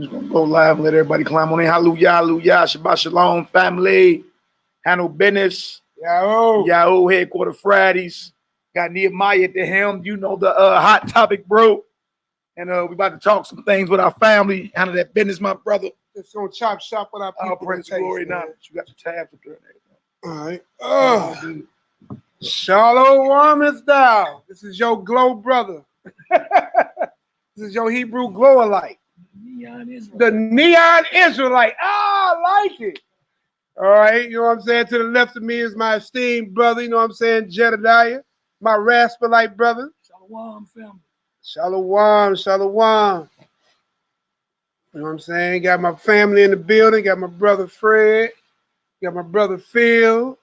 Just gonna go live and let everybody climb on in. Hallelujah, hallelujah, Shabbat Shalom, family. Handle business. Yahoo, Headquarter Fridays. Got Nehemiah at the helm. You know the hot topic, bro. And we about to talk some things with our family. Handle that business, my brother. It's gonna chop shop with our people. Praise glory now. You got your tabs up there. All right. Shalom is thou. This is your glow brother. This is your Hebrew glow-alike. The neon Israelite. I like it. All right. You know what I'm saying? To the left of me is my esteemed brother. You know what I'm saying? Jedediah. My Rascalite brother. Shalom, family. Shalom, shalom. You know what I'm saying? Got my family in the building. Got my brother Fred. Got my brother Phil.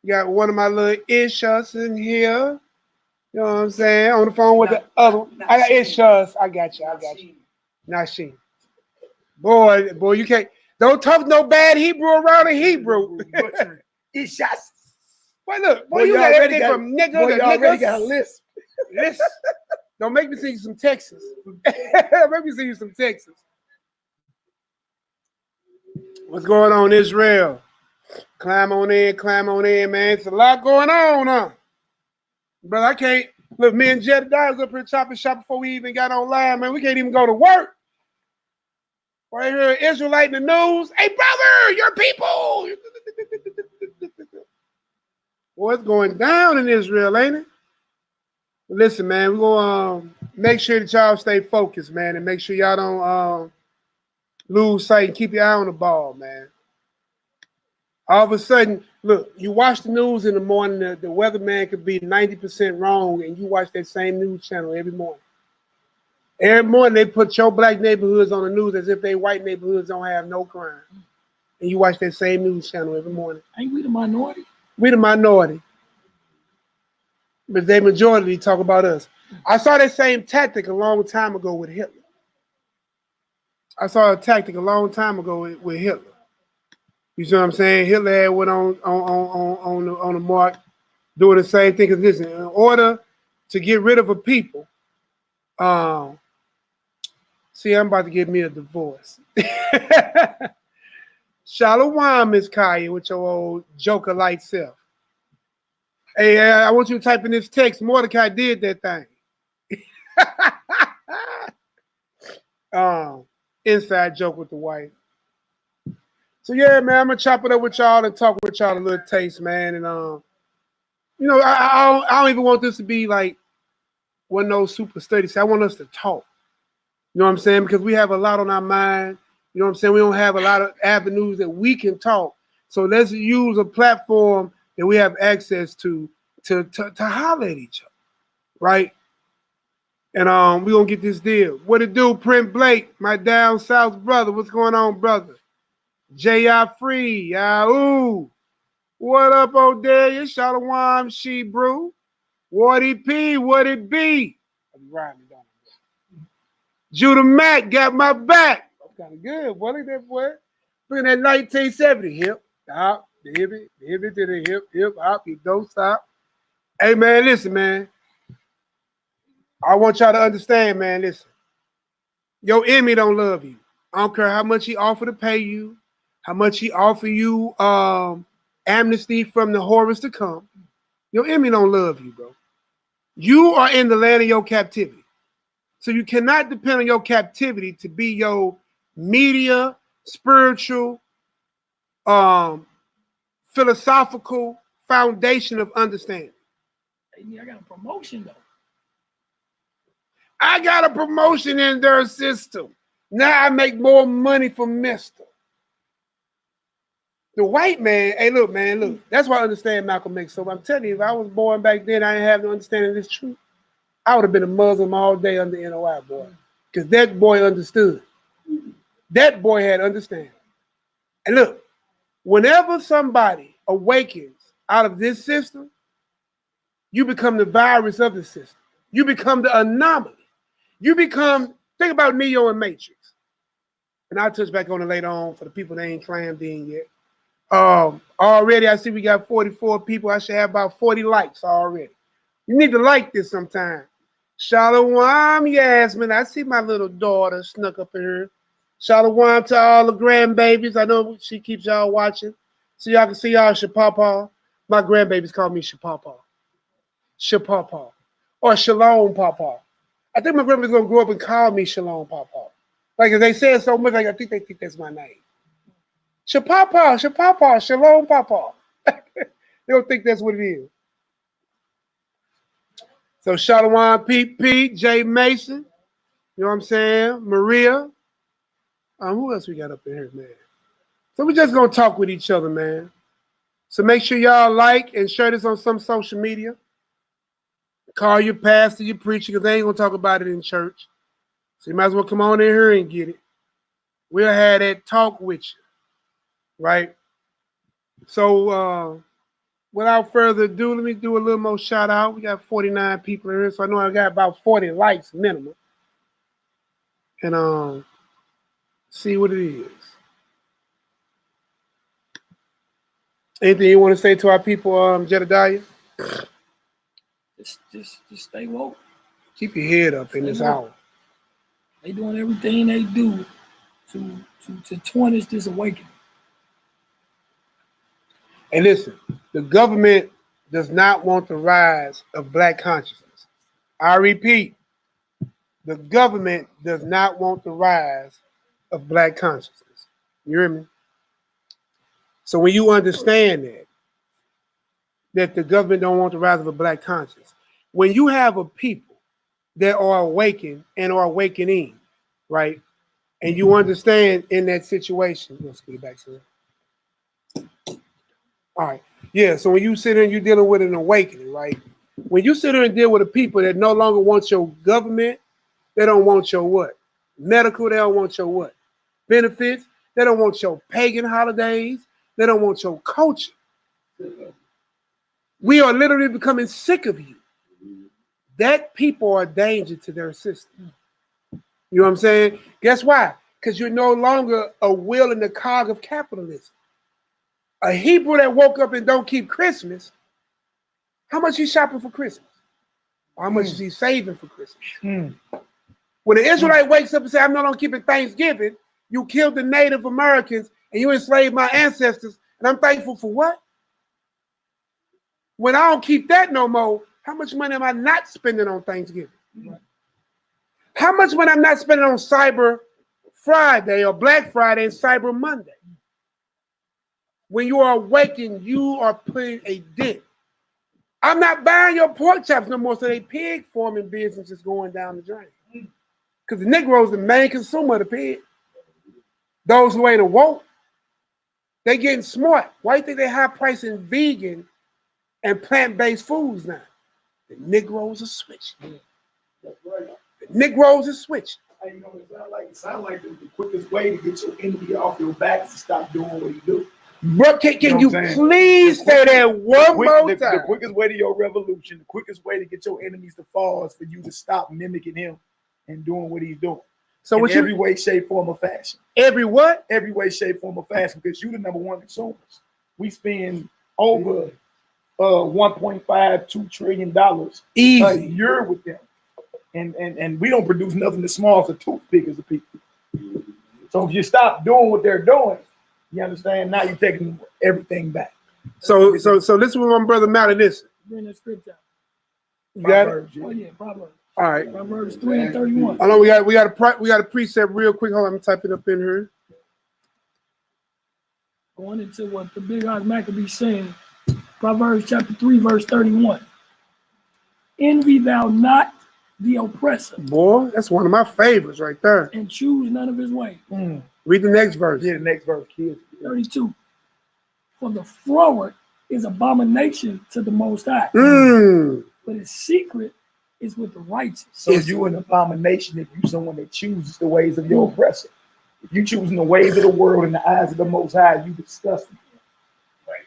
Got one of my little Ishus in here. You know what I'm saying? On the phone with the other one. I got Ishus. I got you. Not she. Boy, you can't. Don't talk no bad Hebrew around a Hebrew. Ishus. Boy, look. Boy, you got everything from nigga to niggas. Already got a list. Listen. Don't make me see you some Texas. Make me see you some Texas. What's going on, Israel? Climb on in, man. It's a lot going on, huh? Brother, I can't. Look, me and Jedediah was up here chopping shop before we even got online, man. We can't even go to work. Right here, Israelite in the news. Hey, brother, your people. What's going down in Israel, ain't it? Listen, man, we're going to make sure that y'all stay focused, man, and make sure y'all don't lose sight and keep your eye on the ball, man. All of a sudden, look, you watch the news in the morning, the weatherman could be 90% wrong, and you watch that same news channel every morning. Every morning, they put your black neighborhoods on the news as if they white neighborhoods don't have no crime. And you watch that same news channel every morning. Ain't we the minority? We the minority. But they majority talk about us. I saw that same tactic a long time ago with Hitler. I saw a tactic a long time ago with Hitler. You see what I'm saying? Hitler had went on the mark doing the same thing. Because listen, in order to get rid of a people, see, I'm about to get me a divorce. Shalom, Miss Kaya, with your old joker-like self. Hey, I want you to type in this text. Mordecai did that thing. Inside joke with the wife. So yeah, man, I'm gonna chop it up with y'all and talk with y'all a little taste, man. And you know, I don't even want this to be like one of those super studies. I want us to talk. You know what I'm saying? Because we have a lot on our mind. You know what I'm saying? We don't have a lot of avenues that we can talk. So let's use a platform that we have access to holler at each other, right? And we're gonna get this deal. What it do, Print Blake, my down south brother? What's going on, brother? J.I. Free, Yahoo. What up, Odelia? Shalom, She Brew. What it be? What it be? I'm rhyming, don't I? Judah Mack got my back. That's kind of good. What is that, boy? Look at that 1970. Hip, hop, the hip it to the hip, hop, you don't stop. Hey, man, listen, man. I want y'all to understand, man, listen. Your enemy don't love you. I don't care how much he offer to pay you, how much he offer you amnesty from the horrors to come. Your enemy don't love you, bro. You are in the land of your captivity. So you cannot depend on your captivity to be your media, spiritual, philosophical foundation of understanding. Hey, I got a promotion, though. I got a promotion in their system. Now I make more money from Mister. The white man, hey, look, man, look. That's why I understand Malcolm X. So I'm telling you, if I was born back then, I didn't have no understanding of this truth, I would have been a Muslim all day under NOI, boy. Because that boy understood. That boy had understanding. And look, whenever somebody awakens out of this system, you become the virus of the system. You become the anomaly. You become, think about Neo and Matrix. And I'll touch back on it later on for the people that ain't clammed in yet. Already, I see we got 44 people. I should have about 40 likes already. You need to like this sometime. Shalom, Yasmin. I see my little daughter snuck up in here. Shalom to all the grandbabies. I know she keeps y'all watching. So y'all can see y'all Shapapa. My grandbabies call me Shapapa. Shapapa. Or Shalom Papa. I think my grandma's gonna grow up and call me Shalom Papa. Like if they say it so much, like I think they think that's my name. Shapapa, Shapapa, Shalom Papa. They don't think that's what it is. So Shalom Pete, Jay Mason. You know what I'm saying? Maria. Who else we got up in here, man? So we're just gonna talk with each other, man. So make sure y'all like and share this on some social media. Call your pastor, your preacher, because they ain't gonna talk about it in church. So you might as well come on in here and get it. We'll have that talk with you, right? So without further ado, let me do a little more shout out. We got 49 people in here, so I know I got about 40 likes minimum. And see what it is. Anything you want to say to our people, Jedediah? Just stay woke. Keep your head up in this hour. They doing everything they do to tarnish this awakening. And listen, the government does not want the rise of black consciousness. I repeat, the government does not want the rise of black consciousness. You hear me? So when you understand that the government don't want the rise of a black consciousness, when you have a people that are awakened and are awakening, right? And you understand in that situation, let's get it back to it. All right. Yeah, so when you sit here and you're dealing with an awakening, right? When you sit here and deal with the people that no longer want your government, they don't want your what? Medical, they don't want your what? Benefits, they don't want your pagan holidays, they don't want your culture. We are literally becoming sick of you. That people are a danger to their system. You know what I'm saying? Guess why? Because you're no longer a wheel in the cog of capitalism. A Hebrew that woke up and don't keep Christmas, how much he shopping for Christmas? Or how much is he saving for Christmas? When the Israelite wakes up and says, I'm not on keeping Thanksgiving, you killed the Native Americans and you enslaved my ancestors, and I'm thankful for what? When I don't keep that no more, how much money am I not spending on Thanksgiving? How much money I'm not spending on Cyber Friday or Black Friday and Cyber Monday? When you are awakened, you are putting a dent. I'm not buying your pork chops no more, so they pig farming business is going down the drain. Because the Negroes the main consumer of the pig. Those who ain't awoke, they getting smart. Why do you think they high pricing vegan and plant-based foods now? The Negroes are switching. That's right. The Negroes are switching. Hey, you know, it sound like the quickest way to get your enemy off your back is to stop doing what he do. Bro, can you please say that one more time? The quickest way to your revolution, the quickest way to get your enemies to fall is for you to stop mimicking him and doing what he's doing. So in every way, shape, form, or fashion. Every what? Every way, shape, form, or fashion, because you're the number one consumers. We spend over $1.52 trillion a year with them. And we don't produce nothing as small as a toothpick as a people. So if you stop doing what they're doing, you understand? Now you're taking everything back. So listen to my brother Mally. Listen. Bring the scripture. You got it? Oh yeah, Proverbs. All right. Proverbs 3:31. I know we got a precept real quick. Hold on, let me type it up in here. Going into what the Big Hot Maccabee saying, Proverbs chapter 3, verse 31. Envy thou not the oppressor. Boy, that's one of my favorites right there. And choose none of his ways. Read the next verse. Yeah, the next verse, kids. 32. For the froward is abomination to the Most High, but his secret is with the righteous. So you an abomination if you someone that chooses the ways of your oppressor. If you choosing the ways of the world in the eyes of the Most High, you disgusting.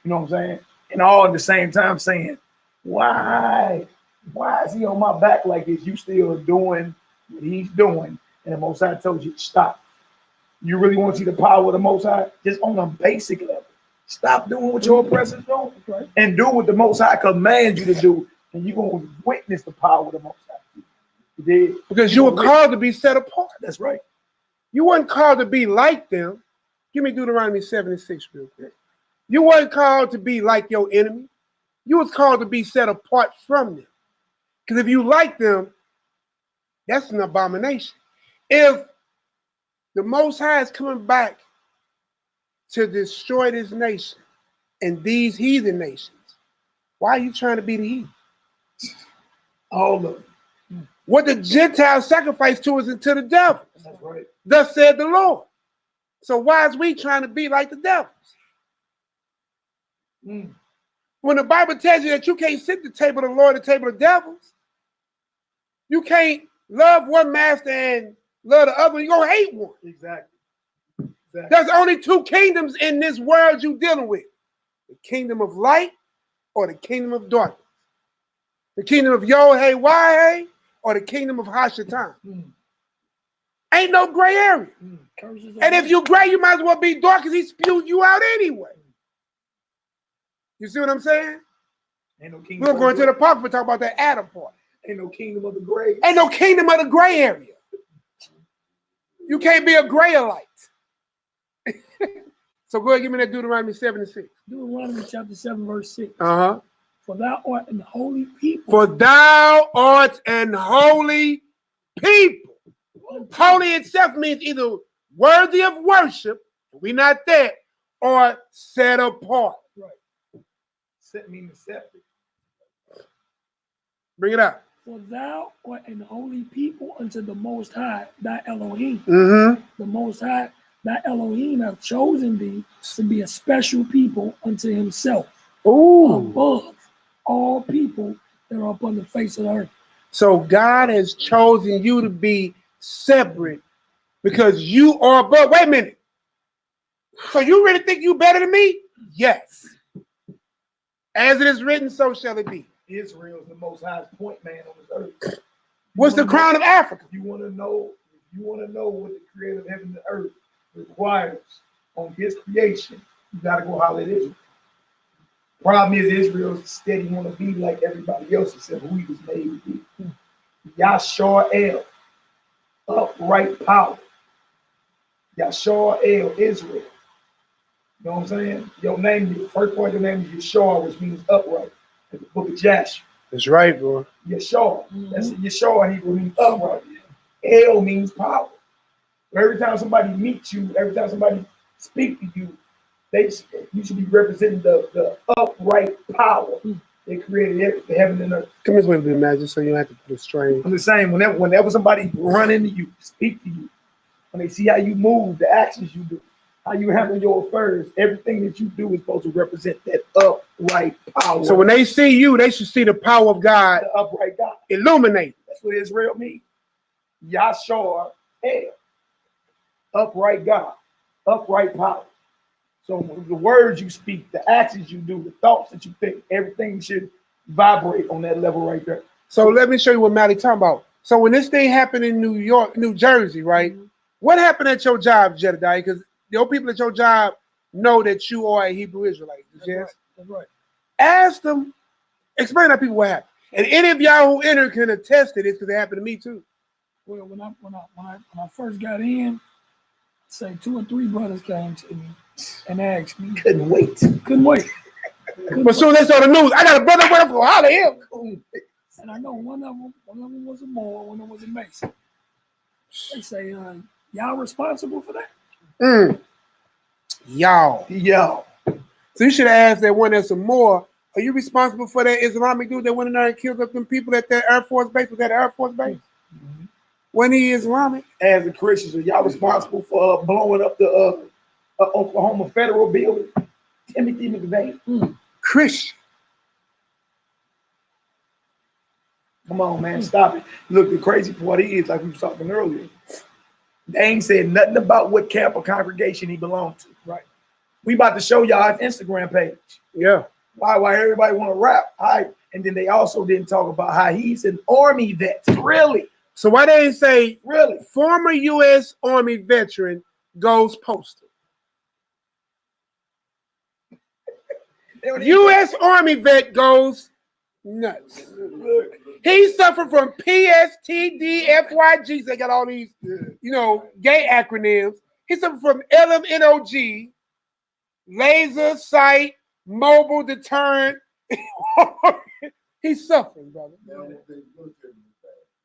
You know what I'm saying? And all at the same time saying, why is he on my back like this? You still doing what he's doing, and the Most High told you to stop. You really want to see the power of the Most High? Just on a basic level. Stop doing what your oppressor's doing, and do what the Most High commands you to do, and you're going to witness the power of the Most High. You did? Because you were called to be set apart. That's right. You weren't called to be like them. Give me Deuteronomy 7:6 real quick. You weren't called to be like your enemy. You was called to be set apart from them. Because if you like them, that's an abomination. If the Most High is coming back to destroy this nation and these heathen nations, why are you trying to be the heathen? All of them. What the Gentiles sacrifice to is unto the devil. That's right. Thus said the Lord. So why is we trying to be like the devils? When the Bible tells you that you can't sit at the table of the Lord, the table of devils, you can't love one master and love the other, you're going to hate one. Exactly. There's only two kingdoms in this world you're dealing with. The kingdom of light or the kingdom of darkness. The kingdom of Yod-Heh-Wah-Heh or the kingdom of Hashatan. Ain't no gray area. And if you gray, you might as well be dark because he spewed you out anyway. You see what I'm saying? Ain't no kingdom. We're going to go into the park for talk about that Adam part. Ain't no kingdom of the gray. Ain't no kingdom of the gray area. You can't be a grayalite. So go ahead, give me that Deuteronomy 7:6. Deuteronomy chapter 7, verse 6. Uh-huh. For thou art an holy people. For thou art an holy people. Holy itself means either worthy of worship, we not there, or set apart. Right. Set means separate. Bring it up. For thou art an holy people unto the Most High, thy Elohim. Mm-hmm. The Most High, thy Elohim, hath chosen thee to be a special people unto himself. Ooh. Above all people that are upon the face of the earth. So God has chosen you to be separate because you are above. Wait a minute. So you really think you better than me? Yes. As it is written, so shall it be. Israel is the most highest point man on this earth. What's the crown of Africa? You want to know what the creator of heaven and earth requires on his creation, you got to go holler at Israel. Problem is Israel steady want to be like everybody else except who he was made to be. Yashar upright power. Yashar Israel. You know what I'm saying? Your name, the first part of your name is Yashar, which means upright. In the book of Jasher. That's right, bro. Yashar. That's Yashar in Hebrew means upright. El means power. So every time somebody meets you, every time somebody speaks to you, you should be representing the upright power that created the heaven and earth. Come this way a bit, Magic, so you don't have to put a strain. I'm the same. Whenever somebody run into you, speak to you, when they see how you move, the actions you do, how you handle your affairs, everything that you do is supposed to represent that upright power. So when they see you, they should see the power of God, the upright God. Illuminate. That's what Israel means. Yashar El. Upright God. Upright power. So the words you speak, the actions you do, the thoughts that you think, everything should vibrate on that level right there. So let me show you what Mally talking about. So when this thing happened in New Jersey, right? What happened at your job, Jedediah? Because your people at your job know that you are a Hebrew Israelite. That's Yes? right. That's right. Ask them, explain to people what happened. And any of y'all who entered can attest to this because it happened to me too. Well, when I first got in, say 2 or 3 brothers came to me and asked me. Couldn't wait. But soon they saw the news, I got a brother working for holler him. And I know one of them was a Moor, one of them was a Mason. They say, y'all responsible for that? Y'all. So you should have asked that one that's some more. Are you responsible for that Islamic dude that went in there and killed up them people at that Air Force base? Was that Air Force base? When he Islamic? As a Christian, are y'all responsible for blowing up the Oklahoma federal building? Timothy McVeigh. Christian. Come on, man, stop it. Look, the crazy part is, like we were talking earlier, they ain't said nothing about what camp or congregation he belonged to. Right. We about to show y'all his Instagram page. Yeah. Why everybody want to rap. And then they also didn't talk about how he's an Army vet. Really? So why they didn't say really former U.S. Army veteran goes postal? U.S. Army vet goes Nuts. He suffered from PSTDFYGs. They got all these, gay acronyms. He suffered from LMNOG, laser sight, mobile deterrent. He's suffering, brother.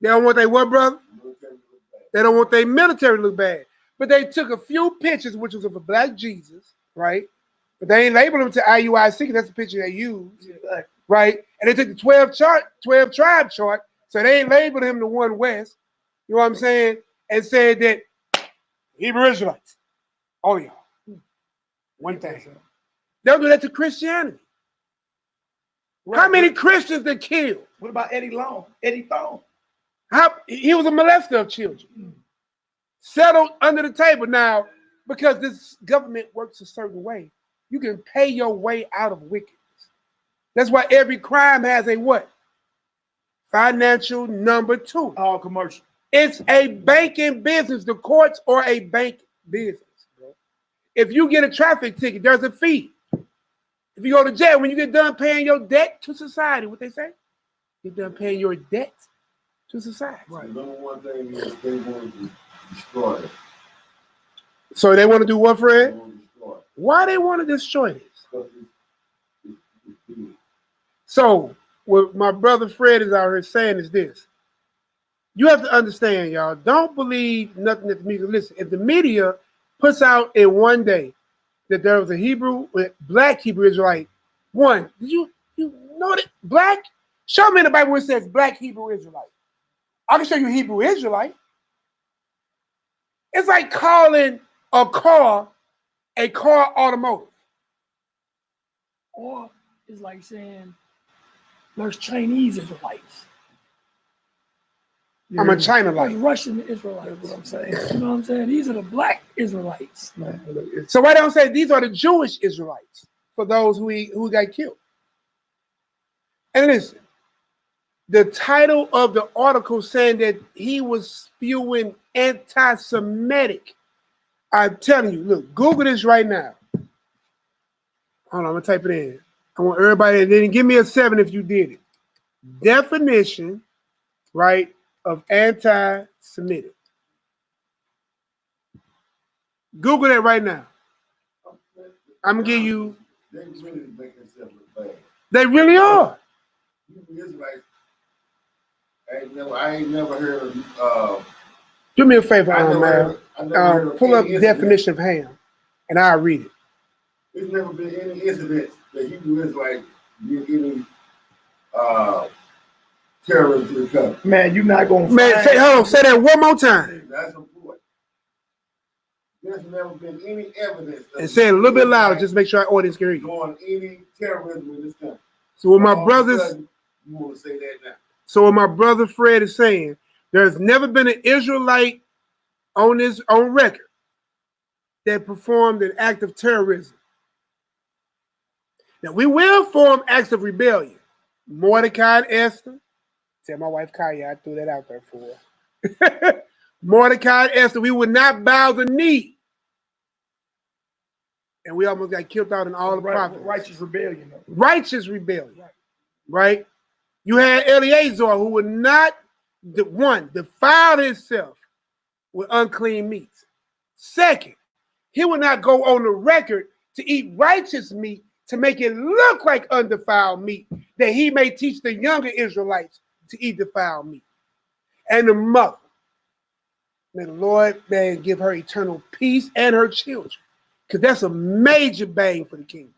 They don't want their what, brother? They don't want their military to look bad. But they took a few pictures, which was of a black Jesus, right? But they ain't labeled him to IUIC. That's the picture they used, right? And they took the 12 tribe chart, so they ain't labeled him to One West. You know what I'm saying? And said that Hebrew Israelites, all y'all, one thing. They'll do that to Christianity. Right. How many Christians they killed? What about Eddie Long? Eddie Thong? He was a molester of children. Settled under the table. Now, because this government works a certain way, you can pay your way out of wickedness. That's why every crime has a what? Financial number 2. All commercial. It's a banking business. The courts are a bank business, bro. If you get a traffic ticket, there's a fee. If you go to jail, when you get done paying your debt to society, what they say? Get done paying your debt to society. Right. The number one thing is they want to destroy it. So they want to do what, Fred? They want to destroy it. Why they want to destroy this? It's big. So what my brother Fred is out here saying is this. You have to understand, y'all. Don't believe nothing that the media. Listen, if the media puts out in one day that there was a black Hebrew Israelite, did you know that black? Show me in the Bible where it says black Hebrew Israelite. I can show you Hebrew Israelite. It's like calling a car automotive. Or it's like saying there's Chinese Israelites. I'm a China There's light. Russian Israelites. What I'm saying. You know what I'm saying? These are the black Israelites. So why don't say these are the Jewish Israelites for those who got killed? And listen, the title of the article saying that he was spewing anti-Semitic. I'm telling you, look, Google this right now. Hold on, I'm gonna type it in. I want everybody, and then give me a 7 if you did it. Definition, right, of anti-Semitic. Google that right now. I'm gonna give you. They really make themselves look bad. They really are. Hebrew Israelites, I ain't never heard of. Do me a favor, I never heard of pull up any definition of ham, and I'll read it. There's never been any incidents that Hebrew Israelites did any terrorism to the country. Man, you're not going to Say that one more time. That's important. There's never been any evidence. And say it a little bit louder, just make sure our audience can hear you. Going any terrorism in this country. So what my brothers, you want to say that now? so what my brother Fred is saying, there's never been an Israelite on record that performed an act of terrorism. Now we will form acts of rebellion. Mordecai and Esther. Tell my wife Kaya, I threw that out there for her. Mordecai and Esther, we would not bow the knee. And we almost got killed out in all the prophets. Righteous rebellion. Righteous rebellion. Right? You had Eleazar who would not, defile himself with unclean meats. Second, he would not go on the record to eat righteous meat to make it look like undefiled meat, that he may teach the younger Israelites to eat defiled meat. And the mother, may the Lord give her eternal peace and her children, because that's a major bang for the kingdom.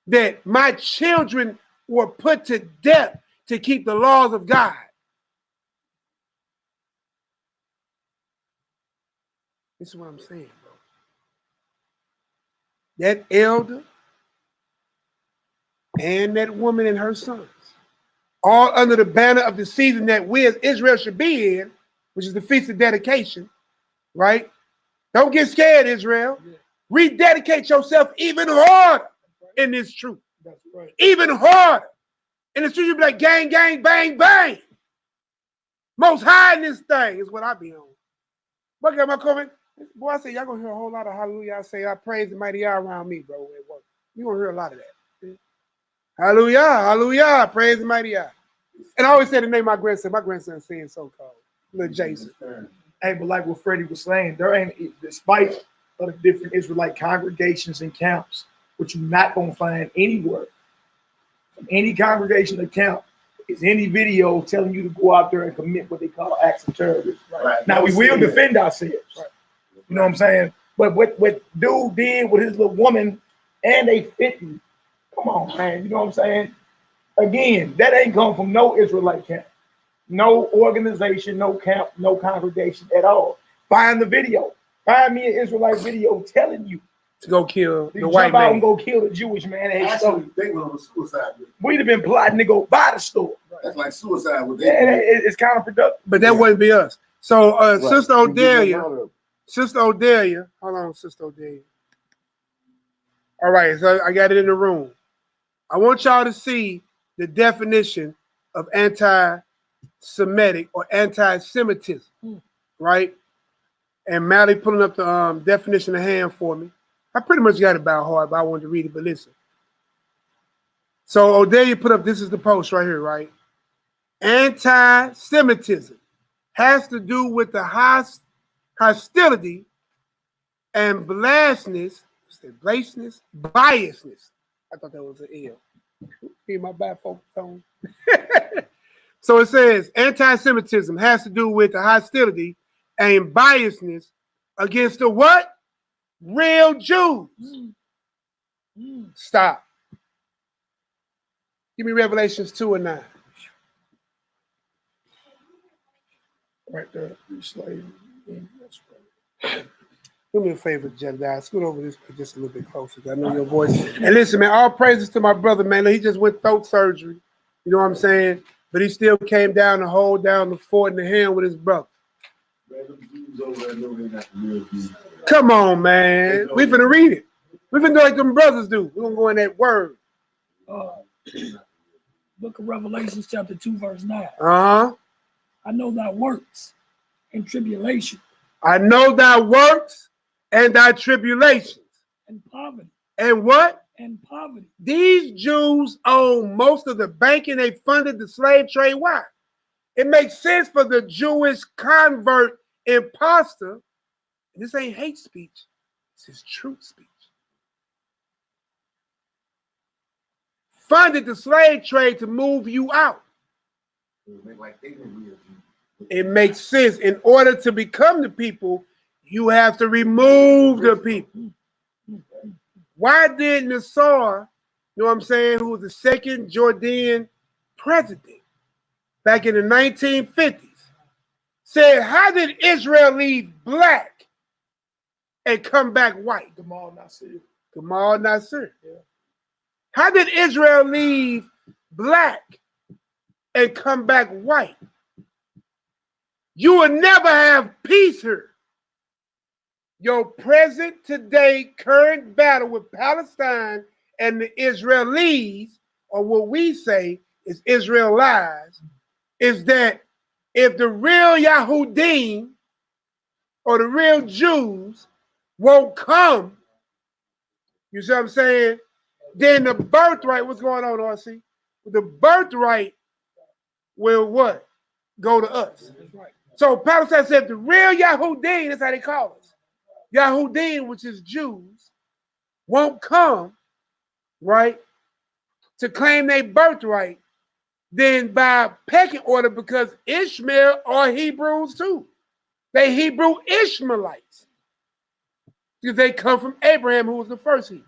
That my children were put to death to keep the laws of God. This is what I'm saying, bro. That elder and that woman and her sons, all under the banner of the season that we as Israel should be in, which is the Feast of Dedication, right? Don't get scared, Israel. Yeah. Rededicate yourself even harder in this truth. That's right. Even harder. In this truth, you'll be like, gang, gang, bang, bang. Most high in this thing is what I be on. Look at my comment. Boy, I say, y'all gonna hear a whole lot of hallelujah. I say, I praise the mighty Yah around me, bro, at work. You're gonna hear a lot of that. Hallelujah, hallelujah, praise the mighty God. And I always say the name of my grandson saying so called, little Jason. Hey, but like what Freddie was saying, there ain't, despite of the different Israelite congregations and camps, which you're not gonna find anywhere from any congregation or camp is any video telling you to go out there and commit what they call acts of terrorism. Right. Now we will defend ourselves. Right. You know what I'm saying? But what dude did with his little woman and they 50, come on, man. You know what I'm saying? Again, that ain't come from no Israelite camp, no organization, no camp, no congregation at all. Find the video. Find me an Israelite video telling you to go kill the jump white out man. and go kill the Jewish man. Actually, they went on a suicide. We'd have been plotting to go buy the store. That's like suicide. What they it's counterproductive. But that wouldn't be us. So, Sister Odelia, hold on, Sister Odelia. All right, so I got it in the room. I want y'all to see the definition of anti-Semitic or anti-Semitism, right? And Mally pulling up the definition of hand for me. I pretty much got it by heart, but I wanted to read it, but listen. So Odelia put up, this is the post right here, right? Anti-Semitism has to do with the hostility and biasness. I thought that was an L. Be my bad, folks. So it says anti-Semitism has to do with the hostility and biasness against the what? Real Jews. Stop. Give me Revelations 2:9. Right there. Slave. Do me a favor, Jedediah. Scoot over this just a little bit closer. I know your voice. And listen, man, all praises to my brother, man. He just went throat surgery. You know what I'm saying? But he still came down to hold down the fort in the hand with his brother. Come on, man. We finna read it. We finna do like them brothers do. We're gonna go in that word. Book of Revelations, chapter 2, verse 9. Uh-huh. I know thy works and tribulation. I know thy works and thy tribulations. And poverty. And what? And poverty. These Jews own most of the banking. They funded the slave trade. Why? It makes sense for the Jewish convert imposter. This ain't hate speech. This is truth speech. Funded the slave trade to move you out. It makes sense. In order to become the people, you have to remove the people. Why did Nassar, you know what I'm saying, who was the second Jordanian president back in the 1950s, said, how did Israel leave black and come back white? Gamal Nasser. Yeah. How did Israel leave black and come back white? You will never have peace here. Your present today current battle with Palestine and the Israelis, or what we say is Israelites, is that if the real Yahudim or the real Jews won't come, you see what I'm saying? Then the birthright, what's going on, RC? The birthright will what? Go to us. So Palestine said the real Yahudim, that's how they call us. Yahudim, which is Jews, won't come, right, to claim their birthright, then by pecking order, because Ishmael are Hebrews too. They Hebrew Ishmaelites. Because they come from Abraham, who was the first Hebrew.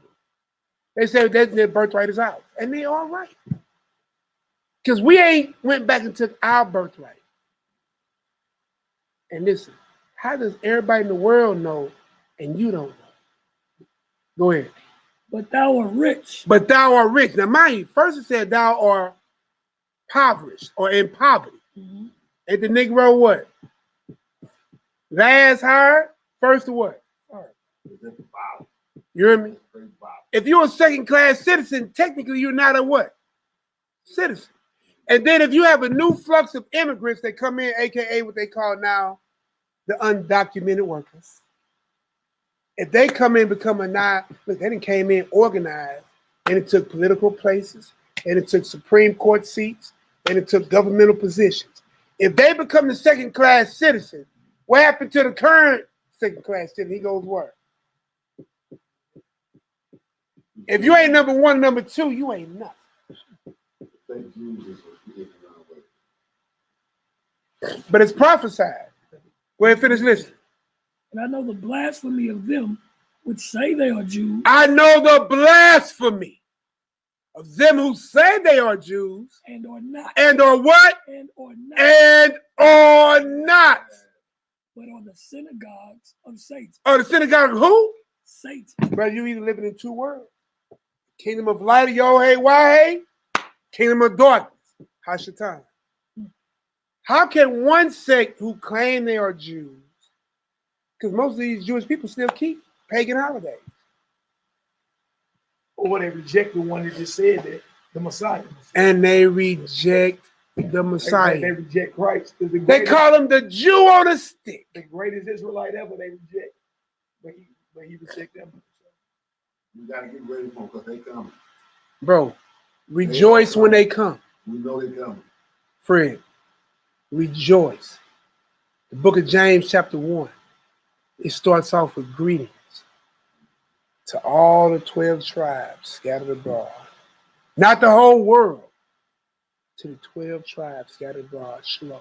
They say that their birthright is ours. And they all right. Because we ain't went back and took our birthright. And listen, how does everybody in the world know and you don't know? Go ahead. But thou art rich. But thou art rich. Now, mind you, first it said thou art impoverished or in poverty. Mm-hmm. And the Negro what? Last hired, first to what? You hear me? If you're a second-class citizen, technically you're not a what? Citizen. And then if you have a new flux of immigrants that come in, aka what they call now the undocumented workers. If they come in, become a look, they done came in organized and it took political places, and it took Supreme Court seats, and it took governmental positions. If they become the second-class citizen, what happened to the current second-class citizen? He goes where? If you ain't number one, number two, you ain't nothing. But it's prophesied. Go ahead, finish listening. And I know the blasphemy of them which say they are Jews. I know the blasphemy of them who say they are Jews. And are not. And are what? And are not. And are not. But are the synagogues of Satan. Oh, the synagogue of who? Satan. Brother, you either living in two worlds. Kingdom of light, Yohei Wahei. Kingdom of darkness, Hashatan. How can one sect who claim they are Jews, because most of these Jewish people still keep pagan holidays, Or they reject the one that just said that, the Messiah. and they reject the Messiah? They reject Christ. They call him the Jew on a stick. The greatest Israelite ever, they reject. But he reject them. You gotta get ready for them because they coming. Bro, rejoice when they come. We know they coming. Friend, rejoice. The book of James, chapter 1, it starts off with greetings to all the 12 tribes scattered abroad. Not the whole world, to the 12 tribes scattered abroad. Shalom.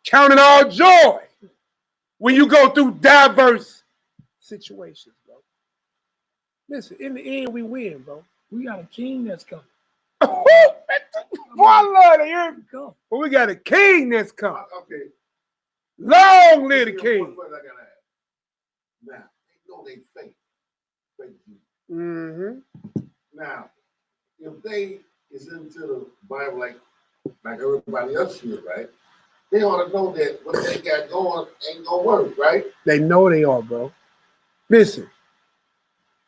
Count it all joy when you go through diverse situations, bro. Listen, in the end, we win, bro. We got a king that's coming. Boy, I love to hear him. Come. But we got a king that's coming. Okay. Long live the king. One question I gotta ask. Now, they know they fake. Fake Jews. Mm-hmm. Now, if they is into the Bible like everybody else should, right? They ought to know that what they got going ain't gonna work, right? They know they are, bro. Listen.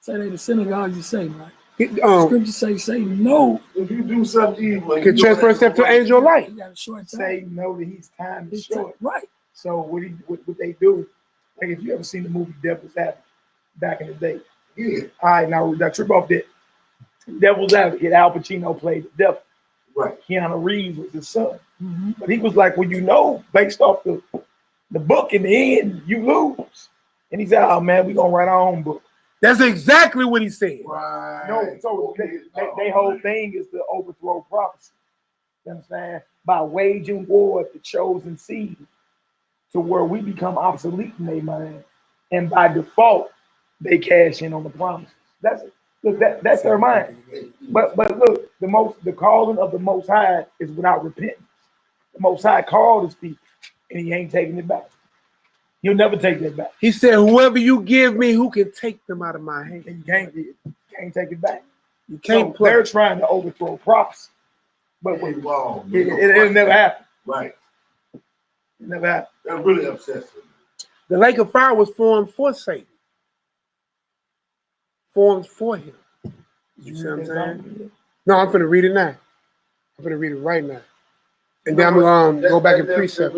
Say they the synagogues of Satan, right? It, Scripture say no. If you do something evil, can transfer itself to angel light. You got a short time. Say no that he's time is short. Right. So what they do, like if you ever seen the movie Devil's Advocate back in the day. Yeah. All right, now trip off that. Devil's Advocate, Al Pacino played the devil. Right. Keanu Reeves was his son. Mm-hmm. But he was like, well, you know, based off the book in the end, you lose. And he said, oh man, we're gonna write our own book. That's exactly what he said. Right. No, so they whole thing is to overthrow prophecy. You understand? By waging war at the chosen seed to where we become obsolete in their mind. And by default, they cash in on the promises. That's it. Look, that's their mind. But look, the calling of the Most High is without repentance. The Most High called his people, and he ain't taking it back. He'll never take that back. He said, whoever you give me, who can take them out of my hand? And you can't take it back. You can't They're trying to overthrow prophecy. But Wow. it'll never happen. Right. It never happen. That really upsets me. The lake of fire was formed for Satan. Formed for him. You see what I'm saying? No, I'm finna read it now. I'm finna read it right now. And then I'm gonna go back and precept.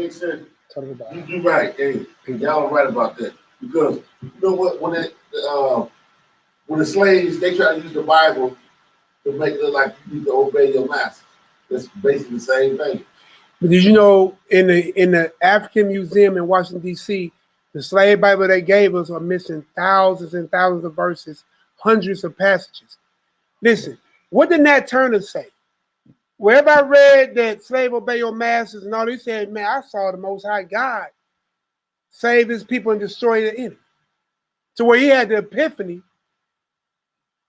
Talking about it. You're right. Hey, y'all are right about that. Because you know what? When the slaves, they try to use the Bible to make it look like you need to obey your master. That's basically the same thing. But did you know in the African Museum in Washington, D.C., the slave Bible they gave us are missing thousands and thousands of verses, hundreds of passages. Listen, what did Nat Turner say? Wherever I read that slave obey your masters and all, he said, man, I saw the Most High God save his people and destroy the enemy. To where he had the epiphany,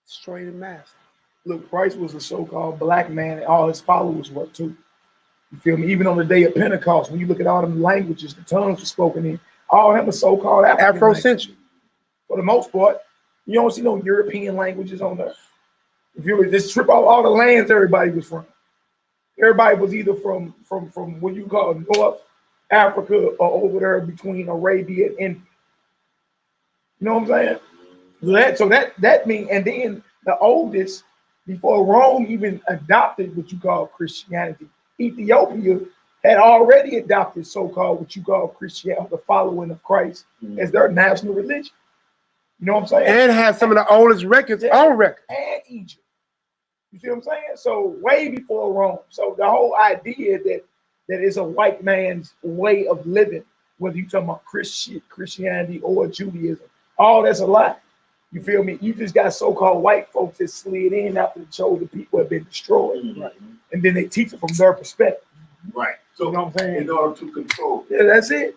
destroy the master. Look, Christ was a so-called black man, and all his followers were too. You feel me? Even on the day of Pentecost, when you look at all them languages, the tongues were spoken in, all of them are so-called Afrocentric. For the most part, you don't see no European languages on there. If you were just trip out all the lands everybody was from. Everybody was either from what you call North Africa or over there between Arabia and India. You know what I'm saying? So that means, and then the oldest, before Rome even adopted what you call Christianity, Ethiopia had already adopted so-called what you call Christianity, the following of Christ, as their national religion. You know what I'm saying? And has some of the oldest records on record. And Egypt. You see what I'm saying? So way before Rome. So the whole idea that it's a white man's way of living, whether you talking about Christianity or Judaism, all that's a lie. You feel me? You just got so-called white folks that slid in after the chosen people have been destroyed. Right. And then they teach it from their perspective. Right. So you know what I'm saying? In order to control. Yeah, that's it.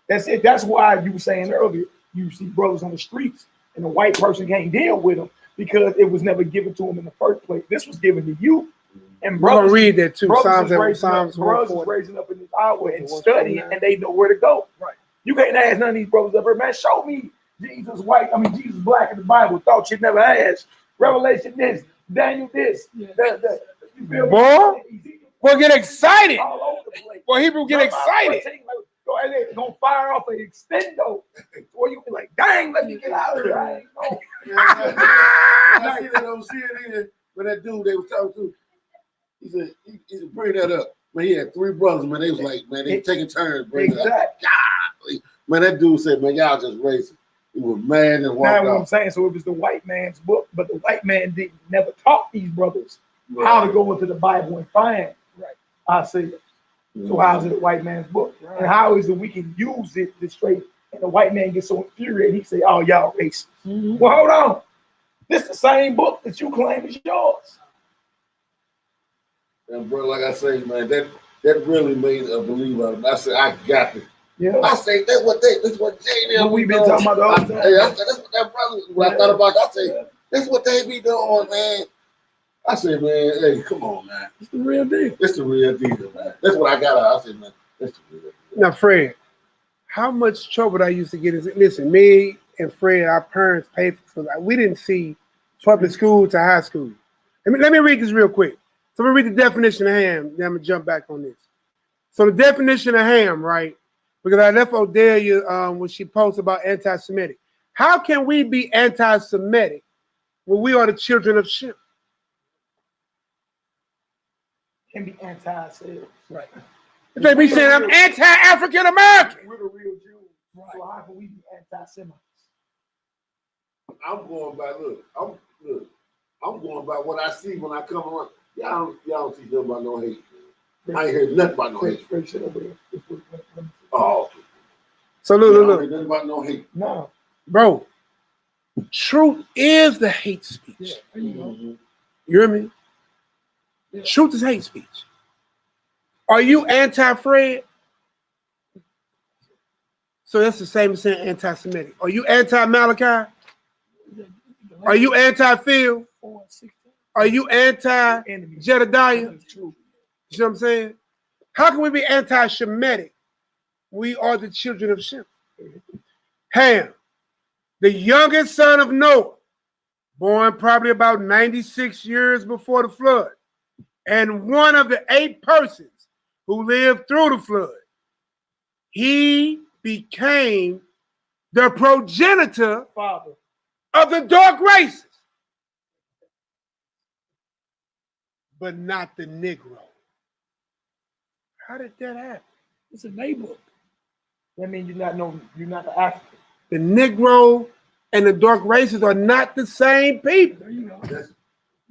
That's it. That's why you were saying earlier, you see brothers on the streets and the white person can't deal with them because it was never given to them in the first place. This was given to you. And We're gonna read that too. Brothers Psalms is raising up in this hour and studying, and they know where to go. Right. You can't ask none of these brothers up here, man. Show me Jesus white. I mean Jesus black in the Bible. Thought you'd never ask. Revelation this, Daniel this. Yeah. You feel me? Boy, we'll get excited. All over the place. Well, Hebrew get excited. They're gonna fire off an extendo, or you be like, "Dang, let me get out of here." I see that on CNN when that dude they was talking to. He said he bring that up. Man, he had 3 brothers. Man, they was like, man, they taking turns bringing it up. God, man, that dude said, man, y'all just racist. He was mad and walked off. What I'm off. saying, so it was the white man's book, but the white man didn't never taught these brothers how to go into the Bible and find. Right. I see it. So how is it a white man's book? Right. And how is it we can use it to straight and the white man gets so infuriated, he say, "Oh, y'all racist." Well, hold on. This is the same book that you claim is yours. And bro, like I say, man, that really made a believer. I said, I got it. Yeah. I say that's what Jay we've been talking about the whole time. Hey, I said that's what that brother. When I thought about it, I said that's what they be doing, man. I said, man, hey, come on, man. It's the real deal. It's the real deal, man. That's what I got out. I said, man, that's the real deal. Now, Fred, how much trouble I used to get is listen, me and Fred, our parents paid for that. We didn't see public school to high school. Let me read this real quick. So I'm gonna read the definition of ham, then I'm gonna jump back on this. So the definition of ham, right? Because I left Odelia when she posted about anti-Semitic. How can we be anti-Semitic when we are the children of Shem? Can be anti-Semitic. Right. If they be saying I'm anti-African American. We're the real Jews. Right. So how can we be anti-Semites? I'm going by I'm going by what I see when I come around. Y'all don't teach them about no hate. I ain't heard nothing about no hate. Oh. So look. Nothing about no hate. No. Bro, truth is the hate speech. Yeah, there you go. You hear me? Yeah. Truth is hate speech. Are you anti-Fred? So that's the same as saying anti-Semitic. Are you anti-Malachi? Are you anti-Phil? Are you anti-Jedediah? You know what I'm saying? How can we be anti-Shemitic? We are the children of Shem. Ham, the youngest son of Noah, born probably about 96 years before the flood, and one of the 8 persons who lived through the flood. He became the progenitor father of the dark races, but not the Negro. How did that happen? It's a neighbor. That means you're not the African. The Negro and the dark races are not the same people. There you go.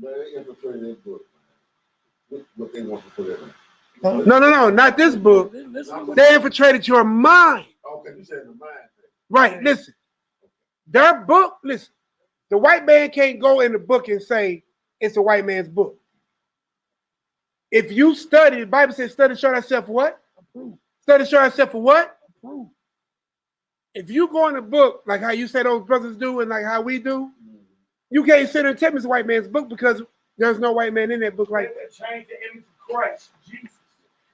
They infiltrated this book. What they want to put in. No, not this book. They infiltrated your mind. Okay, you said the mind thing. Right, listen. Their book, listen. The white man can't go in the book and say it's a white man's book. If you study, the Bible says study to show thyself for what? Approved. Study to show thyself for what? Approved. If you go in the book, like how you say those brothers do and like how we do, you can't sit and tell me it's a white man's book because there's no white man in that book like that. Change the image of Christ, Jesus.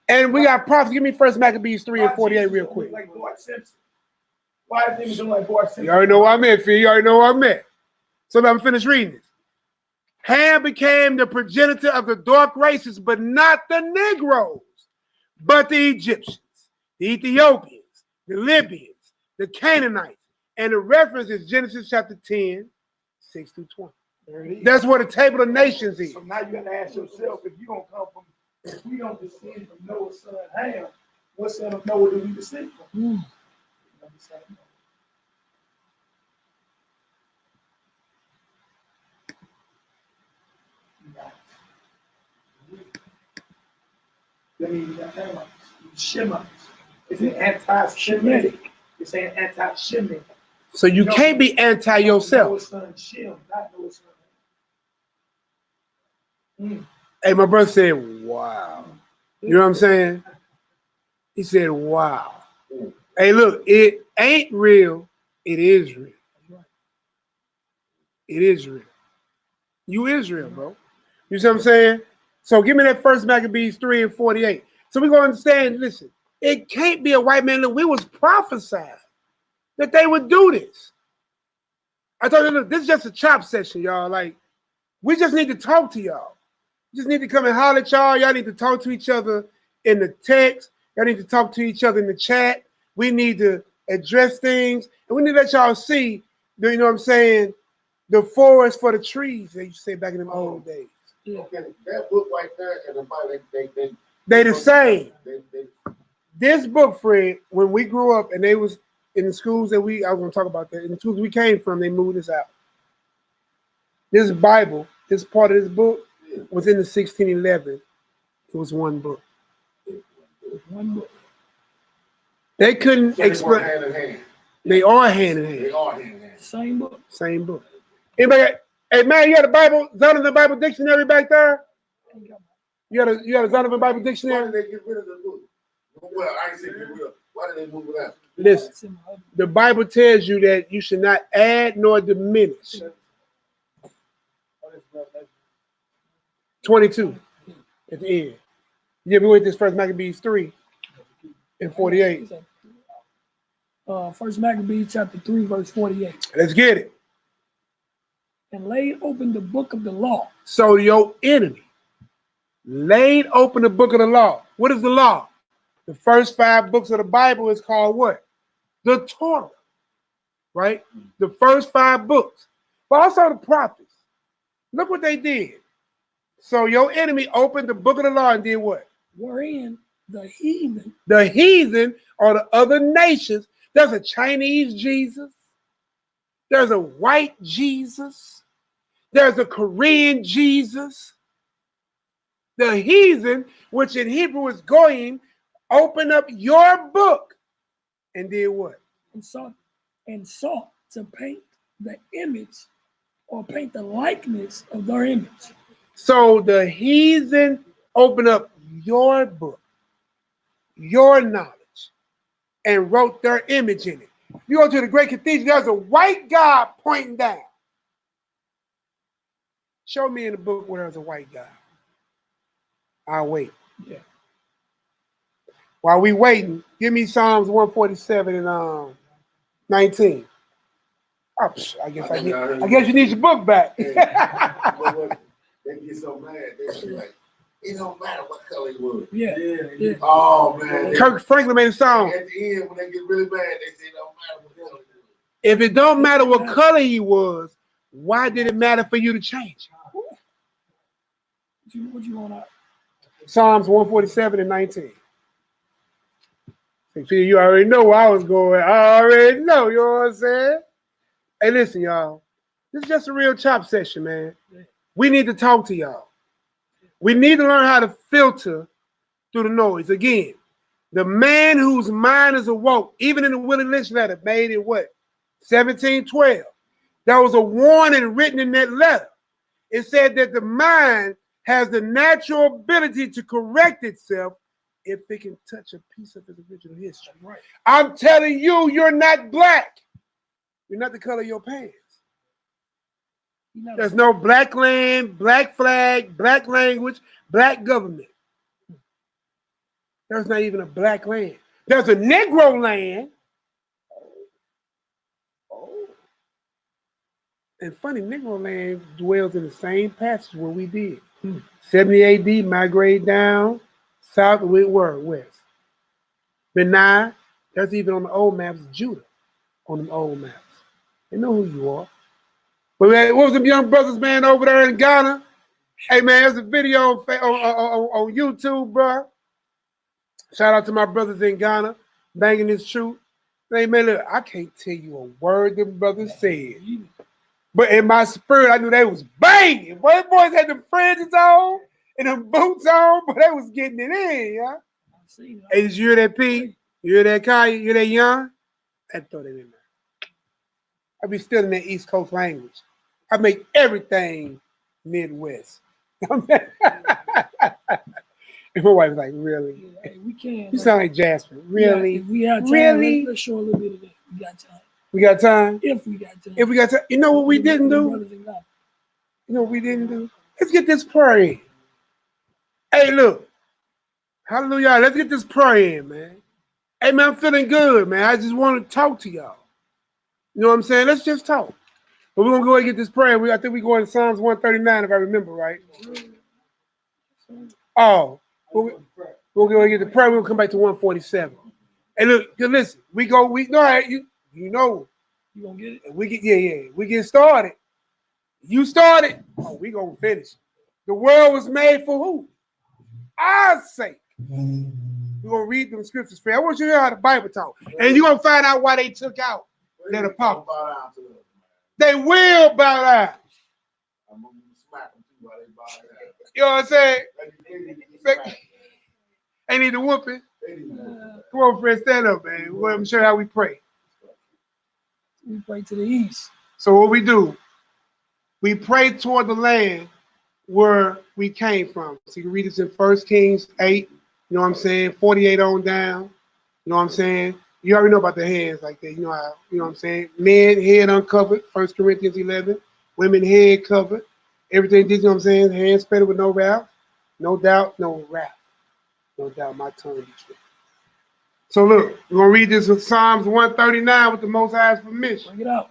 And we got prophets. Give me 1 Maccabees 3 and 48 real quick. Like Bart Simpson. Why is image like Bart Simpson? You already know what I meant, Phil. You already know what I meant. So let me finish reading this. Ham became the progenitor of the dark races, but not the Negroes, but the Egyptians, the Ethiopians, the Libyans, the Canaanites. And the reference is Genesis chapter 10, 6 through 20. That's where the table of nations is. So now you got to ask yourself, if we don't descend from Noah's son Ham, what son of Noah do we descend from? Shemites. It's an anti-Semitic. It's an anti-Semitic. So you can't be anti yourself. Noah's son Shem, not Noah's son. Hey, my brother said, wow. You know what I'm saying? He said, wow. Hey, look, it ain't real. It is real. It is real. You Israel, bro. You see what I'm saying? So give me that first Maccabees 3 and 48. So we're going to understand, listen, it can't be a white man. Look, we was prophesied that they would do this. I told you, look, this is just a chop session, y'all. Like, we just need to talk to y'all. Just need to come and holler at y'all. Y'all need to talk to each other in the text. Y'all need to talk to each other in the chat. We need to address things. And we need to let y'all see, you know what I'm saying, the forest for the trees, they used to say back in them old days. Okay, that book right there and the Bible, they the same. This book, Fred, when we grew up and they was in the schools that I was going to talk about that, in the schools we came from, they moved us out. This Bible, this part of this book, was in the 1611. It was one book. One book. They couldn't explain. Hand in hand. They are hand in hand. They are hand in hand. Same book. Same book. Anybody? Hey man, you got a Bible, Zondervan Bible Dictionary back there? You got a Zondervan Bible Why Dictionary? did they get rid of the book? Well, I ain't say get rid of. Why did they move it out? Listen, the Bible tells you that you should not add nor diminish. 22 at the end. Yeah, we went this first Maccabees 3 and 48. First Maccabees chapter 3, verse 48. Let's get it. And laid open the book of the law. So your enemy laid open the book of the law. What is the law? The first 5 books of the Bible is called what? The Torah, right? The first 5 books. But also the prophets. Look what they did. So your enemy opened the book of the law and did what? Wherein the heathen. The heathen or the other nations. There's a Chinese Jesus. There's a white Jesus. There's a Korean Jesus. The heathen, which in Hebrew is goyim, open up your book and did what? And sought to paint the image or paint the likeness of their image. So the heathen opened up your book, your knowledge, and wrote their image in it. You go to the great cathedral, there's a white God pointing down. Show me in the book where there's a white God. I'll wait. Yeah. While we waiting, give me Psalms 147 and 19. Oh, I guess you need your book back. They get so mad. They be like, it don't matter what color he was. Yeah. Oh man. Kirk Franklin made a song. At the end, when they get really mad, they say it don't matter what color he was. If it don't matter what color he was, why did it matter for you to change? What you want out? Psalms 147 and 19. You already know where I was going. I already know, you know what I'm saying? Hey, listen, y'all. This is just a real chop session, man. We need to talk to y'all. We need to learn how to filter through the noise. Again, the man whose mind is awoke, even in the Willie Lynch letter, made it what? 1712. There was a warning written in that letter. It said that the mind has the natural ability to correct itself if it can touch a piece of its original history. Right. I'm telling you, you're not black. You're not the color of your pants. There's no black land, black flag, black language, black government. There's not even a black land. There's a Negro land. And funny, Negro land dwells in the same passage where we did. 70 AD, migrate down, south, we were west. Benai, that's even on the old maps, Judah on the old maps. They know who you are. But man, what was them young brothers, man, over there in Ghana? Hey, man, there's a video on YouTube, bro. Shout out to my brothers in Ghana, banging this truth. Hey, man, look, I can't tell you a word them brothers said. But in my spirit, I knew they was banging. Boy, boys had the fringes on. and them boots on, but they was getting it in, yeah. See, Hey, did you hear that, P? You hear that, Kai? You hear that, Young? I throw that in there. I be still in that East Coast language. I make everything Midwest. And my wife's like, really? Yeah, hey, we can. You sound like Jasper. Really? Yeah, if we have time, Really? let's show a little bit of that. We got time. We got time? If we got time. If we got time. You know what we didn't do? Brothers in God. You know what we didn't do? Let's get this prayer in. Hey, look. Hallelujah. Let's get this prayer in, man. Hey, man, I'm feeling good, man. I just want to talk to y'all. You know what I'm saying? Let's just talk. But we're going to go ahead and get this prayer. I think we go into Psalms 139, if I remember right. Oh. We'll go ahead and get the prayer. We'll come back to 147. Hey, look, listen. We know you know. You gonna get it? We get started. You started. Oh, we gonna finish. The world was made for who? Our sake. We're gonna read them scriptures for you. I want you to hear how the Bible talk. And you're gonna find out why they took out that apostle. They will bow down. I'm gonna smack them too while they bow down. You know what I'm saying? They need to whoop it. Come on, friend, stand up, man. Let me show you how we pray. We pray to the east. So what we do, we pray toward the land where we came from. So you can read this in 1 Kings 8, you know what I'm saying, 48 on down, you know what I'm saying. You already know about the hands like that, you know what I'm saying. Men, head uncovered, 1 Corinthians 11. Women, head covered. Everything, you know what I'm saying, hands spread with no wrath. No doubt, no wrath. No doubt my tongue be true. So look, we're going to read this in Psalms 139 with the Most High's permission. Bring it out.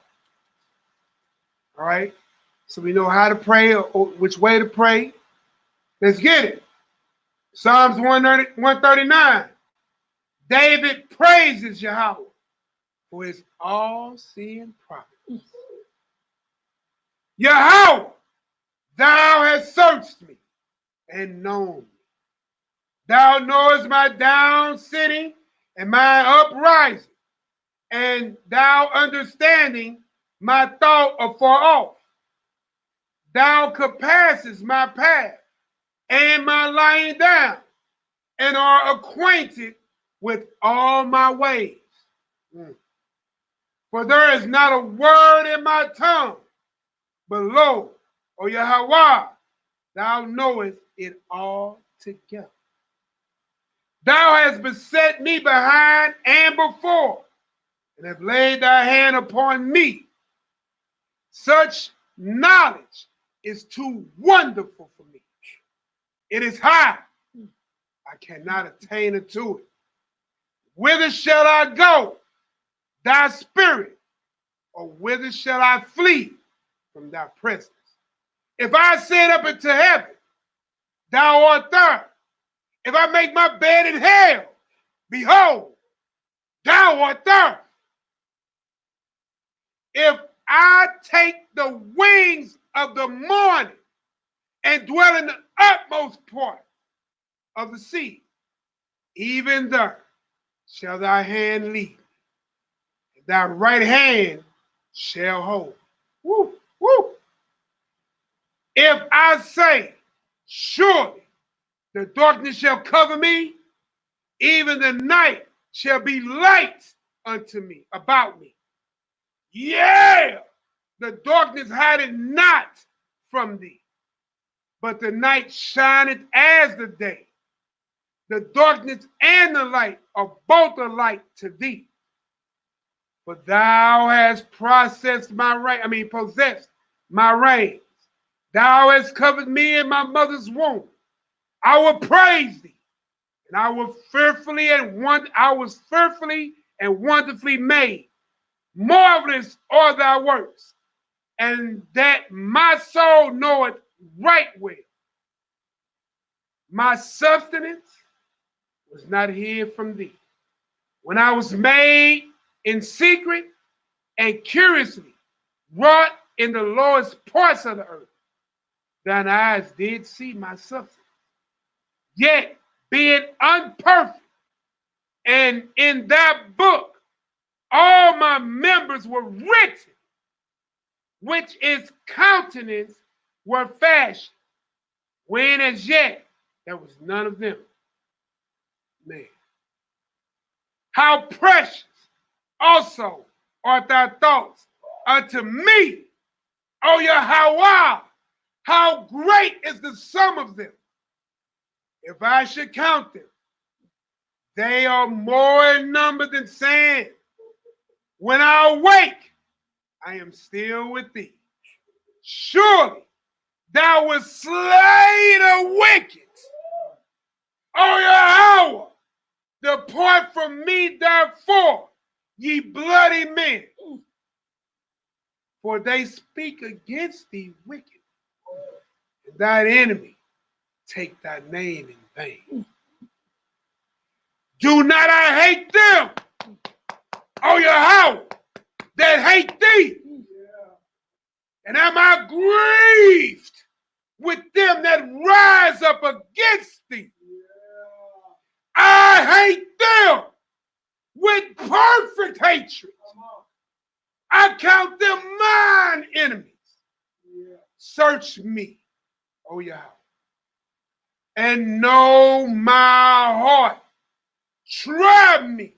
All right? So we know how to pray or which way to pray. Let's get it. Psalms 139. David praises Yahweh for his all-seeing providence. Yahweh, thou hast searched me and known me. Thou knowest my down sitting and my uprising, and thou understanding my thought afar off. Thou compassest my path and my lying down, and are acquainted with all my ways. For there is not a word in my tongue, but lo, O Yahweh, thou knowest it all together. Thou hast beset me behind and before, and have laid thy hand upon me. Such knowledge is too wonderful for me. It is high. I cannot attain unto it. Whither shall I go, thy spirit, or whither shall I flee from thy presence? If I ascend up into heaven, thou art there. If I make my bed in hell, behold, thou art there. If I take the wings of the morning and dwell in the utmost part of the sea, even there shall thy hand lead, and thy right hand shall hold. Woo, woo. If I say, surely the darkness shall cover me, even the night shall be light unto me, about me. Yeah, the darkness hideth not from thee, but the night shineth as the day. The darkness and the light are both alike to thee. For thou hast possessed my reins. Thou hast covered me in my mother's womb. I will praise thee, and I was fearfully and wonderfully made. Marvelous are thy works, and that my soul knoweth right well. My sustenance was not hid from thee, when I was made in secret and curiously wrought in the lowest parts of the earth. Thine eyes did see my substance. Yet, being unperfect, and in that book all my members were written, which its countenance were fashioned, when as yet there was none of them. Man. How precious also art thy thoughts unto me, O Yahweh. How great is the sum of them. If I should count them, they are more in number than sand. When I awake, I am still with thee. Surely thou wilt slay the wicked. O Yahweh, depart from me therefore, ye bloody men. For they speak against thee wicked. And thine enemy take thy name in vain. Do not I hate them, O Yahweh, that hate thee? And am I grieved with them that rise up against thee? I hate them with perfect hatred. I count them mine enemies. Search me, O Yahweh, and know my heart. Try me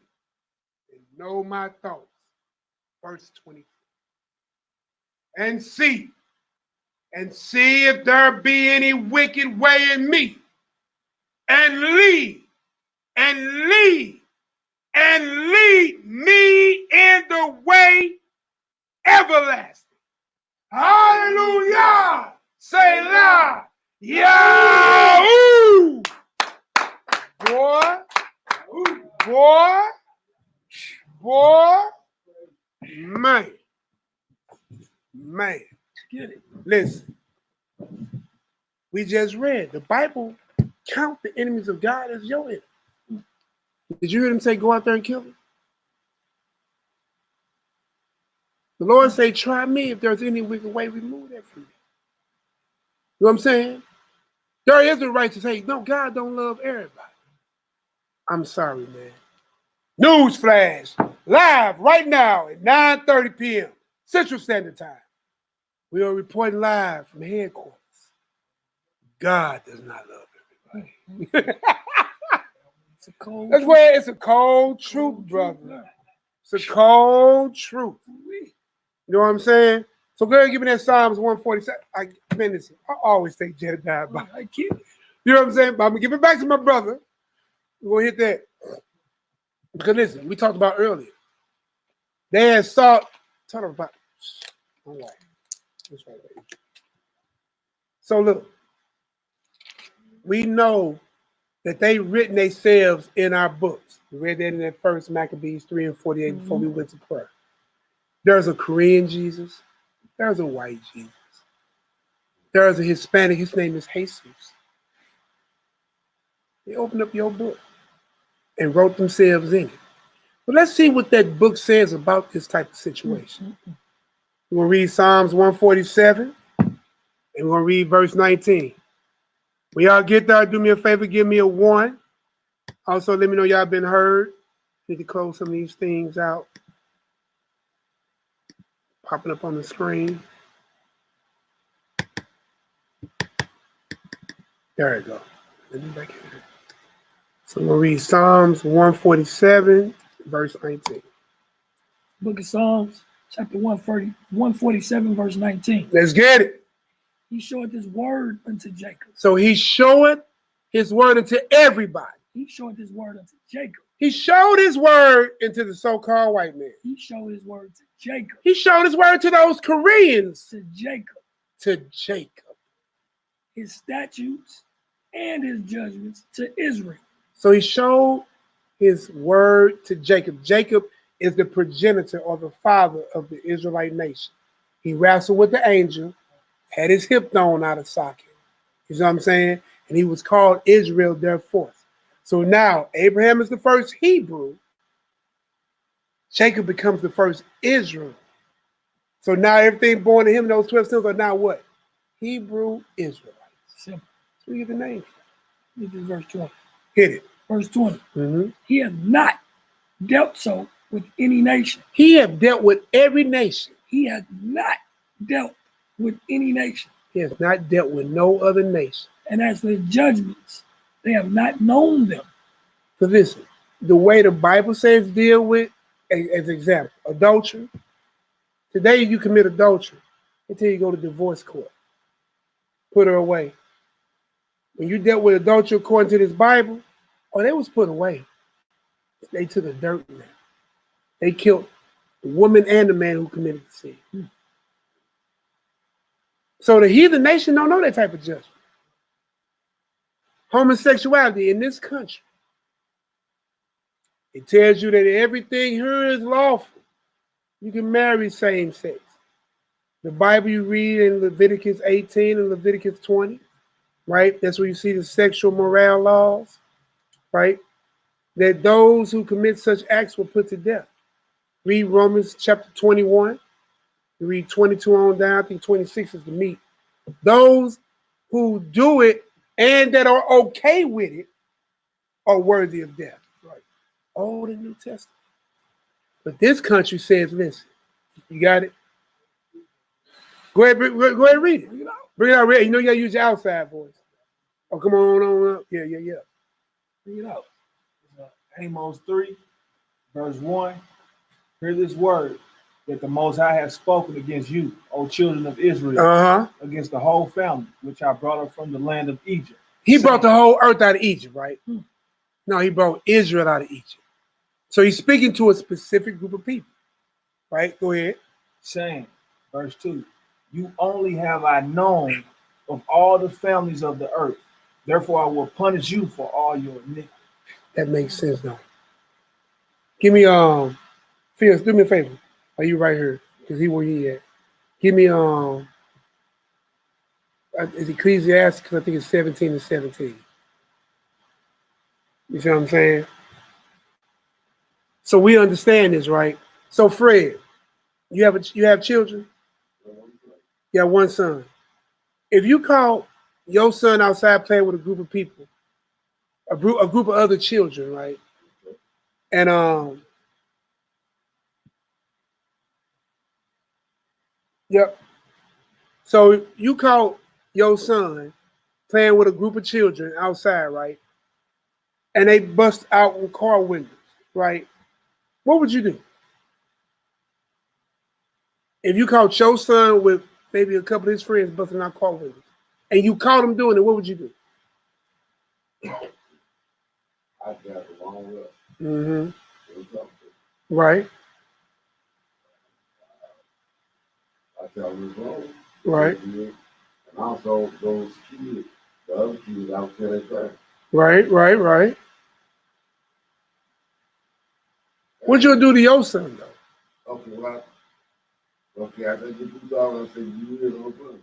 and know my thoughts. Verse 24. And see if there be any wicked way in me, and lead me in the way everlasting. Hallelujah! Selah! Yahoo! Boy, man. Get it. Listen, we just read the Bible. Count the enemies of God as your enemy. Did you hear them say, go out there and kill them? The Lord say, try me. If there's any wicked way, remove that from me. You know what I'm saying? There is a right to say, no, God don't love everybody. I'm sorry, man. Newsflash, live right now at 9:30 p.m. Central Standard Time. We are reporting live from headquarters. God does not love everybody. It's a cold. That's where it's a cold truth, brother. It's a cold truth. You know what I'm saying? So go ahead and give me that Psalms 147. I always take Jedediah by. You know what I'm saying? But I'm gonna give it back to my brother. We're gonna hit that. Because listen, we talked about earlier. They had sought. Talk about. All right. That's right, baby. So look, we know that they written themselves in our books. We read that in that first Maccabees 3 and 48 before we went to prayer. There's a Korean Jesus. There's a white Jesus. There's a Hispanic. His name is Jesus. They opened up your book and wrote themselves in it. But let's see what that book says about this type of situation. We're going to read Psalms 147, and we're going to read verse 19. When y'all get there, do me a favor, give me a 1. Also, let me know y'all been heard. Need to close some of these things out. Popping up on the screen. There we go. Let me back here. So we'll read Psalms 147, verse 19. Book of Psalms, chapter 147, verse 19. Let's get it. He showeth his word unto Jacob. So he showeth his word unto everybody. He showeth his word unto Jacob. He showed his word into the so-called white man. He showed his word to Jacob. He showed his word to those Koreans. To Jacob. To Jacob. His statutes and his judgments to Israel. So he showed his word to Jacob. Jacob is the progenitor or the father of the Israelite nation. He wrestled with the angel, had his hip thrown out of socket. You know what I'm saying? And he was called Israel therefore. So now Abraham is the first Hebrew. Jacob becomes the first Israel. So now everything born to him, those 12 sons are now what? Hebrew Israelites. Simple. So you get the name. This is verse 20. Hit it. Verse 20. He has not dealt so with any nation. He have dealt with every nation. He has not dealt with any nation. He has not dealt with no other nation. And as for the judgments, they have not known them. So listen, the way the Bible says deal with, as example, adultery. Today you commit adultery until you go to divorce court. Put her away. When you dealt with adultery according to this Bible, oh, they was put away. They took a dirt man. They killed the woman and the man who committed the sin. So the heathen nation don't know that type of judgment. Homosexuality in this country, it tells you that everything here is lawful. You can marry same sex. The Bible you read in Leviticus 18 and Leviticus 20, right? That's where you see the sexual morale laws, right? That those who commit such acts were put to death. Read Romans chapter 21. You read 22 on down. I think 26 is the meat. Those who do it and that are okay with it are worthy of death. Right? Old and New Testament. But this country says, listen, you got it? Go ahead and read it. Bring it out. You know you got to use your outside voice. Oh, come on up. Yeah. Bring it out. Amos 3, verse 1. Hear this word that the Most High has spoken against you, O children of Israel, against the whole family, which I brought up from the land of Egypt. He brought the whole earth out of Egypt, right? No, he brought Israel out of Egypt. So he's speaking to a specific group of people, right? Go ahead. Saying, verse 2, you only have I known of all the families of the earth. Therefore, I will punish you for all your iniquity. That makes sense, though. Give me, Fields, do me a favor. Are you right here? Because he where he at. Give me, it's Ecclesiastes, I think it's 17 and 17. You see what I'm saying? So we understand this, right? So Fred, you have children? You have one son. If you call your son outside playing with a group of people, a group of other children, right? And yep. So you caught your son playing with a group of children outside, right? And they bust out in car windows, right? What would you do? If you caught your son with maybe a couple of his friends busting out car windows, and you caught him doing it, what would you do? I got the wrong way. Right. I tell them it's wrong. Right. And also those kids, the other kids, I would tell their parents. Right. What you do to your son, though? Okay, well, I think you do all and say you is on punishment.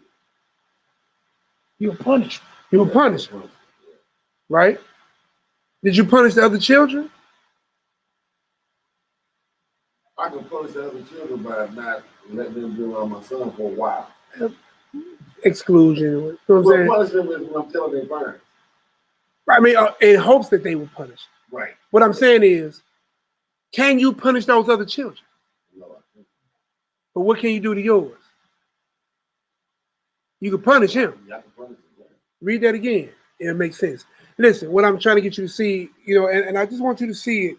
You're punished. You were punished, right? Did you punish the other children? I can punish the other children by not letting them be around my son for a while. Exclusion. You know what I'm saying? Punish them is when I'm telling their parents. I mean, in hopes that they will punish. Right. What I'm saying is, can you punish those other children? No, I can't. But what can you do to yours? You can punish him. Yeah, I can punish them. Right. Read that again. It makes sense. Listen, what I'm trying to get you to see, you know, and I just want you to see it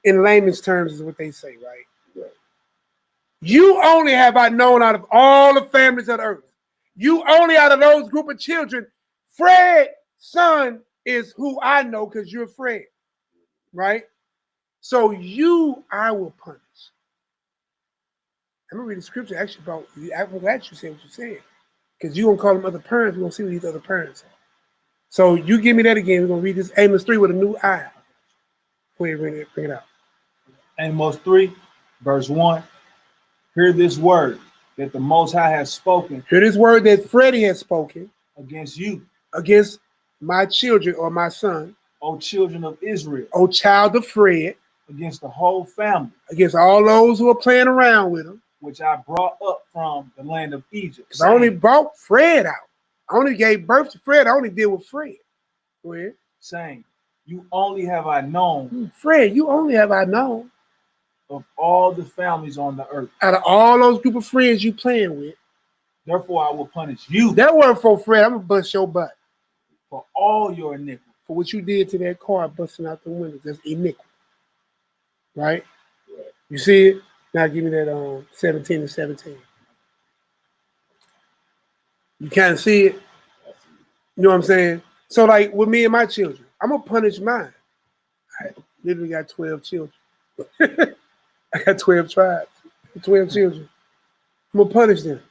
in layman's terms is what they say, right? Right. You only have I known out of all the families of the earth. You only out of those group of children, Fred's son is who I know because you're Fred, right? So you, I will punish. I'm gonna read the scripture actually about. I'm glad you said what you said, because you're gonna call them other parents. We're gonna see what these other parents are. So you give me that again. We're gonna read this Amos 3 with a new eye. Go ahead, bring it out. Amos 3, verse 1. Hear this word that the Most High has spoken. Hear this word that Freddie has spoken against you, against my children or my son, O children of Israel, O child of Fred, against the whole family, against all those who are playing around with him, which I brought up from the land of Egypt. Because I only brought Fred out. I only gave birth to Fred. I only deal with Fred. Go ahead. Saying, you only have I known. Fred, you only have I known. Of all the families on the earth. Out of all those group of friends you playing with. Therefore, I will punish you. That word for Fred, I'm going to bust your butt. for all your iniquity. For what you did to that car busting out the windows. That's iniquity. Right? You see it? Now give me that 17 and 17. You can't see it? You know what I'm saying? So like with me and my children, I'm going to punish mine. I literally got 12 children. I got 12 tribes, 12 children. I'm going to punish them.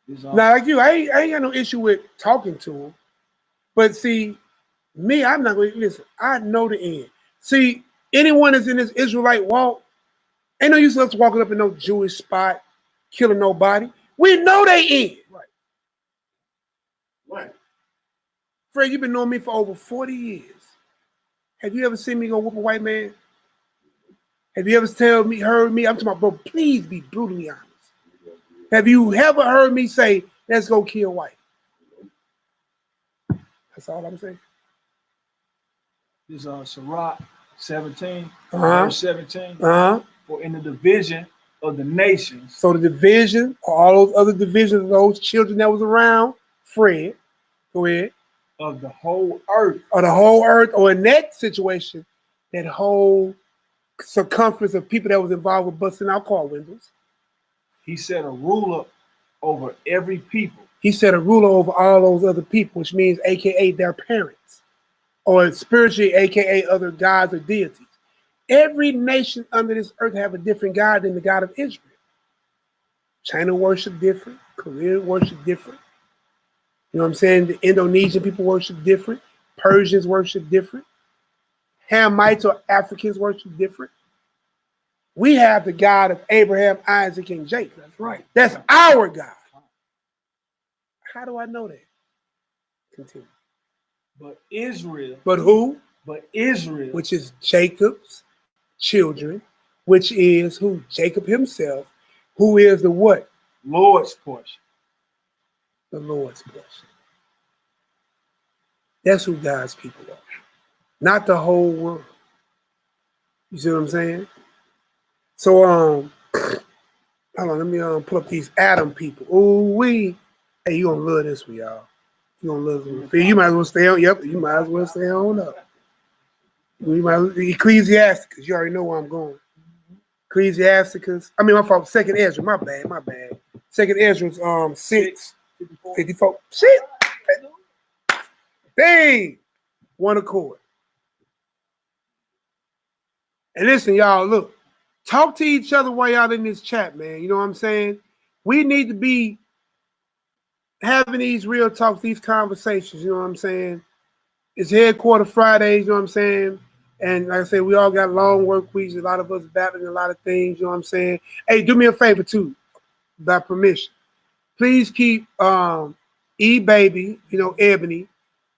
Now, like you, I ain't got no issue with talking to them. But see, me, I'm not going to listen. I know the end. See, anyone that's in this Israelite walk, ain't no use us walking up in no Jewish spot, killing nobody. We know they end. Right. Right. Fred, you've been knowing me for over 40 years. Have you ever seen me go whoop a white man? Have you ever heard me? I'm talking about, bro, please be brutally honest. Have you ever heard me say, let's go kill white? That's all I'm saying. This is Sirach 17, verse 17. For in the division of the nations. So the division, all those other divisions of those children that was around, Fred, go ahead. Of the whole earth. Or the whole earth, or in that situation, that whole circumference of people that was involved with busting out car windows. He set a ruler over every people. He set a ruler over all those other people, which means AKA their parents, or spiritually, AKA other gods or deities. Every nation under this earth have a different God than the God of Israel. China worship different, Korea worship different. You know what I'm saying? The Indonesian people worship different. Persians worship different. Hamites or Africans worship different. We have the God of Abraham, Isaac, and Jacob. That's right. That's our God. How do I know that? Continue. But Israel. But who? But Israel. Which is Jacob's children, which is who? Jacob himself, who is the what? Lord's portion. The Lord's portion. That's who God's people are. Not the whole world. You see what I'm saying? So hold on, let me pull up these Adam people. Hey, you gonna love this one, y'all. You gonna love this one. You might as well stay on. Yep, you might as well stay on up. You might Ecclesiasticus. You already know where I'm going. Ecclesiasticus. I mean, my fault. Second Ezra. My bad. Second Ezra's 6:54. Shit. Dang. One accord. And listen, y'all, look. Talk to each other while y'all in this chat, man. You know what I'm saying? We need to be having these real talks, these conversations. You know what I'm saying? It's Headquarter Fridays, you know what I'm saying? And like I said, we all got long work weeks. A lot of us battling a lot of things, you know what I'm saying? Hey, do me a favor too, by permission. Please keep E-Baby, you know, Ebony,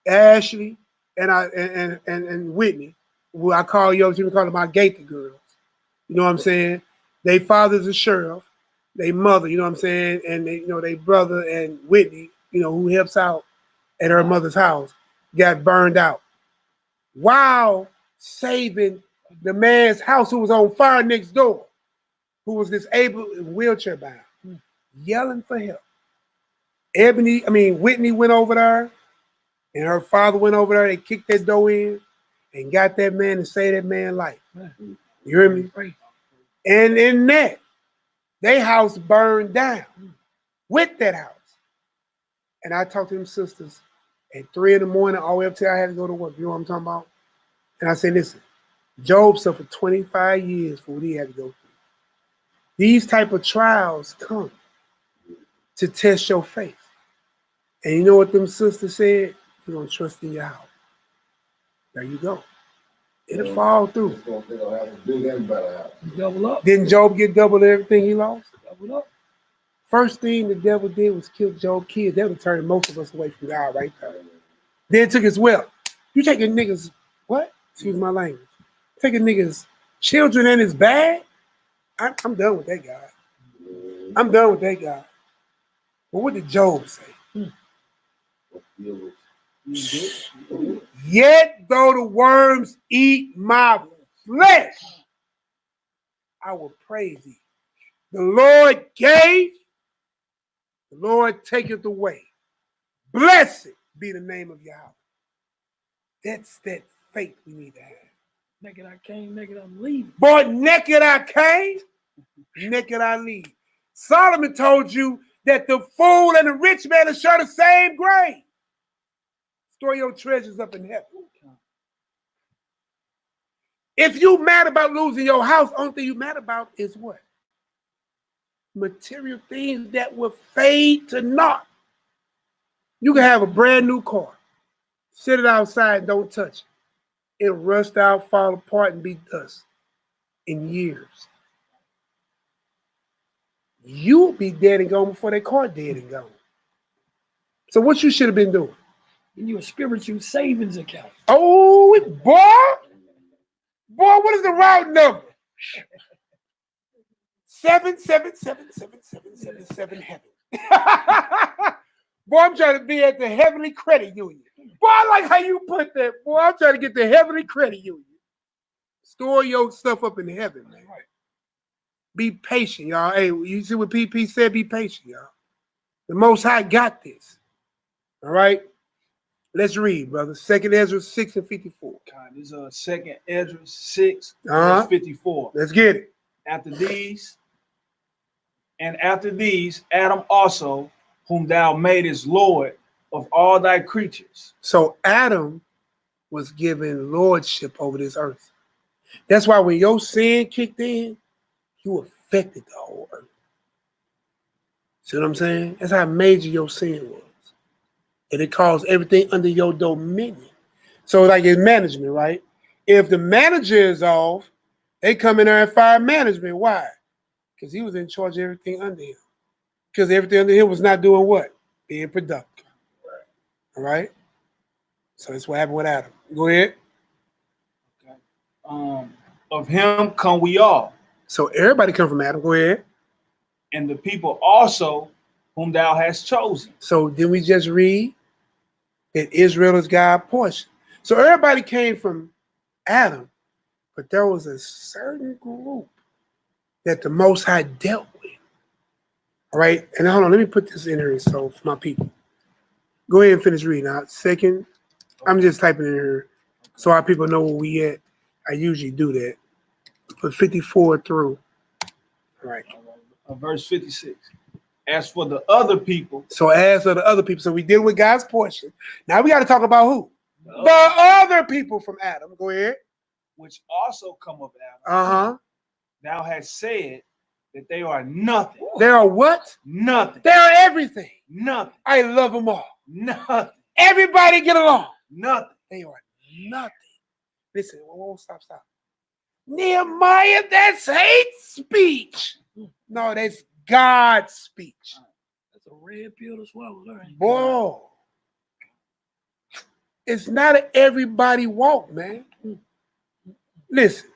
Ashley, and Whitney. Who I call you call them my Gator girls. You know what I'm saying? They father's a sheriff, they mother, you know what I'm saying? And they, you know, they brother and Whitney, you know, who helps out at her mother's house, got burned out. While saving the man's house who was on fire next door, who was disabled and wheelchair bound, yelling for help. Whitney went over there, and her father went over there. They kicked that door in and got that man and saved that man's life. You hear me? And in that, their house burned down with that house. And I talked to them sisters at 3 a.m. all the way up till I had to go to work. You know what I'm talking about? And I said, listen, Job suffered 25 years for what he had to go through. These type of trials come to test your faith. And you know what them sisters said? You're going to trust in your house. There you go. It'll fall through. Double up. Didn't Job get double everything he lost? Double up. First thing the devil did was kill Job's kids. That would turn most of us away from God right there. Then took his wealth. You taking niggas, what? Excuse my language. Taking niggas' children in his bag? I'm done with that guy. I'm done with that guy. But what did Job say? Yet though the worms eat my flesh, I will praise thee. The Lord gave, the Lord taketh away. Blessed be the name of Yahweh. That's that faith we need to have. Naked I came, naked I'm leaving. Boy, naked I came, naked I leave. Solomon told you that the fool and the rich man will share the same grave. Store your treasures up in heaven. If you mad about losing your house, only thing you mad about is what? Material things that will fade to naught. You can have a brand new car. Sit it outside, don't touch it. It'll rust out, fall apart, and be dust in years. You'll be dead and gone before that car dead and gone. So what you should have been doing? In your spiritual savings account. Oh, boy, what is the route number? 7777777 heaven. Boy, I'm trying to be at the Heavenly Credit Union. Boy, I like how you put that. Boy, I'm trying to get the Heavenly Credit Union. Store your stuff up in heaven, man. Right. Be patient, y'all. Hey, you see what PP said? Be patient, y'all. The Most High got this. All right? Let's read, brother. 2nd Ezra 6 and 54. God, this is 2nd Ezra 6 verse 54. Let's get it. After these, Adam also, whom thou madest Lord of all thy creatures. So Adam was given lordship over this earth. That's why when your sin kicked in, you affected the whole earth. See what I'm saying? That's how major your sin was. And it caused everything under your dominion. So like it's management, right? If the manager is off, they come in there and fire management. Why? Because he was in charge of everything under him. Because everything under him was not doing what? Being productive. All right? So that's what happened with Adam. Go ahead. Okay. Of him come we all. So everybody come from Adam. Go ahead. And the people also whom thou hast chosen. So did we just read that Israel is God's portion? So everybody came from Adam, but there was a certain group that the Most High dealt with. All right, and hold on, let me put this in here so for my people. Go ahead and finish reading out. Second, I'm just typing in here so our people know where we at. I usually do that. Put 54 through. All right. Verse 56. As for the other people. So as for the other people, so we deal with God's portion. Now we got to talk about who? The other people from Adam. Go ahead. Which also come of Adam. Uh-huh. Thou hast said that they are nothing. They are what? Nothing. They are everything. Nothing. I love them all. Nothing. Everybody get along. Nothing. They are nothing. Listen, whoa, stop. Nehemiah, that's hate speech. No, that's God's speech. That's a red pill to swallow. Boy, it's not an everybody walk, man. Listen,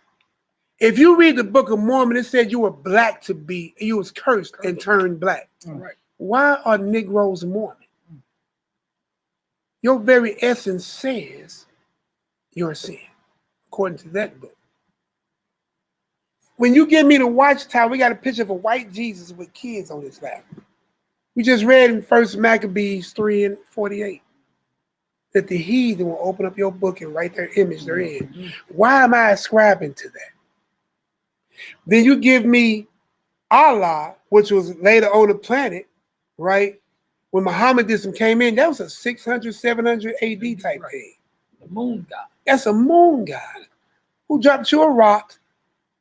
if you read the Book of Mormon, it said you were black to be, you was cursed and turned black. Right. Why are Negroes Mormon? Your very essence says you're a sin, according to that book. When you give me the Watchtower, we got a picture of a white Jesus with kids on his lap. We just read in 1 Maccabees 3 and 48 that the heathen will open up your book and write their image therein. Why am I ascribing to that? Then you give me Allah, which was later on the planet, right? When Mohammedanism came in, that was a 600, 700 AD type thing. The moon god. That's a moon god who dropped you a rock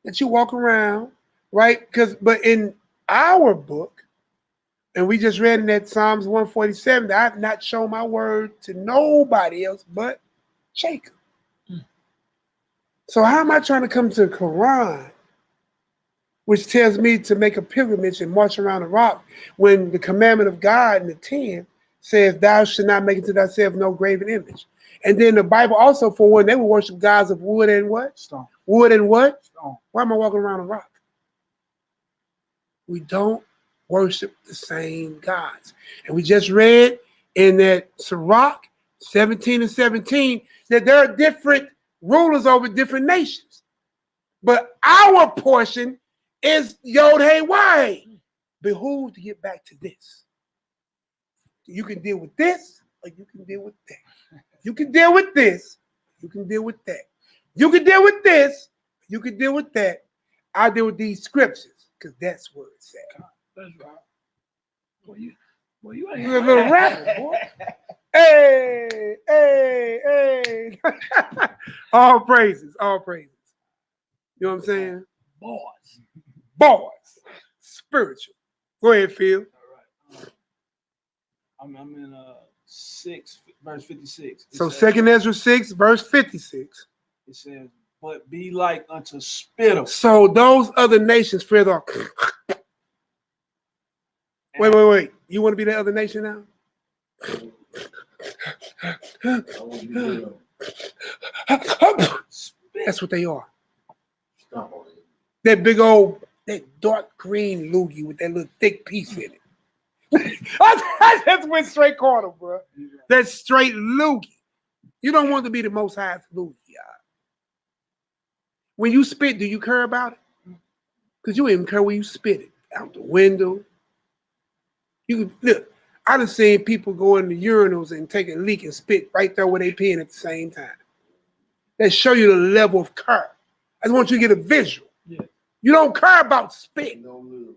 that you walk around, right? But in our book, and we just read in that Psalms 147, that I've not shown my word to nobody else but Jacob. So how am I trying to come to the Quran, which tells me to make a pilgrimage and march around a rock, when the commandment of God in the 10 says, thou should not make unto thyself no graven image. And then the Bible also forewarned they would worship gods of wood and what? Stone. Wood and what? Stone. Why am I walking around a rock? We don't worship the same gods. And we just read in that Sirach 17 and 17 that there are different rulers over different nations. But our portion is Yod Hey Why. Behoove to get back to this. You can deal with this or you can deal with that. You can deal with this You can deal with that. You can deal with this. You can deal with that. I deal with these scriptures because that's where it's at. That's right. Well, you ain't You're a little rapper, boy. Hey, hey, hey. All praises, all praises. You know what I'm saying? boys. Boys. Spiritual. Go ahead, Phil. All right. I'm in 6 verse 56. So 2 Ezra 6, verse 56. It says, but be like unto spittle. So those other nations fear the. Wait. You want to be the other nation now? That's what they are. That big old, that dark green loogie with that little thick piece in it. I just went straight corner, bro. That's straight loogie. You don't want to be the most highest loogie, y'all. When you spit, do you care about it? Because you don't even care when you spit it. Out the window. You look, I done seen people go in the urinals and take a leak and spit right there where they peeing at the same time. That show you the level of care. I just want you to get a visual. Yeah. You don't care about spit. You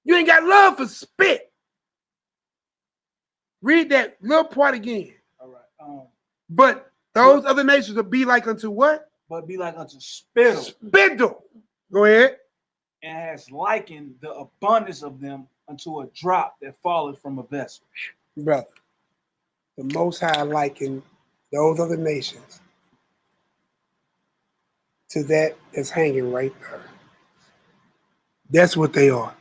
ain't got love for spit. Read that little part again. All right. But those other nations will be like unto what? But be like unto spittle. Spittle. Go ahead. And has likened the abundance of them unto a drop that falleth from a vessel. Brother, the Most High likened those other nations to that that's hanging right there. That's what they are.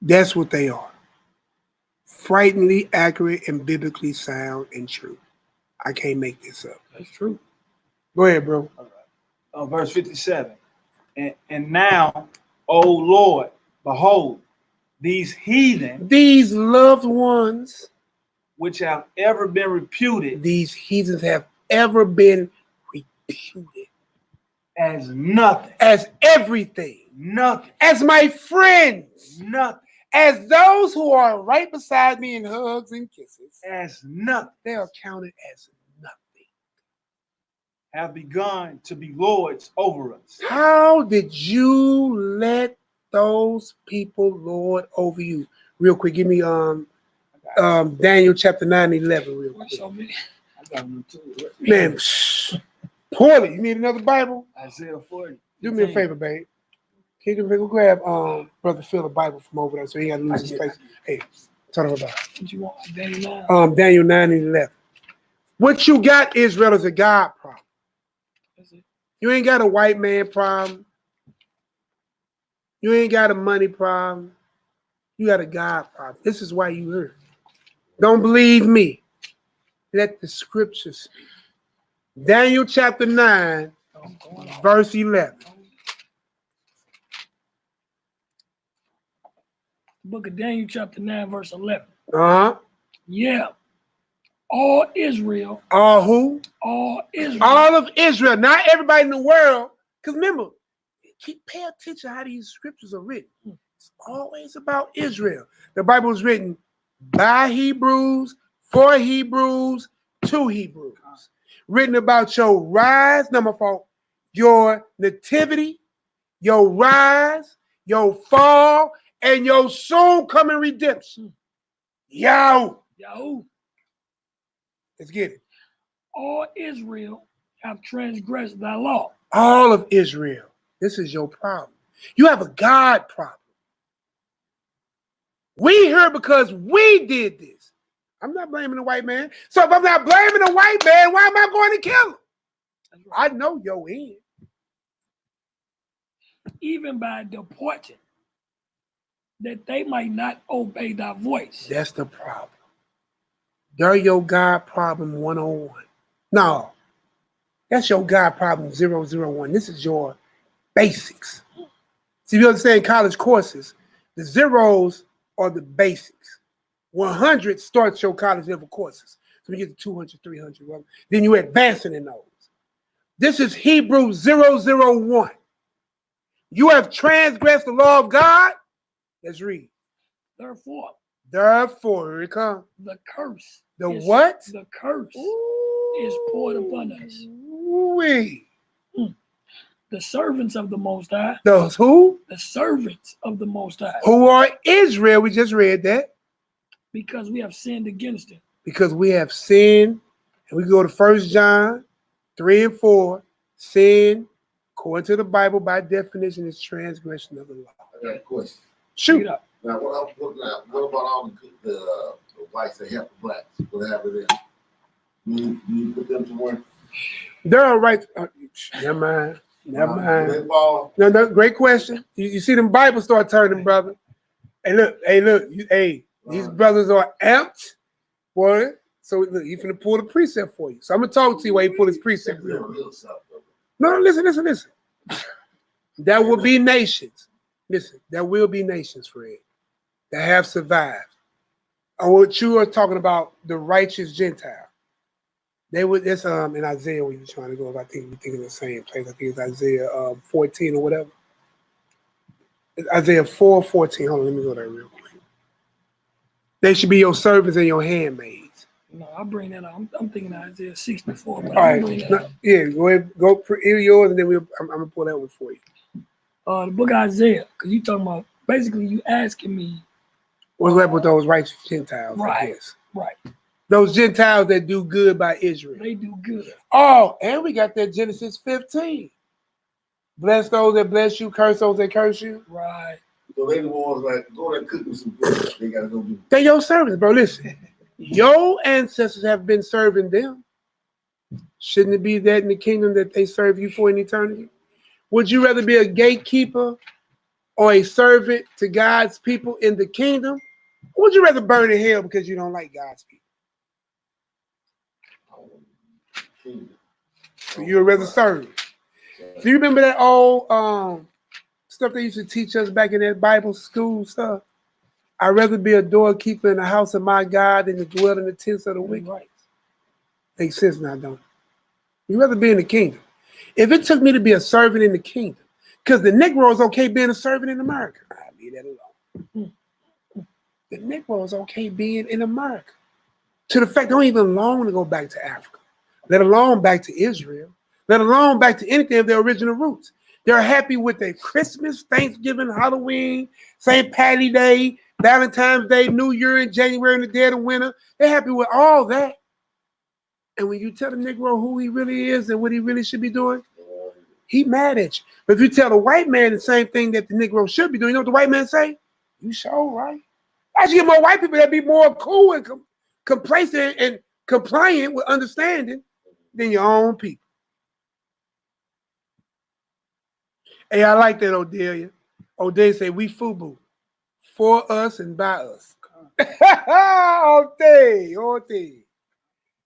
That's what they are. Frighteningly accurate and biblically sound and true. I can't make this up. That's true. Go ahead, bro. All right. Verse 57. And now, O Lord, behold, these heathen, these loved ones, which have ever been reputed, these heathens have ever been reputed as nothing, as everything, nothing, as my friends, nothing, as those who are right beside me in hugs and kisses, as nothing, they are counted as nothing, have begun to be lords over us. How did you let those people lord over you? Real quick, give me Daniel chapter 9 and 11 real quick. So many. I got them too. Man, poorly. You need another Bible? Isaiah 40. Do me a favor, babe. Can you go grab Brother Phil a Bible from over there so he got to lose his space? Hey, tell him about it. What you want? Daniel 9? Daniel 9 and 11. What you got, Israel, is a God problem. That's it. You ain't got a white man problem. You ain't got a money problem. You got a God problem. This is why you heard. Don't believe me. Let the scriptures speak. Daniel chapter 9, verse 11. Book of Daniel chapter 9, verse 11. Uh-huh. Yeah. All Israel. All who? All Israel. All of Israel. Not everybody in the world. Because remember, pay attention how these scriptures are written. It's always about Israel. The Bible is written by Hebrews, for Hebrews, to Hebrews. Written about your rise, number 4, your nativity, your rise, your fall, and your soon coming redemption. Yahoo. Let's get it. All Israel have transgressed thy law. All of Israel. This is your problem. You have a God problem. We here because we did this. I'm not blaming the white man. So if I'm not blaming the white man, why am I going to kill him? I know your end. Even by deporting, that they might not obey thy voice. That's the problem. They're your God problem 101. No, that's your God problem 001. This is your basics. See, you understand college courses, the zeros are the basics. 100 starts your college level courses. So you get to 200, 300, well, then you're advancing in those. This is Hebrew 001. You have transgressed the law of God. Let's read. Therefore, here it comes. the curse. The what? The curse. Ooh. is poured upon us. Ooh-wee. The servants of the Most High. Those who? The servants of the Most High. Who are Israel. We just read that. Because we have sinned against him. Because we have sinned. And we go to 1 John 3 and 4. Sin, according to the Bible, by definition, is transgression of the law. I got a question. Shoot. Now, what about all the whites that help the blacks? What happened there? You put them somewhere? They're all right. Never mind. Never mind. No, great question. You see them Bibles start turning, brother. Hey, look. These brothers are amped, boy. So look, he's finna pull the precept for you. So I'm gonna talk to you while he pull his precept. No, listen. There will be nations. Listen, there will be nations, Fred, that have survived. And what you are talking about, the righteous Gentile. They would. That's in Isaiah where you're trying to go. I think we're thinking the same place. I think it's Isaiah 14 or whatever. It's Isaiah 4:14. Hold on, let me go there real quick. They should be your servants and your handmaids. No, I'll bring that up. I'm thinking Isaiah 64. But All right. Yeah, go ahead. Go hear yours, and then I'm gonna pull that one for you. The book of Isaiah, because you talking about basically you asking me what's left with those righteous Gentiles? Right. Right. Those Gentiles that do good by Israel. They do good. Oh, and we got that Genesis 15. Bless those that bless you, curse those that curse you. Right. So they the ones like go and cook them some food. They gotta go do. They're your servants, bro. Listen, your ancestors have been serving them. Shouldn't it be that in the kingdom that they serve you for in eternity? Would you rather be a gatekeeper or a servant to God's people in the kingdom? Or would you rather burn in hell because you don't like God's people? So you'd rather serve. Do you remember that old stuff they used to teach us back in that Bible school stuff? I'd rather be a doorkeeper in the house of my God than to dwell in the tents of the wicked. Right. Makes sense now, don't it? You'd rather be in the kingdom. If it took me to be a servant in the kingdom, because the Negro is okay being a servant in America, I'll leave that alone. The Negro is okay being in America. To the fact they don't even long to go back to Africa, let alone back to Israel, let alone back to anything of their original roots. They're happy with their Christmas, Thanksgiving, Halloween, St. Patty's Day, Valentine's Day, New Year in January in the dead of winter. They're happy with all that. And when you tell the Negro who he really is and what he really should be doing, he mad at you. But if you tell the white man the same thing that the Negro should be doing, you know what the white man say? You sure right. I should get more white people that be more cool and complacent and compliant with understanding than your own people. Hey, I like that, Odelia. Odelia say, we FUBU. For us and by us. Ode.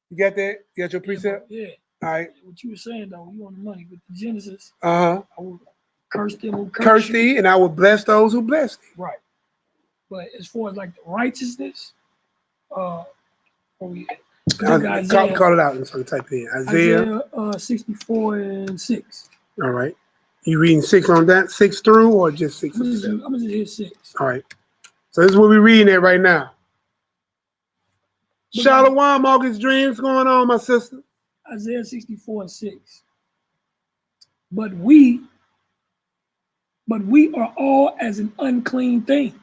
You got that? You got your precept? Yeah. All right. What you were saying, though, you on the money with the Genesis. Uh-huh. I will curse them who curse thee, and I will bless those who bless thee. Right. But as far as like the righteousness, call it out. So type in Isaiah 64:6. All right. You reading 6 on that? 6 through or just 6? I'm just hit 6. All right. So this is what we're reading at right now. Shalom, August Dreams going on, my sister. Isaiah 64:6. But we are all as an unclean thing,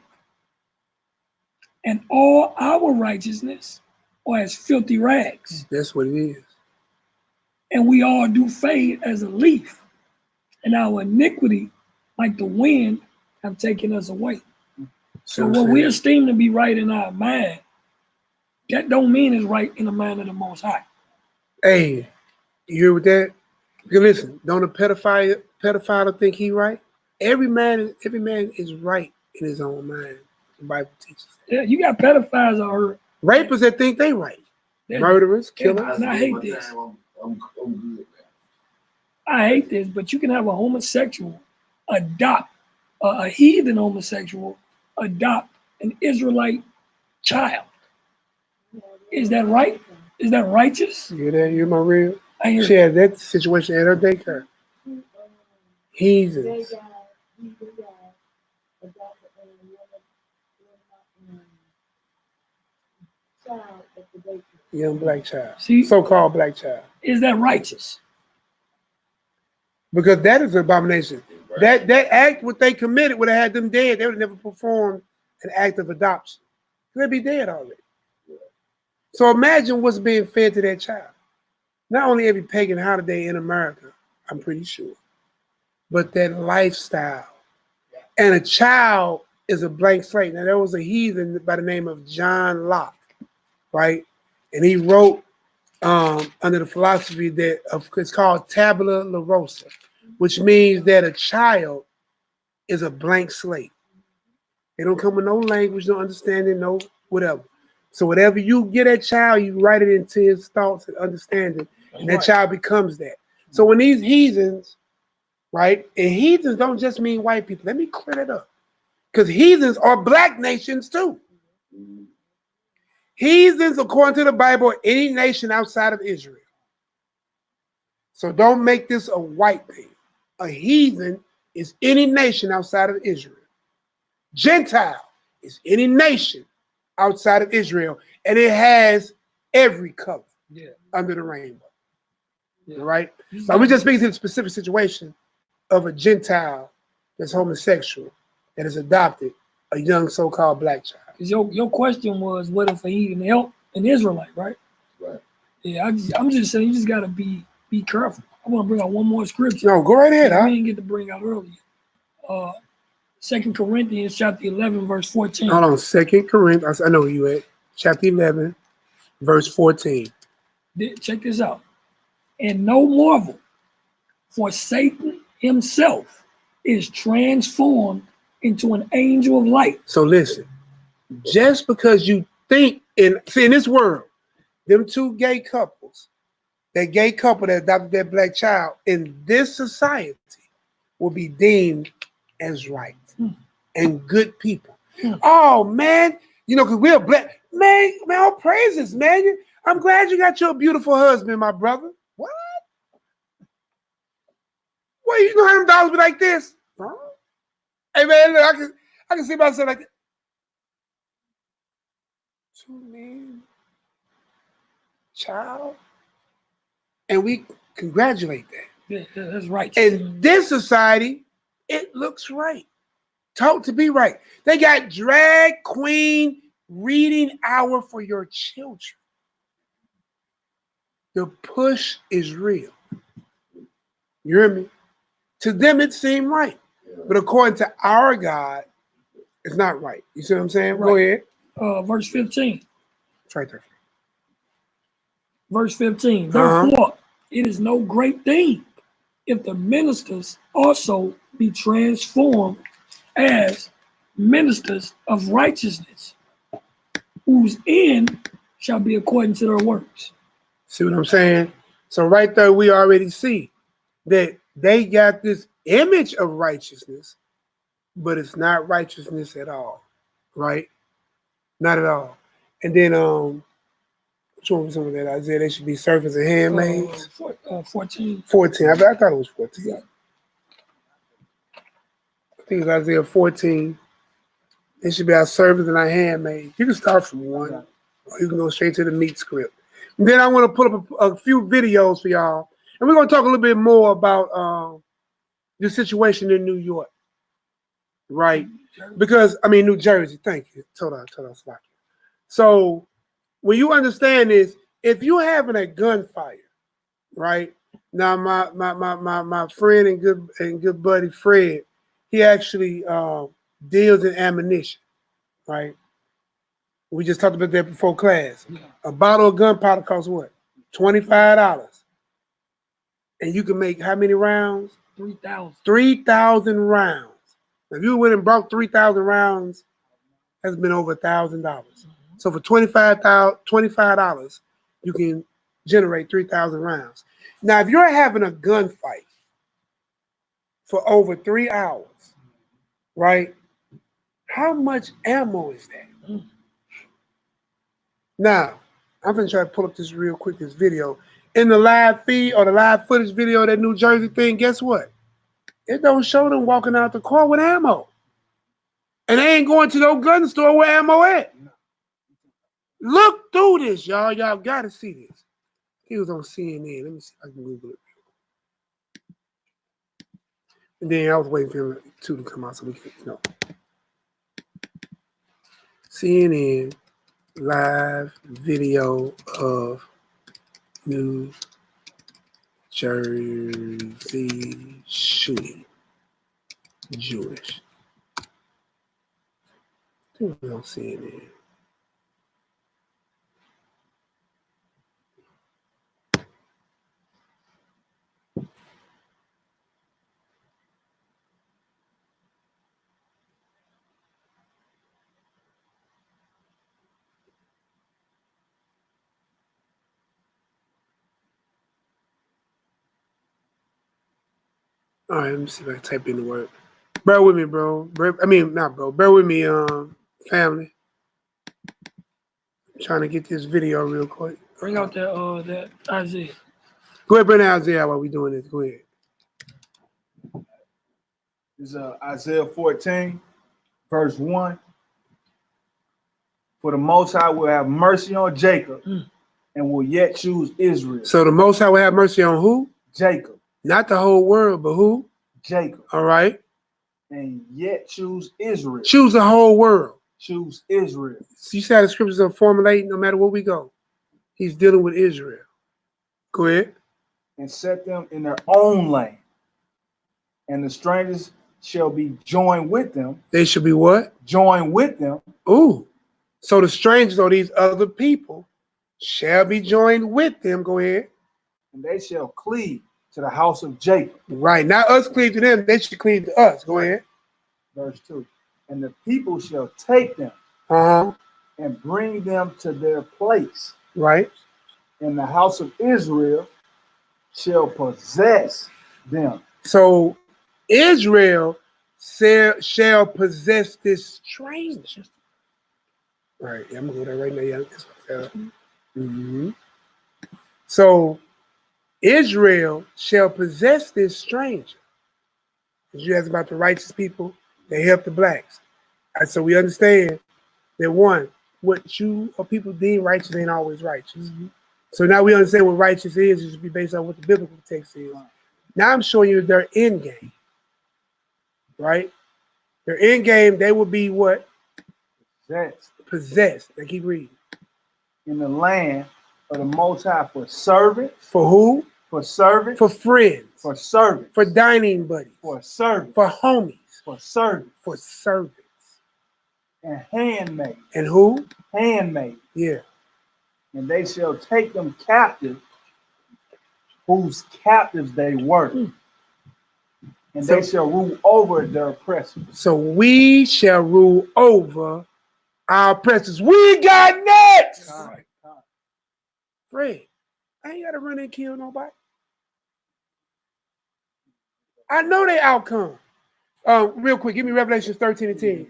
and all our righteousness are as filthy rags. That's what it is. And we all do fade as a leaf, and our iniquity, like the wind, have taken us away. So what we esteem to be right in our mind, that don't mean it's right in the mind of the Most High. Hey, you hear with that? Because listen, don't a pedophile think he right? Every man is right in his own mind. The Bible teaches that. Yeah, you got pedophiles out here. Rapists that think they right. Murderers, killers. And I hate this. I'm good. I hate this, but you can have a homosexual adopt, a heathen homosexual adopt an Israelite child. Is that right? Is that righteous? You there? You my real? I hear she had that situation at her daycare. Heathens. Young black child. See? So-called black child. Is that righteous? Because that is an abomination. That act, what they committed, would have had them dead. They would have never performed an act of adoption. They'd be dead already. So imagine what's being fed to that child. Not only every pagan holiday in America, I'm pretty sure, but that lifestyle. And a child is a blank slate. Now, there was a heathen by the name of John Locke, right? And he wrote under the philosophy that it's called tabula rasa, which means that a child is a blank slate. They don't come with no language, no understanding, no whatever. So whatever you get that child, you write it into his thoughts and understanding, and that child becomes that. So when these heathens, right, and heathens don't just mean white people. Let me clear that up. Because heathens are black nations too. Heathens, according to the Bible, are any nation outside of Israel. So don't make this a white thing. A heathen is any nation outside of Israel. Gentile is any nation outside of Israel. And it has every color under the rainbow. Right? So we're just speaking to the specific situation of a Gentile that's homosexual that has adopted a young so-called black child. Because your question was, what if a heathen help an Israelite, right? Right. Yeah, I'm just saying you just gotta be careful. I want to bring out one more scripture. No, go right ahead. We didn't get to bring out earlier. 2 Corinthians chapter 11, verse 14. Hold on, 2 Corinthians. I know where you at. Chapter 11, verse 14. Check this out. And no marvel, for Satan himself is transformed into an angel of light. So listen, just because you think in this world, them two gay couples, that gay couple that adopted that black child in this society will be deemed as right and good people. Oh man, you know, because we're black. Man, all praises, man. I'm glad you got your beautiful husband, my brother. What? Well, you know how them dollars be like this? Huh? Hey man, look, I can see myself like that. 2 men, child, and we congratulate that. Yeah, that's right. In this society, it looks right. Taught to be right. They got drag queen reading hour for your children. The push is real. You hear me? To them, it seemed right. But according to our God, it's not right. You see what I'm saying? Right. Go ahead. Verse 15. It's right there. Verse 15. Therefore, it is no great thing if the ministers also be transformed as ministers of righteousness, whose end shall be according to their works. See what I'm saying? So right there, we already see that they got this image of righteousness, but it's not righteousness at all, right? Not at all. And then, which one was some of that? Isaiah, they should be servants and handmaids. 14. 14. I thought it was 14. I think it's Isaiah 14. They should be our servants and our handmaids. You can start from 1, or you can go straight to the meat script. And then I want to put up a few videos for y'all. And we're going to talk a little bit more about the situation in New York, right? Because, I mean, New Jersey. Thank you. Told us. So when you understand this, if you're having a gunfire, right? Now, my friend and good buddy Fred, he actually deals in ammunition, right? We just talked about that before class. A bottle of gunpowder costs what? $25. And you can make how many rounds? 3,000. 3,000 rounds. Now, if you went and brought 3,000 rounds, that's been over $1,000. So for $25, you can generate 3,000 rounds. Now, if you're having a gunfight for over 3 hours, right? How much ammo is that? Now, I'm gonna try to pull up this real quick, this video. In the live feed or the live footage video of that New Jersey thing, guess what? It don't show them walking out the car with ammo. And they ain't going to no gun store where ammo at. Look through this, y'all. Y'all got to see this. He was on CNN. Let me see if I can Google it. And then I was waiting for him to come out so we can, CNN live video of New Jersey shooting. Jewish. I think we're on CNN. All right, let me see if I can type in the word. Bear with me, bro. Bear with me, family. I'm trying to get this video real quick. Bring out that Isaiah. Go ahead, bring out Isaiah while we're doing this. Go ahead. This is Isaiah 14, verse 1. For the Most High will have mercy on Jacob and will yet choose Israel. So the Most High will have mercy on who? Jacob. Not the whole world, but who? Jacob. All right. And yet choose Israel. Choose the whole world. Choose Israel. So you see how the scriptures are formulating no matter where we go. He's dealing with Israel. Go ahead. And set them in their own land. And the strangers shall be joined with them. They should be what? Joined with them. Ooh. So the strangers or these other people shall be joined with them. Go ahead. And they shall cleave to the house of Jacob. Right. Not us cleave to them. They should cleave to us. Go ahead. Verse 2. And the people shall take them and bring them to their place. Right. And the house of Israel shall possess them. So Israel shall possess this stranger. Right. Yeah, I'm going to go there right now. Yeah. So Israel shall possess this stranger. As you asked about the righteous people, they help the blacks. And so we understand that one, what you or people deem righteous ain't always righteous. So now we understand what righteous is. It should be based on what the biblical text is. Now I'm showing you their end game. Right? Their end game, they will be what? Possessed. They keep reading. In the land of the Most High for servants. For who? For servants. For friends. For servants. For dining buddies. For servants. For homies. For servants. For servants. And handmaids. And who? Handmaids. Yeah. And they shall take them captive, whose captives they were. And they shall rule over their oppressors. So we shall rule over our oppressors. We got next. Fred, I ain't got to run and kill nobody. I know their outcome. Real quick, give me Revelation 13 and 10.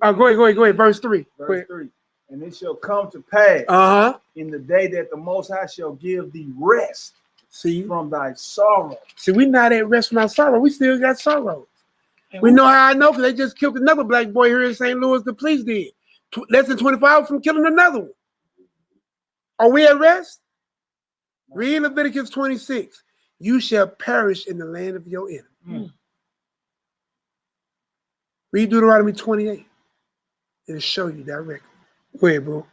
Go ahead. Verse 3. Verse 3. And it shall come to pass in the day that the Most High shall give thee rest from thy sorrow. See, we not at rest from our sorrow. We still got sorrow. We know how I know because they just killed another black boy here in St. Louis. The police did. Less than 24 hours from killing another one. Are we at rest? Read Leviticus 26. You shall perish in the land of your enemy. Read Deuteronomy 28. It'll show you directly. Go ahead, bro.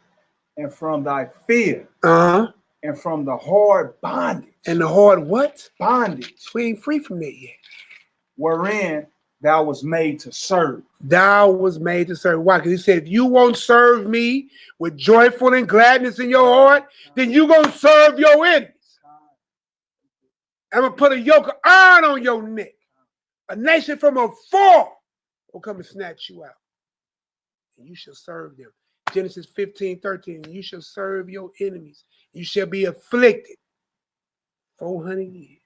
And from thy fear. And from the hard bondage. And the hard what? Bondage. We ain't free from that yet. Wherein thou was made to serve. Thou was made to serve. Why? Because he said, if you won't serve me with joyful and gladness in your heart, then you going to serve your enemies. I'm going to put a yoke of iron on your neck. A nation from afar will come and snatch you out. And you shall serve them. Genesis 15:13. You shall serve your enemies. You shall be afflicted 400 years.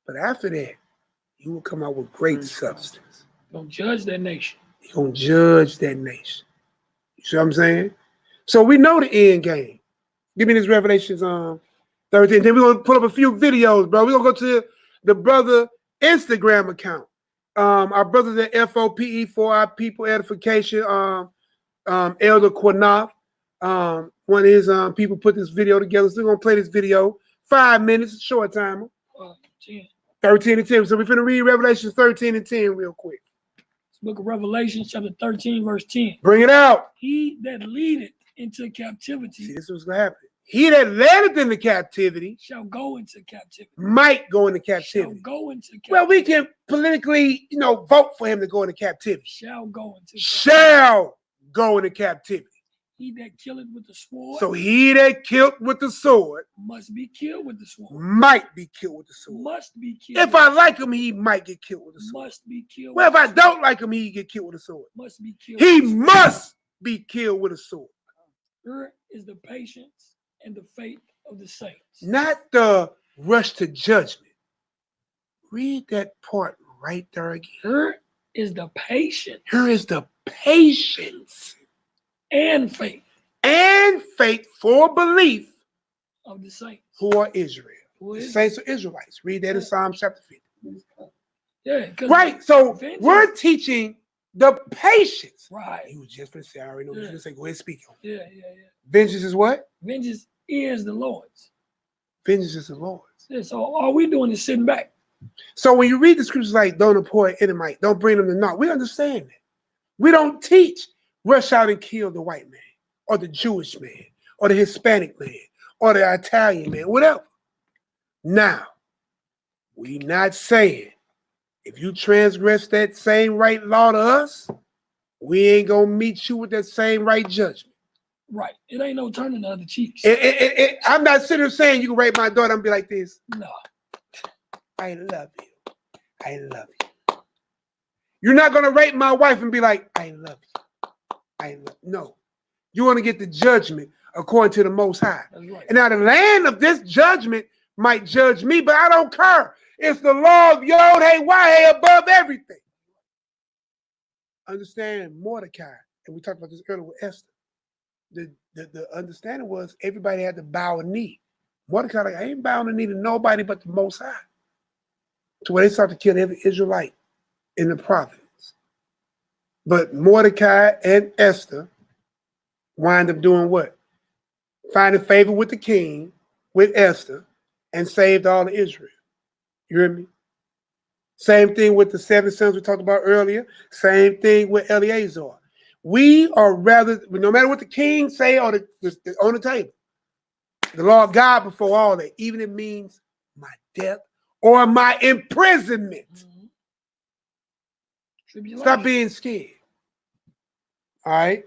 But after that, you will come out with great substance. Don't judge that nation. You're going to judge that nation. You see what I'm saying? So we know the end game. Give me this Revelations 13. Then we're going to pull up a few videos, bro. We're going to go to the brother Instagram account. Our brothers at FOPE for our people edification, Elder Quanaf. One of his people put this video together. So we're gonna play this video. 5 minutes, short timer. 13 and 10. So we're gonna read Revelation 13 and 10 real quick. Book of Revelation, chapter 13, verse 10. Bring it out. He that leadeth into captivity. See, this is what's gonna happen. He that leadeth into captivity shall go into captivity. might go into captivity. Shall go into captivity. Well, we can politically, vote for him to go into captivity. Shall go into captivity. Shall go into captivity. He that killeth with the sword. So he that killed with the sword must be killed with the sword. might be killed with the sword. Must be killed. If I like him, he might get killed with the sword. Must be killed. Well, if I don't like him, he get killed with a sword. Must be killed. He must be killed with a sword. Here is the patience and the faith of the saints. Not the rush to judgment. Read that part right there again. Here is the patience. Here is the patience and faith. And faith for belief of the saints. Who are Israel. The saints are Israelites. Read that in Psalm chapter 50. Yeah. Right. So we're teaching the patience. Right. He was just going to say, I already know what you're going to say. Go ahead and speak on it. Yeah. Vengeance is what? Vengeance is the Lord's. Vengeance is the Lord's. Yeah, so all we're doing is sitting back. So when you read the scriptures like don't abhor an Edomite, don't bring them to naught, we understand that. We don't teach rush out and kill the white man or the Jewish man or the Hispanic man or the Italian man, whatever. Now, we not saying if you transgress that same right law to us, we ain't gonna meet you with that same right judgment. Right. It ain't no turning the other cheeks. I'm not sitting here saying you can rape my daughter and be like this. No. I love you. I love you. You're not gonna rape my wife and be like, I love you. No. You want to get the judgment according to the Most High. That's right. And now the land of this judgment might judge me, but I don't care. It's the law of Yod-Heh-Wah-Heh above everything. Understand Mordecai, and we talked about this earlier with Esther. The understanding was everybody had to bow a knee. Mordecai, like, I ain't bowing a knee to nobody but the Most High. So where they started to kill every Israelite in the province. But Mordecai and Esther wind up doing what? Finding favor with the king, with Esther, and saved all of Israel. You hear me? Same thing with the 7 sons we talked about earlier. Same thing with Eleazar. We are rather, no matter what the king say on the table, the law of God before all that, even if it means my death or my imprisonment. Stop being scared. All right?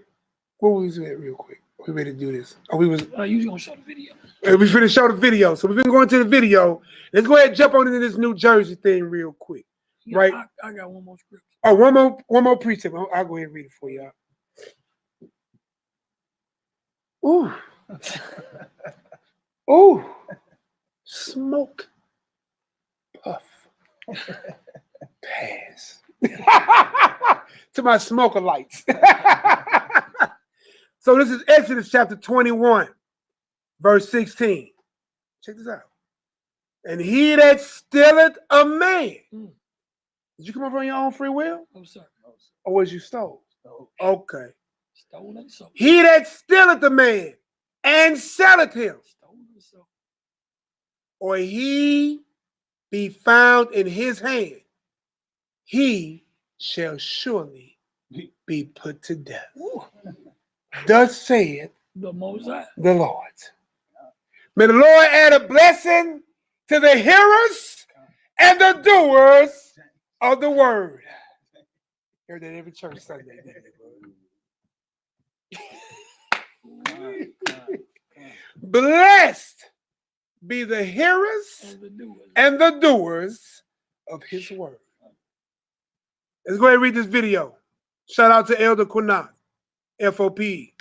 What was that real quick? We ready to do this? Oh, we was. You gonna show the video? We finished show the video, so we've been going to the video. Let's go ahead and jump on into this New Jersey thing real quick, right? I got one more script. Oh, one more precept. I'll go ahead and read it for y'all. Ooh, ooh, smoke, puff, pass. To my smoker lights. So this is Exodus chapter 21, verse 16. Check this out. And he that stealeth a man. Did you come over on your own free will? No, sir. Or was you stole? Okay. Stolen so. He that stealeth a man and selleth him. Stolen so. Or he be found in his hand, he shall surely be put to death. Ooh. Thus saith the Most High, the Lord. May the Lord add a blessing to the hearers and the doers of the word. Hear that every church Sunday. Blessed be the hearers and the doers of his word. Let's go ahead and read this video. Shout out to Elder Quinat, FOP.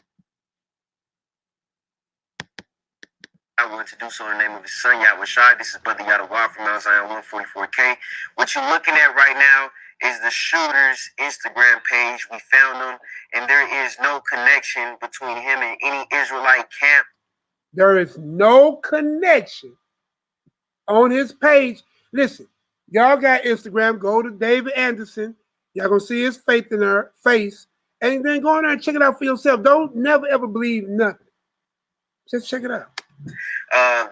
I want to do so in the name of his son, Yahushua. This is Brother Yahudah from Mount Zion 144K. What you're looking at right now is the shooter's Instagram page. We found him, and there is no connection between him and any Israelite camp. There is no connection on his page. Listen, y'all got Instagram. Go to David Anderson. Y'all gonna see his face in there, And then go in there and check it out for yourself. Don't never ever believe nothing. Just check it out.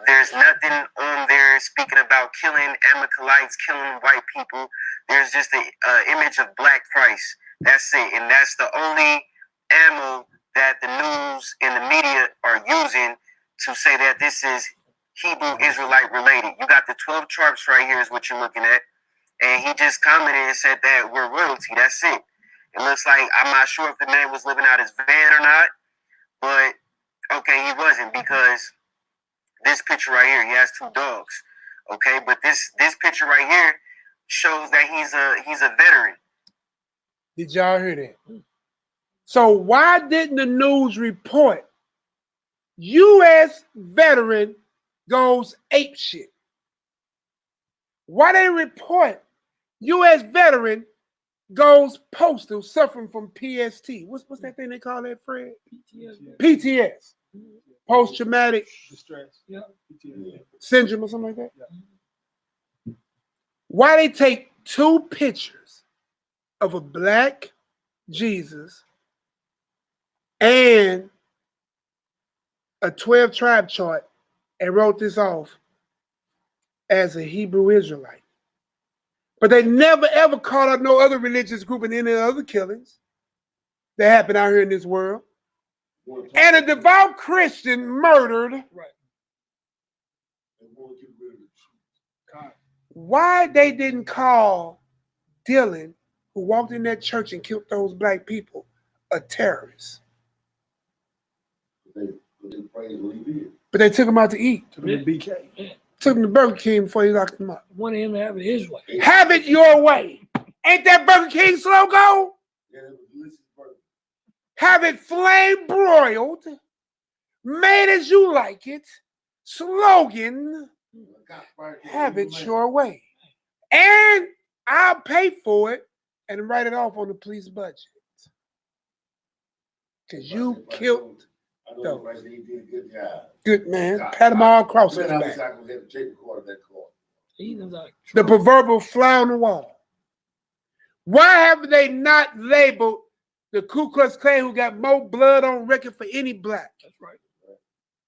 There's nothing on there speaking about killing Amalekites, killing white people. There's just the image of Black Christ. That's it. And that's the only ammo that the news and the media are using to say that this is Hebrew Israelite related. You got the 12 tribes right here is what you're looking at. And he just commented and said that we're royalty. That's it. It looks like, I'm not sure if the man was living out his van or not, but okay, he wasn't, because this picture right here, he has 2 dogs. Okay, but this picture right here shows that he's a veteran. Did y'all hear that? So why didn't the news report U.S. veteran goes apeshit? Why they report U.S. veteran goes postal suffering from PST? What's that thing they call that, Fred? PTS. Post-traumatic Distress. Yeah. syndrome or something like that? Yeah. Why they take 2 pictures of a black Jesus and a 12 tribe chart and wrote this off as a Hebrew Israelite? But they never ever called out no other religious group in any other killings that happen out here in this world. And a devout Christian murdered. Right. Why they didn't call Dylan, who walked in that church and killed those black people, a terrorist? But they took him out to eat. Took him to BK. Yeah. Took him to Burger King before he locked him up. Wanted him to have it his way. Have it your way. Ain't that Burger King's logo? Have it flame broiled, made as you like it. Slogan, have it your way. And I'll pay for it and write it off on the police budget. Because you killed those. Good man. Pat them all across his back. The proverbial fly on the wall. Why have they not labeled the Ku Klux Klan, who got more blood on record for any black? That's right.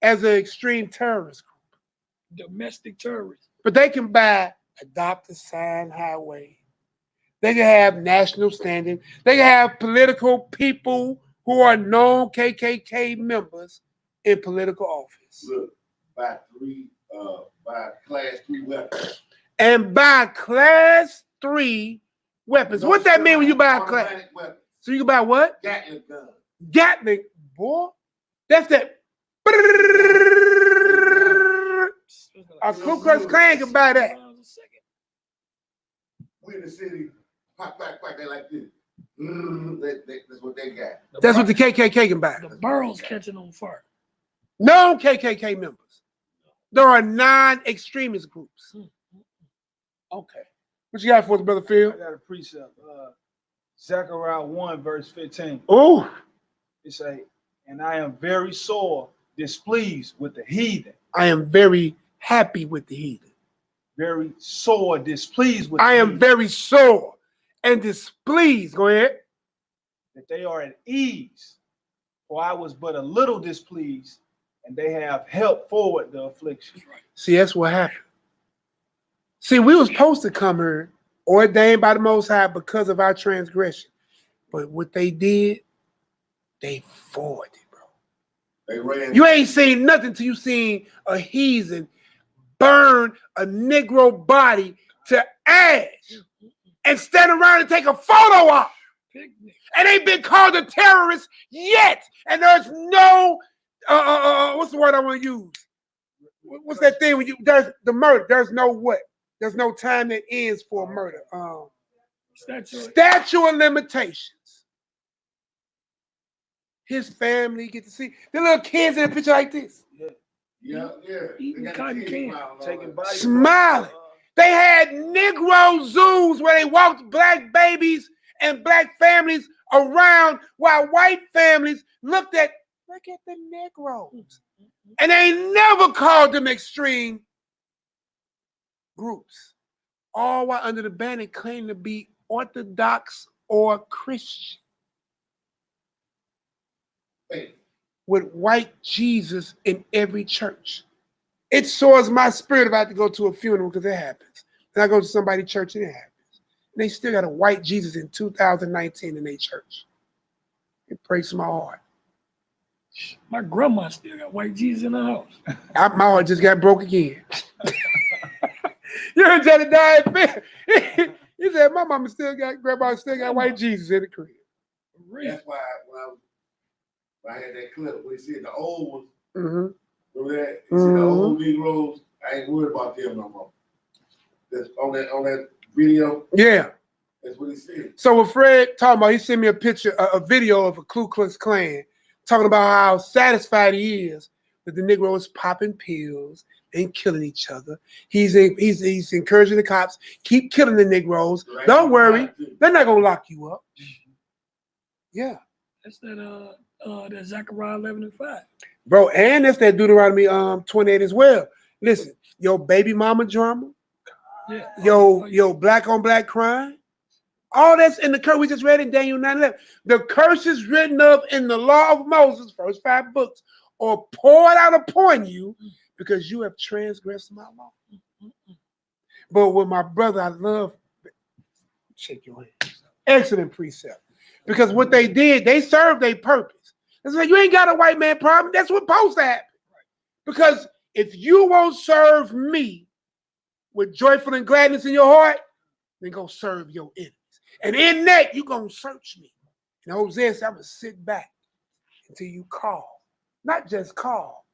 As an extreme terrorist group. Domestic terrorists. But they can buy adopt a sign highway. They can have national standing. They can have political people who are known KKK members in political office. Look, by class 3 weapons. And buy class 3 weapons. What that mean when you buy a class? So you can buy what? Gatling gun. Gatling, boy. That's that. A Ku Klux Klan can buy that. We in the city, quack, they like this. That's what they got. That's what the KKK can buy. The borough's catching on fire. No KKK members. There are non-extremist groups. Okay. What you got for us, Brother Phil? I got a precept. Zechariah 1, verse 15. Oh. It say, and I am very sore displeased with the heathen. I am very happy with the heathen. Very sore displeased with I the am heathen. very sore and displeased. Go ahead. That they are at ease. For I was but a little displeased, and they have helped forward the affliction. See, that's what happened. See, we were supposed to come here ordained by the Most High because of our transgression. But what they did, they forwarded, bro. They ran. You ain't seen nothing till you seen a heathen burn a Negro body to ash and stand around and take a photo op. And ain't been called a terrorist yet. And there's no, what's the word I want to use? What's that thing when there's the murder? There's no what? There's no time that ends for a murder. Statute of limitations. His family get to see the little kids in a picture like this. Yeah. Eating cotton candy. Smiling. They had Negro zoos where they walked black babies and black families around while white families look at the Negroes. And they never called them extreme groups. All while under the banner claiming to be Orthodox or Christian. with white Jesus in every church. It soars my spirit if I have to go to a funeral because it happens. And I go to somebody's church and it happens. And they still got a white Jesus in 2019 in their church. It breaks my heart. My grandma still got white Jesus in her house. My heart just got broke again. You heard Jedediah? He said, my mama grandma still got white Jesus in the crib. That's why when I had that clip where you see the old ones, Mm-hmm. remember that? You see the old Negroes, I ain't worried about them no more. That's on that video. Yeah. That's what he said. So with Fred talking about, he sent me a picture, a video of a Ku Klux Klan talking about how satisfied he is that the Negroes popping pills and killing each other. He's encouraging the cops, keep killing the Negroes. Right. Don't worry, they're not gonna lock you up. Yeah. That's that Zechariah 11:5. Bro, and that's that Deuteronomy 28 as well. Listen, your baby mama drama, yeah. Yo, black on black crime. All that's in the curse. We just read in Daniel 9:11. The curses written of in the law of Moses, first 5 books, are poured out upon you because you have transgressed my law. But with my brother, I love, shake your hand. Excellent precept. Because what they did, they served their purpose. It's like, you ain't got a white man problem. That's what's supposed to happen. Because if you won't serve me with joyful and gladness in your heart, then go serve your enemies. And in that, you're going to search me. And Hosea said, I'm going to sit back until you call. Not just call.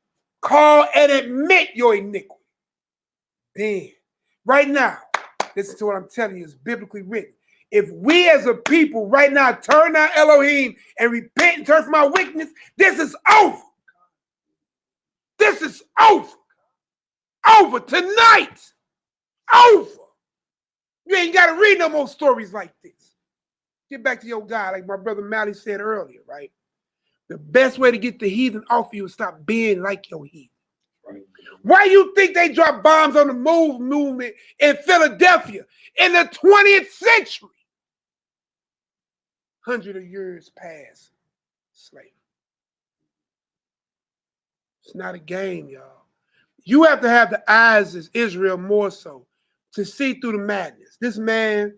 Call and admit your iniquity. Then, right now, listen to what I'm telling you. It's biblically written. If we as a people right now turn our Elohim and repent and turn from our wickedness, this is over. This is over. Over tonight. Over. You ain't got to read no more stories like this. Get back to your God, like my brother Mally said earlier, right? The best way to get the heathen off you is stop being like your heathen. Right. Why you think they dropped bombs on the movement in Philadelphia in the 20th century? 100 of years past slavery. It's not a game, y'all. You have to have the eyes as Israel more so to see through the madness. This man,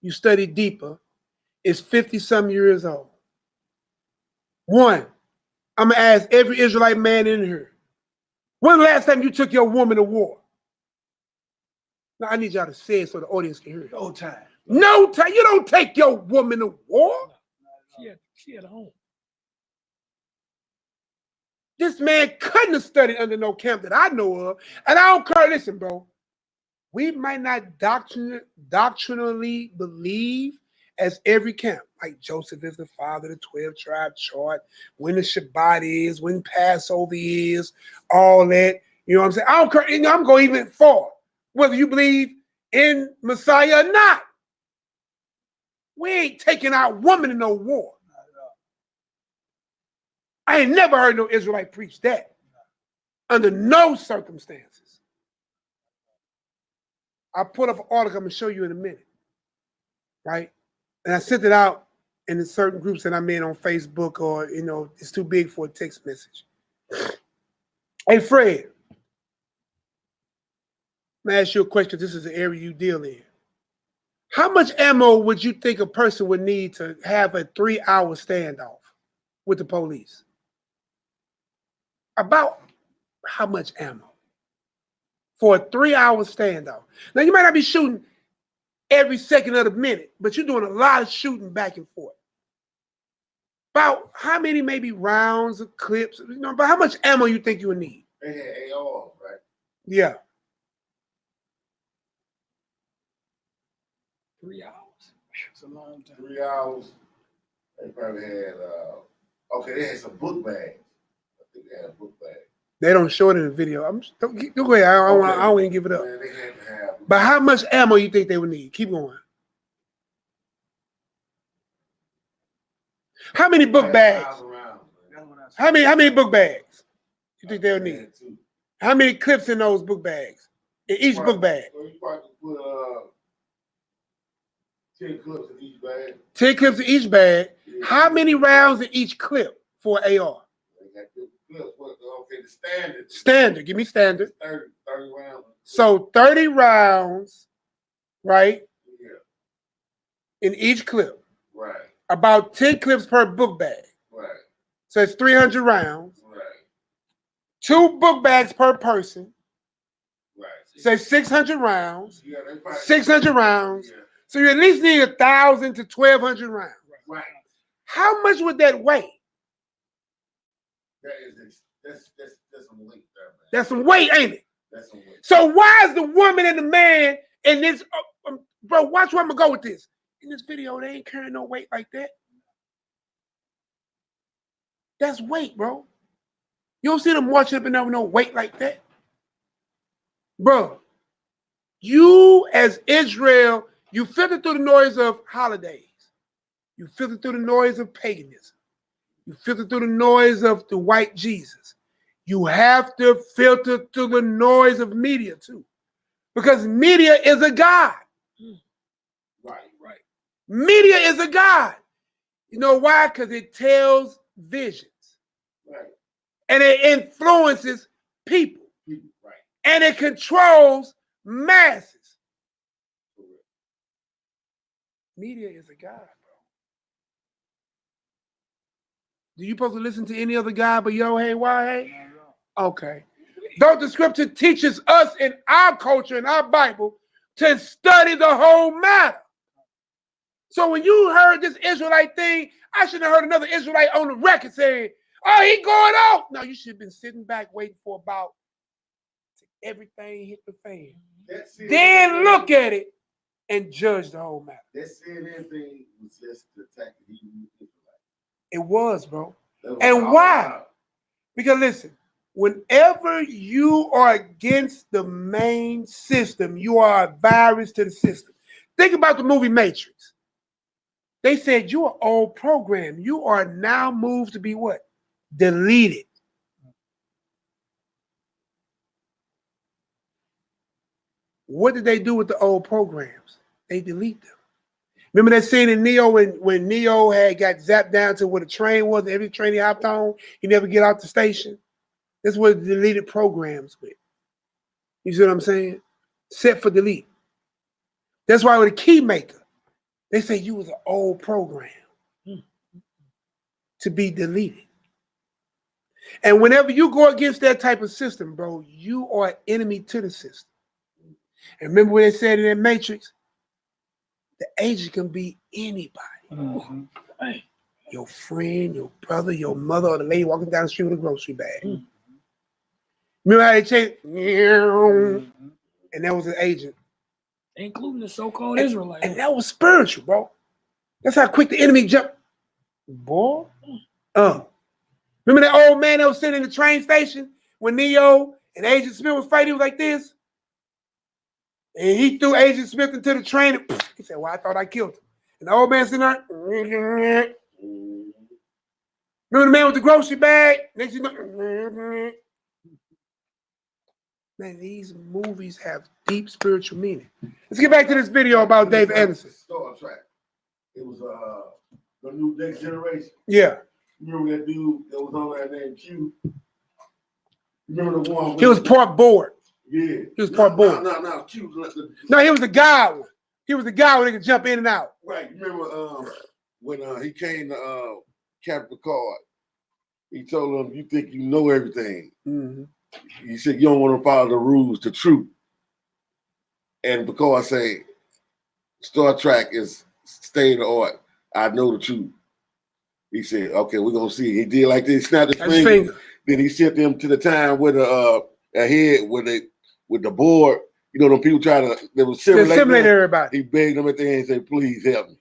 you study deeper, is 50-some years old. One, I'm going to ask every Israelite man in here, when the last time you took your woman to war? Now, I need y'all to say it so the audience can hear it. No time. No time. You don't take your woman to war. She at home. This man couldn't have studied under no camp that I know of. And I don't care. Listen, bro. We might not doctrinally believe as every camp. Like Joseph is the father of the 12 tribe chart, when the Shabbat is, when Passover is, all that. You know what I'm saying? I don't care. I'm going even far. Whether you believe in Messiah or not. We ain't taking our woman in no war. I ain't never heard no Israelite preach that. Under no circumstances. I put up an article I'm going to show you in a minute. Right? And I sent it out in the certain groups that I'm in on Facebook, or, you know, it's too big for a text message. Hey, Fred. Let me ask you a question. This is the area you deal in. How much ammo would you think a person would need to have a 3-hour standoff with the police? About how much ammo for a 3-hour standoff? Now, you might not be shooting every second of the minute, but you're doing a lot of shooting back and forth. About how many maybe rounds of clips, you know, about how much ammo you think you would need? They had AR, right? Yeah. 3 hours. It's a long time. 3 hours. They probably had, they had some book bags. I think they had a book bag. They don't show it in the video. Go ahead. I don't even give it up. Man, they had to have. But how much ammo you think they would need? Keep going. How many book bags? How many book bags you think they'll need? How many clips in those book bags? In each book bag? So you probably put 10 clips in each bag. 10 clips in each bag. Yeah. How many rounds in each clip for AR? Okay, the standard. Standard. Give me standard. 30 rounds. So 30 rounds, right? Yeah. In each clip. Right. About 10 clips per book bag. Right. So it's 300 rounds. Right. 2 book bags per person. Right. Say 600 rounds. Yeah, 600 rounds. Yeah. So you at least need 1,000 to 1,200 rounds. Right. How much would that weigh? That's some weight there, man. That's some weight, ain't it? That's some weight. So why is the woman and the man in this, bro, watch where I'm gonna go with this. In this video, they ain't carrying no weight like that. That's weight, bro. You don't see them marching up and down with no weight like that. Bro, you as Israel, you filter through the noise of holidays. You filter through the noise of paganism. You filter through the noise of the white Jesus. You have to filter through the noise of media too. Because media is a god. Right. Media is a god. You know why? Because it tells visions. Right. And it influences people. Right. And it controls masses. Media is a god, bro. Do you supposed to listen to any other guy but yo, hey, why, hey? Okay. Though the scripture teaches us in our culture, in our Bible, to study the whole matter. So when you heard this Israelite thing, I should have heard another Israelite on the record saying, oh, he going out. No, you should have been sitting back waiting for about everything hit the fan. Then look at it and judge the whole matter. That CNN thing was just to attack the Hebrew Israelites. It was, bro. And why? Because listen, whenever you are against the main system, you are a virus to the system. Think about the movie Matrix. They said you're an old program. You are now moved to be what? Deleted. What did they do with the old programs? They delete them. Remember that scene in Neo when Neo had got zapped down to where the train was, and every train he hopped on, he never get out the station? That's what the deleted programs with. You see what I'm saying? Set for delete. That's why with a key maker, they say you was an old program to be deleted. And whenever you go against that type of system, bro, you are an enemy to the system. And remember what they said in that Matrix? The agent can be anybody. Mm-hmm. Hey. Your friend, your brother, your mother, or the lady walking down the street with a grocery bag. Mm-hmm. Remember how they changed? Mm-hmm. And that was an agent. Including the so-called Israelites. And that was spiritual, bro. That's how quick the enemy jumped. Boy. Remember that old man that was sitting in the train station when Neo and Agent Smith was fighting? He was like this. And he threw Agent Smith into the train. And he said, well, I thought I killed him. And the old man sitting there. Remember the man with the grocery bag? Next you know. Man, these movies have deep spiritual meaning. Let's get back to this video about Dave Anderson. Star Trek. It was the new Next Generation. Yeah. Remember that dude that was on there named Q? Remember the one? He was part board. Yeah. He was part board. No. Q. No, he was the guy one. He was the guy where they could jump in and out. Right. Remember when he came to Captain Picard? He told him, "You think you know everything." Mm-hmm. He said, "You don't want to follow the rules, the truth." And Picard say, "Star Trek is state of the art. I know the truth." He said, "Okay, we're gonna see." He did like this, snapped his finger. Then he sent them to the time with a head with the board. You know, them people they were simulate everybody. He begged them at the end and said, "Please help me."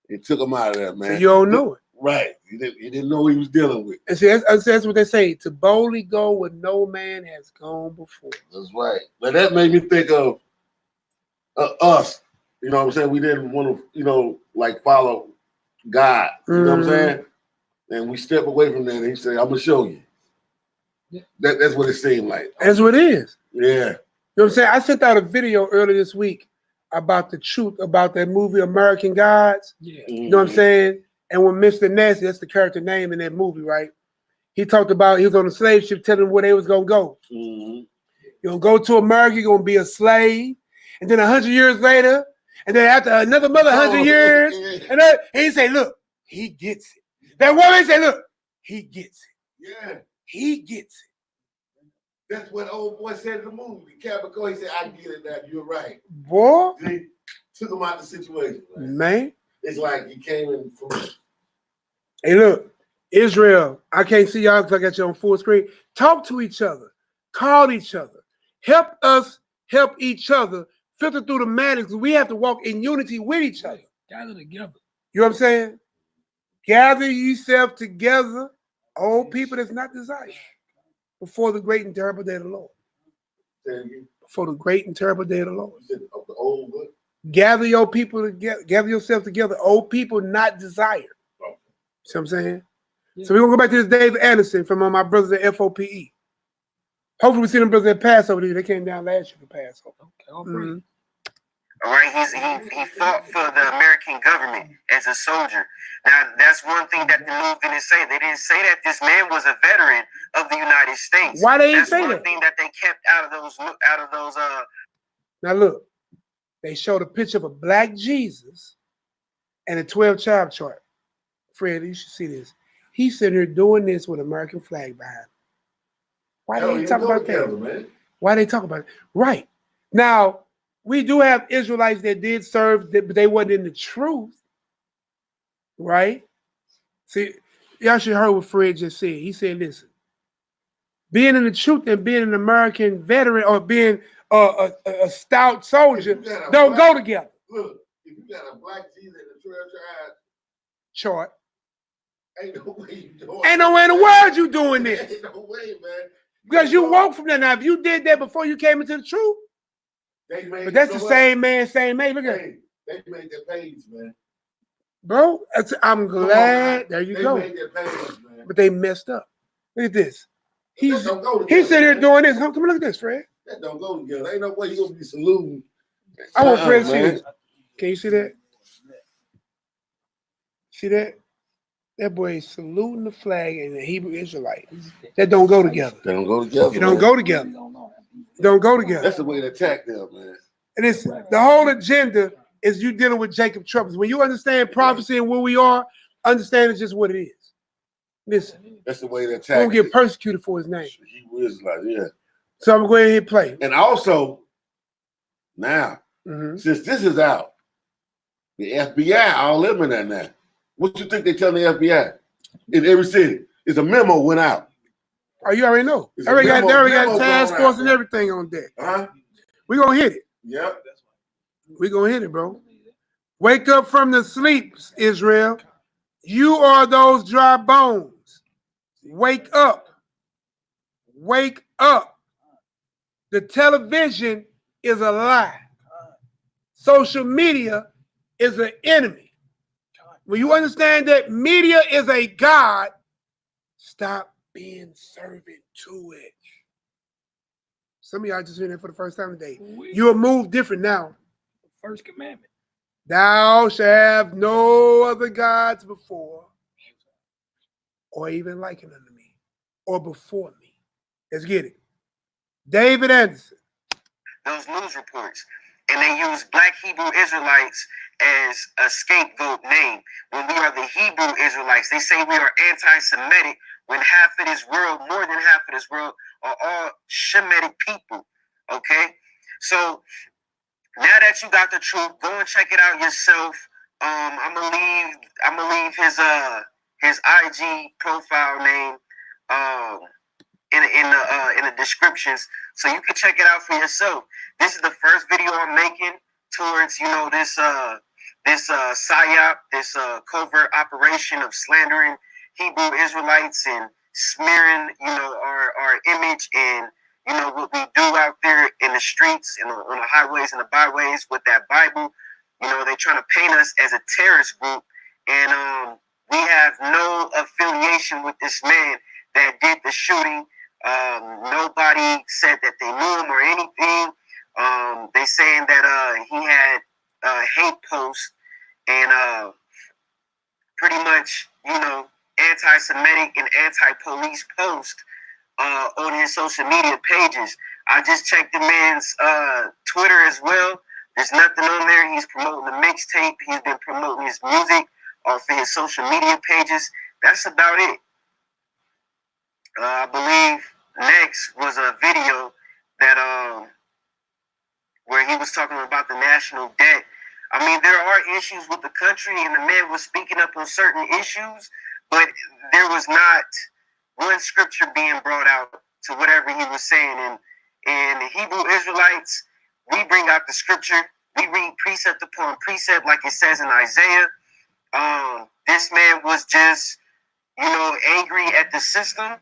He took them out of there, man. So you don't know it. Right. He didn't know what he was dealing with. And see, that's what they say. To boldly go where no man has gone before. That's right. But that made me think of us. You know what I'm saying? We didn't want to, like follow God. You know what I'm saying? And we step away from that and he said, "I'm going to show you." Yeah. That's what it seemed like. That's what it is. Yeah. You know what I'm saying? I sent out a video earlier this week about the truth about that movie American Gods. Yeah. You know what I'm saying? And when Mr. Nasty, that's the character name in that movie, right? He talked about he was on a slave ship telling them where they was gonna go. Mm-hmm. You're gonna go to America, you're gonna be a slave, and then 100 years later, and then after another 100 years, and he say, look, he gets it. That woman say, look, he gets it. Yeah. He gets it. That's what old boy said in the movie. Capricorn, he said, I get it now, you're right. Boy. He took him out of the situation. Man. It's like he came in from. Hey, look, Israel, I can't see y'all because I got you on full screen. Talk to each other. Call each other. Help us help each other filter through the madness because we have to walk in unity with each other. Gather together. You know what I'm saying? Gather yourself together, old people that's not desired, before the great and terrible day of the Lord. Before the great and terrible day of the Lord. The old what? Gather your people together, gather yourself together, old people not desired. Oh. See what I'm saying? Yeah. So we're gonna go back to this David Anderson from my brothers at FOPE. Hopefully we see them brothers at Passover. They came down last year for Passover. Okay, all praise. All right, he fought for the American government as a soldier. Now, that's one thing that the news didn't say. They didn't say that this man was a veteran of the United States. Why they didn't say That's that? one thing that they kept out of those. Now look, they showed a picture of a black Jesus and a 12-child chart. Fred, you should see this. He's sitting here doing this with American flag behind him. Why they talk about that? Man. Why they talk about it? Right. Now, we do have Israelites that did serve, but they wasn't in the truth. Right? See, y'all should heard what Fred just said. He said, listen, being in the truth and being an American veteran or being a stout soldier don't go together. Look, if you got a black Jesus and a 12-child chart, ain't no way you doing Ain't no way in the world you doing this. Ain't no way, man. Because you walk from that. Now, if you did that before you came into the truth, but that's the same man, same man. Look at it. They made their page, man. Bro, I'm glad. There you go. Made their page, man. But they messed up. Look at this. He's sitting here doing this. Come look at this, Fred. That don't go together. Ain't no way you gonna be saluting. I want Fred to see this. Can you see that? See that? That boy is saluting the flag and the Hebrew Israelite. That don't go together. They don't go together. It don't go together. It don't go together. That's the way to attack them, man. And it's the whole agenda is you dealing with Jacob troubles. When you understand prophecy and where we are, understand it's just what it is. Listen. That's the way to attack. We'll get persecuted for his name. Hebrew Israelite, yeah. So I'm going to go ahead and play. And also, now, since this is out, the FBI all them in that now. What you think they tell the FBI in every city? It's a memo went out. Oh, you already know. They already got task force and everything on deck. We're going to hit it. Yep. We're going to hit it, bro. Wake up from the sleep, Israel. You are those dry bones. Wake up. Wake up. The television is a lie. Social media is an enemy. When you understand that media is a god, stop being servant to it. Some of y'all just hearing it for the first time today. You'll move different now. First commandment. Thou shalt have no other gods before or even likened unto me or before me. Let's get it. David Anderson. Those news reports. And they use black Hebrew Israelites as a scapegoat name. When we are the Hebrew Israelites, they say we are anti-Semitic when half of this world, more than half of this world, are all Shemitic people. Okay? So now that you got the truth, go and check it out yourself. I'm gonna leave his IG profile name in the descriptions, so you can check it out for yourself. This is the first video I'm making towards this psyop, this covert operation of slandering Hebrew Israelites and smearing our image and what we do out there in the streets and on the highways and the byways with that Bible. They're trying to paint us as a terrorist group, and we have no affiliation with this man that did the shooting. Nobody said that they knew him or anything. They saying that he had hate posts, and pretty much, anti-Semitic and anti-police post on his social media pages. I just checked the man's Twitter as well. There's nothing on there. He's promoting the mixtape. He's been promoting his music off of his social media pages. That's about it. I believe next was a video that where he was talking about the national debt. I mean, there are issues with the country, and the man was speaking up on certain issues, but there was not one scripture being brought out to whatever he was saying. And the Hebrew Israelites, we bring out the scripture. We read precept upon precept, like it says in Isaiah. This man was just, angry at the system.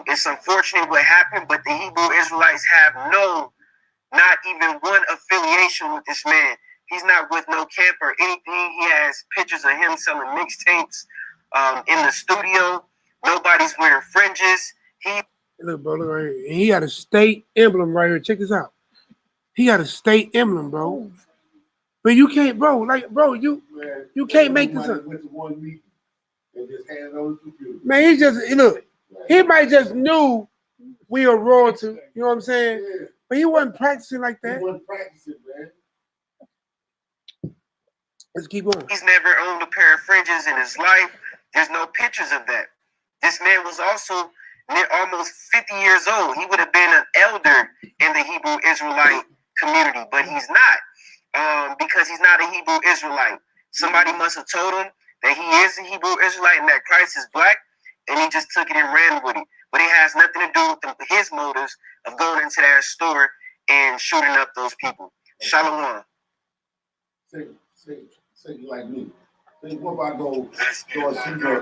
It's unfortunate what happened, but the Hebrew Israelites have not even one affiliation with this man. He's not with no camp or anything. He has pictures of him selling mixtapes in the studio. Nobody's wearing fringes. Look, bro, look right here. He got a state emblem right here. Check this out. He got a state emblem, bro. But you can't, bro. Like, bro, you can't make this up. Man, he just look. He might just knew we are royalty. You know what I'm saying? Yeah. But he wasn't practicing like that. He wasn't practicing, man. Let's keep going. He's never owned a pair of fringes in his life. There's no pictures of that. This man was also almost 50 years old. He would have been an elder in the Hebrew Israelite community, but he's not because he's not a Hebrew Israelite. Somebody must have told him that he is a Hebrew Israelite and that Christ is black, and he just took it and ran with it. But it has nothing to do with his motives of going into that store and shooting up those people. Shalom. Say you like me. What about go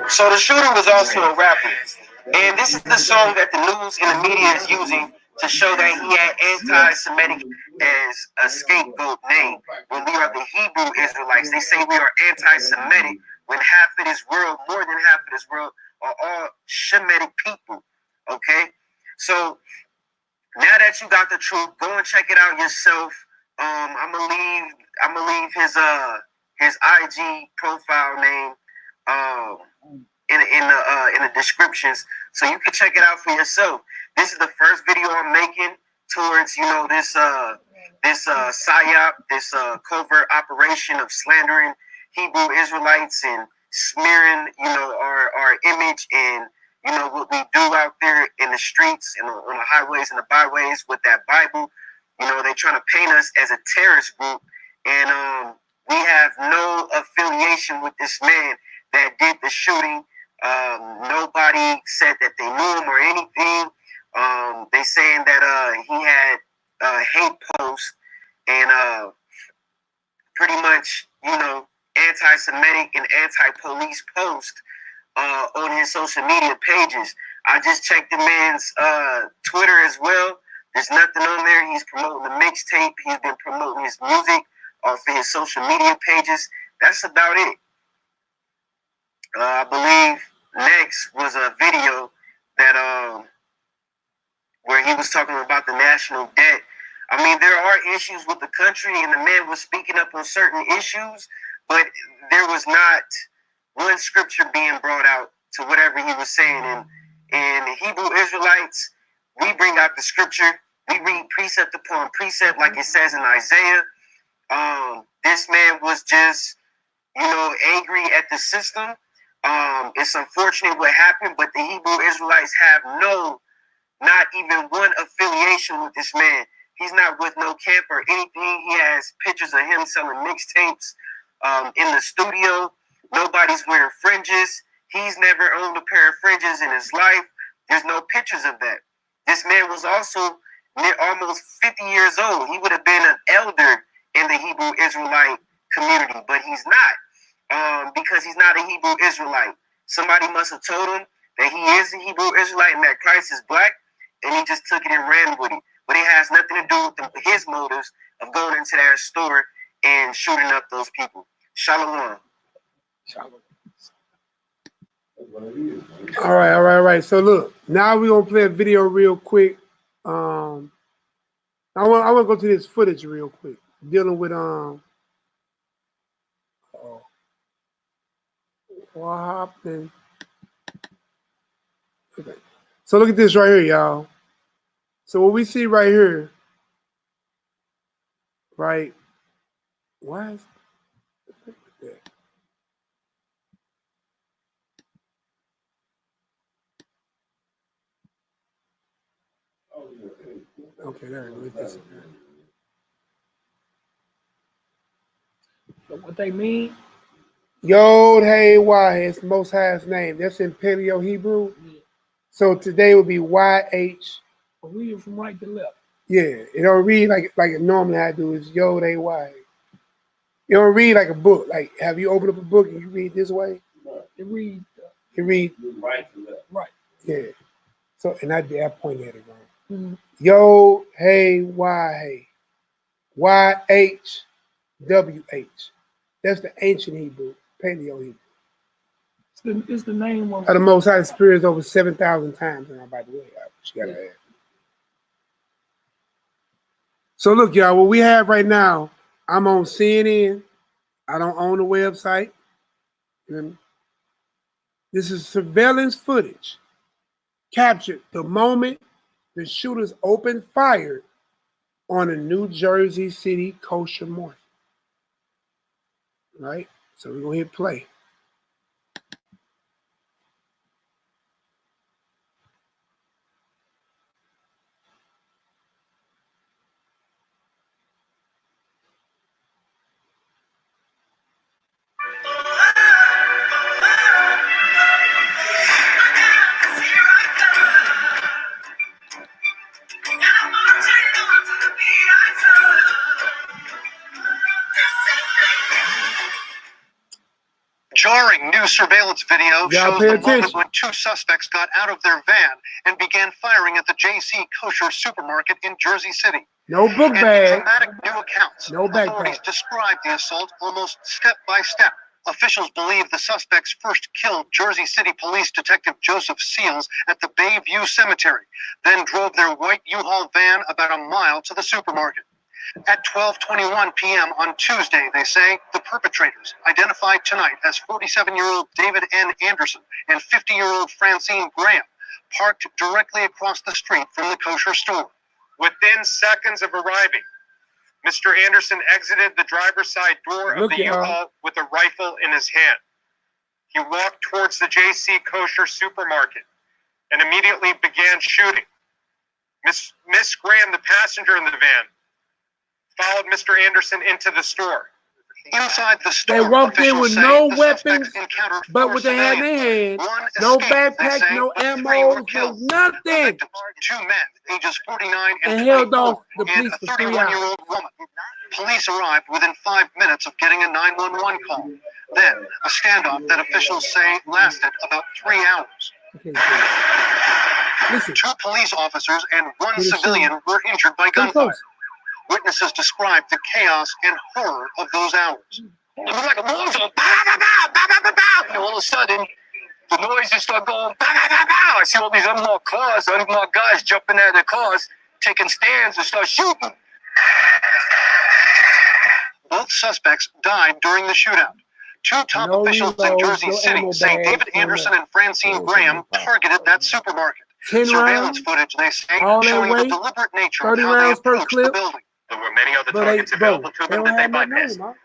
So the shooter was also a rapper. And this is the song that the news and the media is using to show that he had anti-Semitic as a scapegoat name. When we are the Hebrew Israelites, they say we are anti-Semitic when half of this world, more than half of this world, are all Shemitic people. Okay? So now that you got the truth, go and check it out yourself. I'm gonna leave his IG profile name in the descriptions, so you can check it out for yourself. This is the first video I'm making towards this psyop, this covert operation of slandering Hebrew Israelites and smearing our image and what we do out there in the streets and on the highways and the byways with that Bible. They're trying to paint us as a terrorist group, and we have no affiliation with this man that did the shooting. Nobody said that they knew him or anything. They saying that he had hate posts and pretty much, anti-Semitic and anti-police posts on his social media pages. I just checked the man's Twitter as well. There's nothing on there. He's promoting the mixtape. He's been promoting his music off of his social media pages. That's about it. I believe next was a video that where he was talking about the national debt. I mean, there are issues with the country, and the man was speaking up on certain issues, but there was not one scripture being brought out to whatever he was saying. And the Hebrew Israelites, we bring out the scripture. We read precept upon precept, like it says in Isaiah. This man was just, angry at the system. It's unfortunate what happened, but the Hebrew Israelites have not even one affiliation with this man. He's not with no camp or anything. He has pictures of him selling mixtapes in the studio. Nobody's wearing fringes. He's never owned a pair of fringes in his life. There's no pictures of that. This man was also almost 50 years old. He would have been an elder in the Hebrew Israelite community, but he's not because he's not a Hebrew Israelite. Somebody must have told him that he is a Hebrew Israelite and that Christ is black, and he just took it and ran with it. But it has nothing to do with his motives of going into that store and shooting up those people. Shalom. All right. So look, now we're gonna play a video real quick. I want to go to this footage real quick, dealing with What happened? Okay. So look at this right here, y'all. So what we see right here, right? Why is that? Okay, there. Look at this. So what they mean? Yod Hey Wah is the Most High's name. That's in Paleo Hebrew. Yeah. So today would be YH. But read it from right to left. Yeah, it don't read like it normally I do. It's Yod Hey Wah. You don't read like a book. Like, have you opened up a book and you read this way? It read You read Right to left. right. yeah. So and I pointed at it wrong. Mm-hmm. Yod Hey Wah Hey. YHWH. That's the ancient Hebrew, Paleo Hebrew. It's the name of The Most High Spirit is over 7,000 times in our Bible. You gotta add. So look, y'all, what we have right now, I'm on CNN. I don't own the website. This is surveillance footage captured the moment the shooters opened fire on a New Jersey City kosher market. Right? So we're gonna hit play. Jarring new surveillance video Y'all shows pay the moment attention. when two suspects got out of their van and began firing at the JC Kosher supermarket in Jersey City. No book And in bag. dramatic new accounts, No authorities backpack. described the assault almost step by step. Officials believe the suspects first killed Jersey City Police Detective Joseph Seals at the Bayview Cemetery, then drove their white U-Haul van about a mile to the supermarket. At 12:21 p.m. on Tuesday, they say, the perpetrators, identified tonight as 47-year-old David N. Anderson and 50-year-old Francine Graham, parked directly across the street from the kosher store. Within seconds of arriving, Mr. Anderson exited the driver's side door of the U-Haul with a rifle in his hand. He walked towards the JC Kosher supermarket and immediately began shooting. Miss Graham, the passenger in the van, followed Mr. Anderson into the store. Inside the store, They walked in with no weapons, but what they had in their hand, no backpacks, no ammo, no nothing. Two men, ages 49 and held 24, off the police and a for 3 hours. 31-year-old woman. Police arrived within 5 minutes of getting a 911 call. Then, a standoff that officials say lasted about 3 hours. Okay, listen. 2 police officers and 1 civilian were injured by gunfire. Witnesses described the chaos and horror of those hours. It was like a war zone. And all of a sudden, the noises start going. I see all these unmarked cars, unmarked guys jumping out of their cars, taking stands and start shooting. Both suspects died during the shootout. 2 top officials in Jersey City say David Anderson and Francine Graham targeted that supermarket. 10 Surveillance rounds, footage, they say, all that showing the weight, deliberate nature 30 of how they rounds per approached the clip. building. There were many other But targets available to them that they bypassed bypassed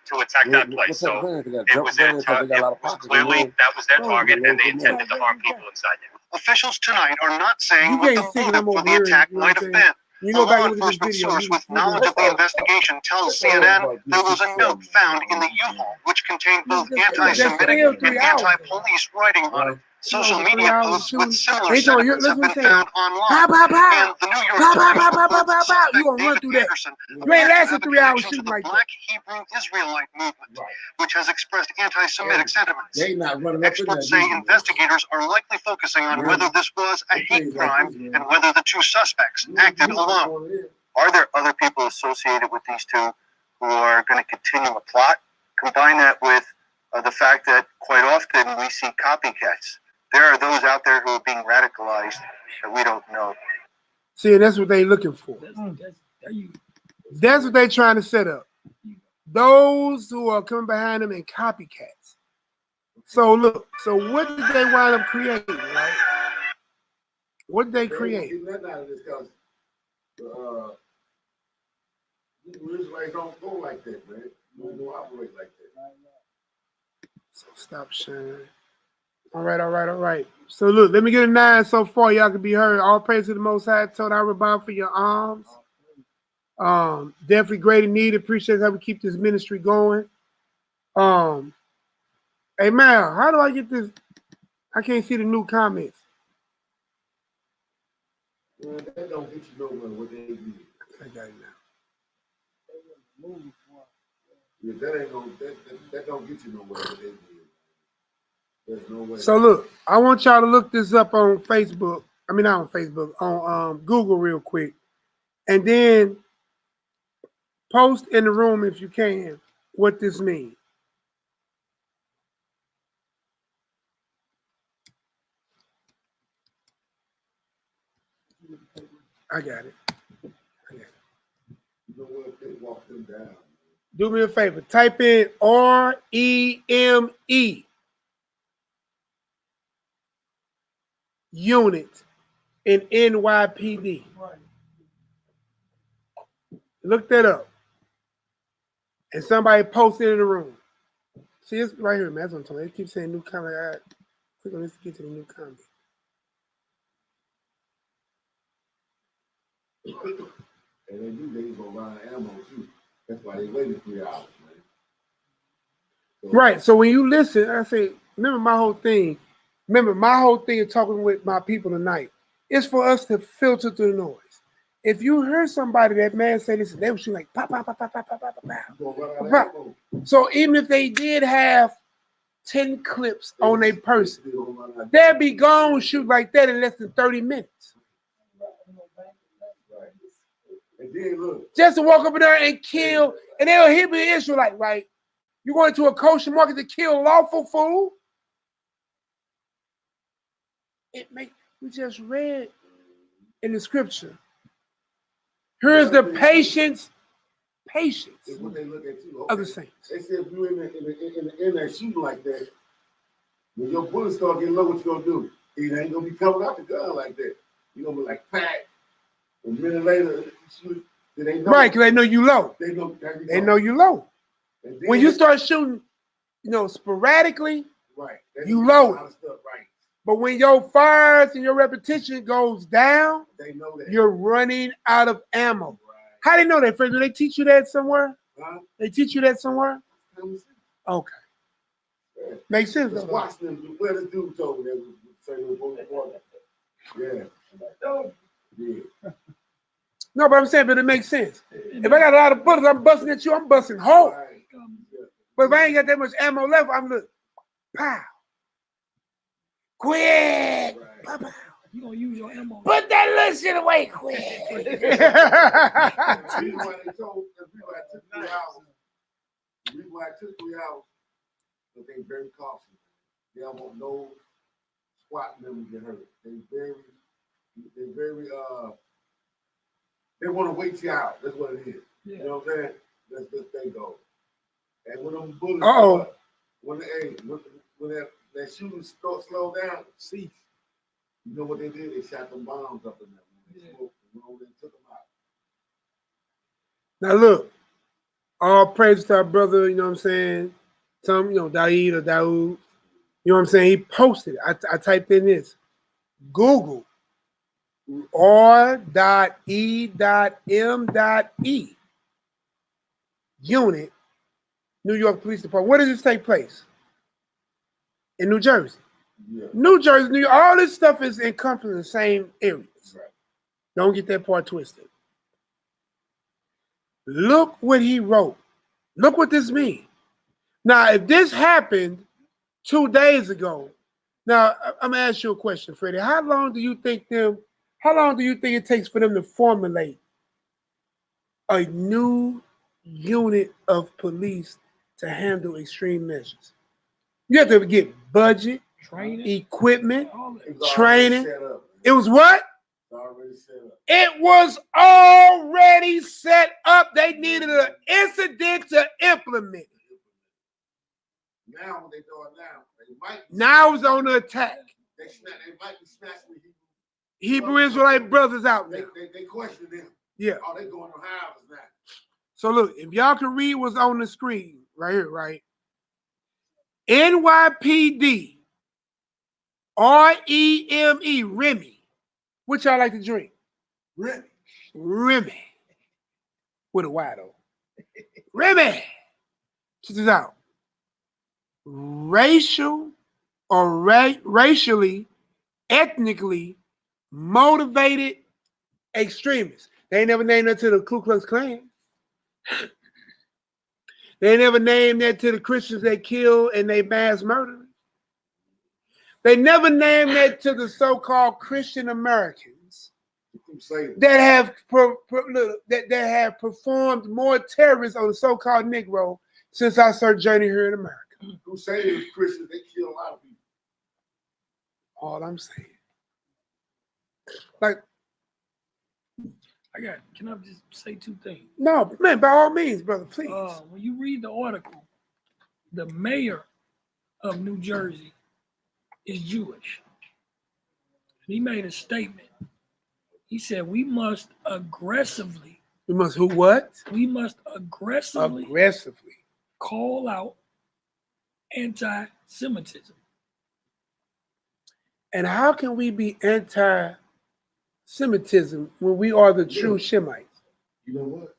to attack that place. So it was their clearly that was their target, and they intended to harm people inside there. Officials tonight are not saying You what can't see the them motive for over the here, attack you know might what have I'm saying? been. You A go back law and look at this enforcement video. source You with knowledge of the investigation tells CNN there was a note found in the U-Haul which contained both anti-Semitic and anti-police writing on it. Social media posts with similar sentiments have been found online. And the New York Times reports suspect David Anderson You ain't lasted 3 hours to shooting the like that. Black Hebrew Israelite movement, which has expressed anti-Semitic sentiments. They not running up in Experts there, say investigators are likely focusing on whether this was a hate crime and whether the 2 suspects acted alone. Are there other people associated with these 2 who are going to continue a plot? Combine that with the fact that quite often we see copycats. There are those out there who are being radicalized that we don't know. See, that's what they looking for. That's what they trying to set up. Those who are coming behind them and copycats. So look, so what did they wind up creating, right? What did they create? Nothing out of this because Israelites don't go like that, man. You don't operate like that. So stop sharing. All right. So look, let me get a 9 so far. Y'all can be heard. All praise to the Most High. Told I rebound for your arms. Definitely great and needed. Appreciate how we keep this ministry going. Hey Mal, how do I get this? I can't see the new comments. Man, that don't get you nowhere what they do. I got it now. Yeah, that don't get you nowhere what they do. There's no way. So look, I want y'all to look this up on Facebook. I mean, not on Facebook, on Google real quick. And then post in the room if you can what this means. I got it. You know what? They walk them down. Do me a favor. Type in REME unit in NYPD. Look that up. And somebody posted in the room. See, it's right here, man. That's what I'm talking about. They keep saying new comment. All right. Click on this to get to the new comment. And they do, they go around ammo too. That's why they waited 3 hours, man. So, Right. So when you listen, I say, remember my whole thing of talking with my people tonight is for us to filter through the noise. If you heard somebody, that man say this, they were shooting like pop, pop, pop, pop, pop, pop, pop, pop, pop. So even if they did have 10 clips on a person, they'll be gone shoot like that in less than 30 minutes. And then look, Just to walk up in there and kill, and they'll hit me an Israelite, right? You going to a kosher market to kill lawful food? We just read in the scripture. Here's the patience it's what they look at you. of the saints. They said if you're in the internet shooting like that, when your bullets start getting low, what you gonna do? You ain't gonna be coming out the gun like that. You're gonna be like, pack. A minute later, they know. Right, because they know you low. They know you low. When you start shooting, sporadically, right, you low. Right. But when your fires and your repetition goes down, they know that you're running out of ammo. Right. How they know that, friend? Do they teach you that somewhere? Huh? They teach you that somewhere? Okay. Yeah. Makes sense. Just watch them. Where the dude told me that Yeah. No, but I'm saying, but it makes sense. If I got a lot of bullets, I'm busting at you, I'm busting home. Right. But if I ain't got that much ammo left, I'm like, pow. Quick. Right. Pow, pow. You gonna use your ammo. Put that little shit away quick. The reason why they told the people I took 3 hours, but they very cautious. They don't want no squat members to get hurt. They want to wait you out. That's what it is. Yeah. You know what I'm saying? That's the thing goes. And when them bullets, when that shooting slow down, cease. You know what they did? They shot them bombs up in there. When they smoked them, went over there and took them out. Now look, all praise to our brother. You know what I'm saying? Some, Daeed or Daoud. You know what I'm saying? He posted it. I typed in this. Google R.E.M.E unit, New York Police Department. Where does this take place? In New Jersey. Yeah. New Jersey, New York, all this stuff is encompassed in the same areas. Right. Don't get that part twisted. Look what he wrote. Look what this means. Now, if this happened 2 days ago, now I'm gonna ask you a question, Freddie. How long do you think it takes for them to formulate a new unit of police to handle extreme measures? You have to get budget, training, equipment, training. It was what? Already set up. It was already set up. They needed an incident to implement. Now when they do it now, they might. Now it's on the attack. They might be smashing the Hebrew Israelite brothers out now. They question them. Yeah. Oh, they going to houses now. So look, if y'all can read what's on the screen right here, right? NYPD, REME, Remy. What y'all like to drink? Remy. With a Y though. Remy. Check this out. Racial or racially, ethnically motivated extremists. They ain't never named that to the Ku Klux Klan. They ain't never named that to the Christians they kill and they mass murder. They never named that to the so-called Christian Americans that have performed more terrorists on the so-called Negro since our sojourning here in America. Crusaders, Christians, they kill a lot of people. All I'm saying. Like, can I just say two things? no, man, by all means, brother, please. When you read the article, the mayor of New Jersey is Jewish. He made a statement. He said, we must aggressively. We must who what? We must aggressively call out anti-Semitism. And how can we be anti-Semitism when we are the true Shemites? You know what?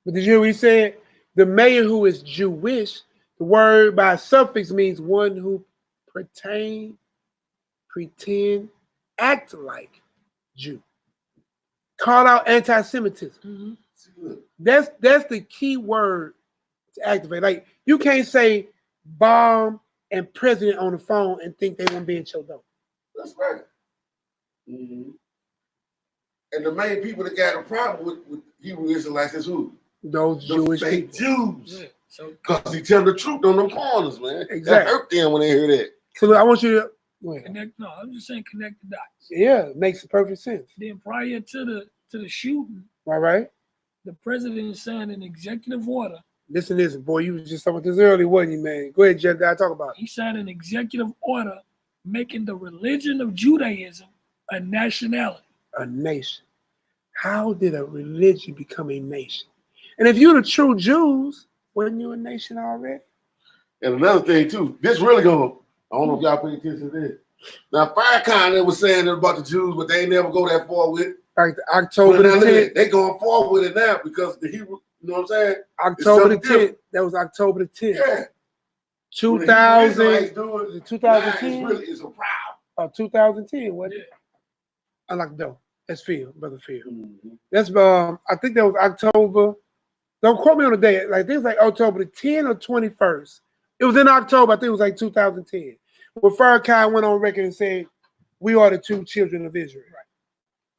But did you hear what he said? The mayor who is Jewish, the word by suffix means one who pretend, act like Jew. Call out anti-Semitism. Mm-hmm. That's the key word to activate. Like, you can't say bomb and president on the phone and think they won't be in your door. That's right. Mm-hmm. And the main people that got a problem with Hebrew Israelites is who? Those Jewish fake people. Jews. Yeah. So, because he tell the truth on them corners, man. Exactly. That hurt them when they hear that. So look, I want you to I'm just saying connect the dots. Yeah, it makes perfect sense. Then prior to the shooting, right? The president signed an executive order. Listen, boy, you was just talking about this earlier, wasn't you, man? Go ahead, Jeff, I talk about it. He signed an executive order making the religion of Judaism a nationality. A nation. How did a religion become a nation? And if you're the true Jews, wasn't you a nation already? And another thing, too, this really going, I don't know if y'all pay attention to this. Now, Farrakhan, they was saying about the Jews, but they ain't never go that far with it. Like October the 10th. They going forward with it now because the Hebrew, you know what I'm saying? October the 10th. That was October the 10th. Yeah. 2010. Really is a problem. 2010, wasn't it? I like though. That's Phil, brother Phil. Mm-hmm. That's I think that was October. Don't quote me on the day. Like this, like October the 10th or 21st. It was in October. I think it was like 2010. Where Farrakhan went on record and said, "We are the two children of Israel." Right.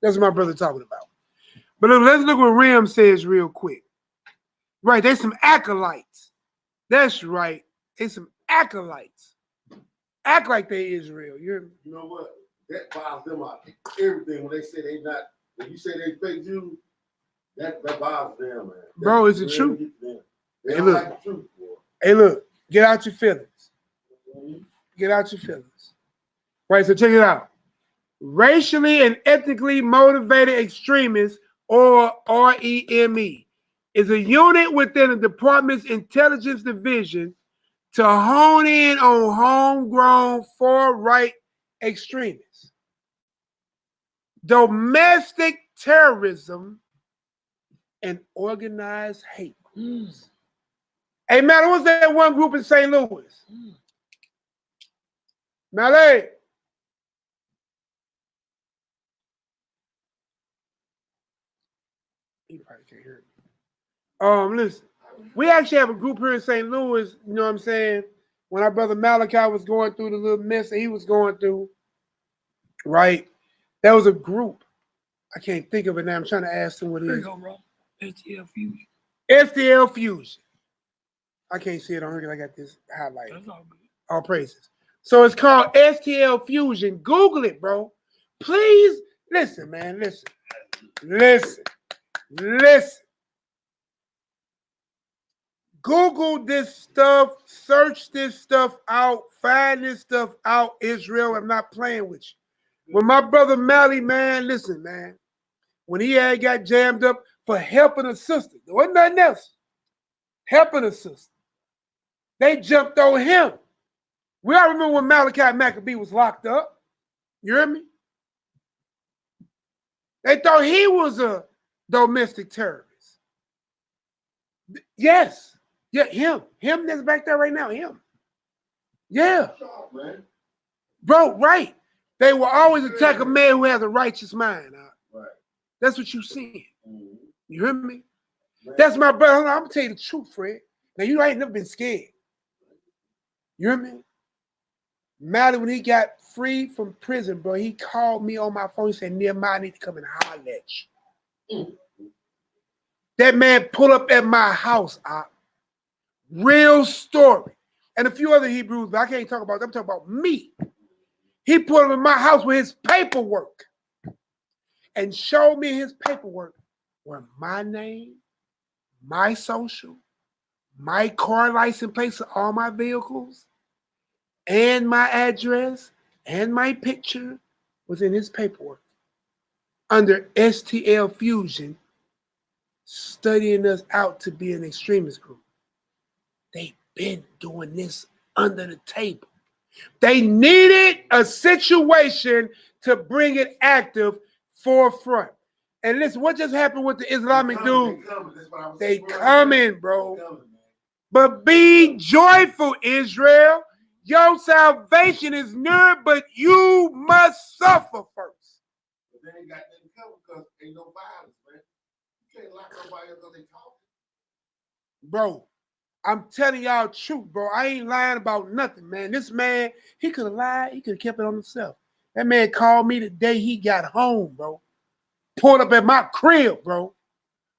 That's what my brother talking about. But look, let's look what Rim says real quick. Right, there's some acolytes. That's right. There's some acolytes. Act like they Israel. You know what? That bothers them out. Everything when they say they not, when you say they fake Jews, that bothers them, man. Bro, it's the truth. They don't like the truth, boy. Hey, look, get out your feelings. Mm-hmm. Get out your feelings. Right, so check it out. Racially and ethnically motivated extremists, or REME, is a unit within the department's intelligence division to hone in on homegrown far-right extremists, domestic terrorism, and organized hate groups. Hey, man, what's that one group in St. Louis? Malay. He probably can't hear me. Listen, we actually have a group here in St. Louis, you know what I'm saying? When our brother Malachi was going through the little mess that he was going through, right? There was a group. I can't think of it now. I'm trying to ask him what it is. There you go, bro. STL Fusion. STL Fusion. I can't see it on here because I got this highlighted. That's all good. All praises. So it's called STL Fusion. Google it, bro. Please listen, man. Listen. Google this stuff, search this stuff out, find this stuff out, Israel. I'm not playing with you. When my brother Mally, man, listen, man, when he had got jammed up for helping a sister, there wasn't nothing else. Helping a sister. They jumped on him. We all remember when Malachi Maccabee was locked up. You hear me? They thought he was a domestic terrorist. Yes. Yeah, him. Him that's back there right now. Him. Yeah. Bro, right. They will always attack a man who has a righteous mind. Right. That's what you seeing. You hear me? That's my brother. I'm going to tell you the truth, Fred. Now, you ain't never been scared. You hear me? Mally, when he got free from prison, bro, he called me on my phone. He said, Nehemiah, I need to come and holler at you. That man pulled up at my house. Real story. And a few other Hebrews, but I can't talk about them. I'm talking about me. He pulled up in my house with his paperwork and showed me his paperwork where my name, my social, my car license plates of all my vehicles, and my address and my picture was in his paperwork under STL Fusion, studying us out to be an extremist group. They've been doing this under the table. They needed a situation to bring it active forefront. And listen, what just happened with the Islamic dude? They coming, bro. But be joyful, Israel. Your salvation is near, but you must suffer first. But they ain't got nothing covered because ain't no violence, man. You can't lock nobody up because they talking. Bro, I'm telling y'all the truth, bro. I ain't lying about nothing, man. This man, he could have lied. He could have kept it on himself. That man called me the day he got home, bro. Pulled up at my crib, bro,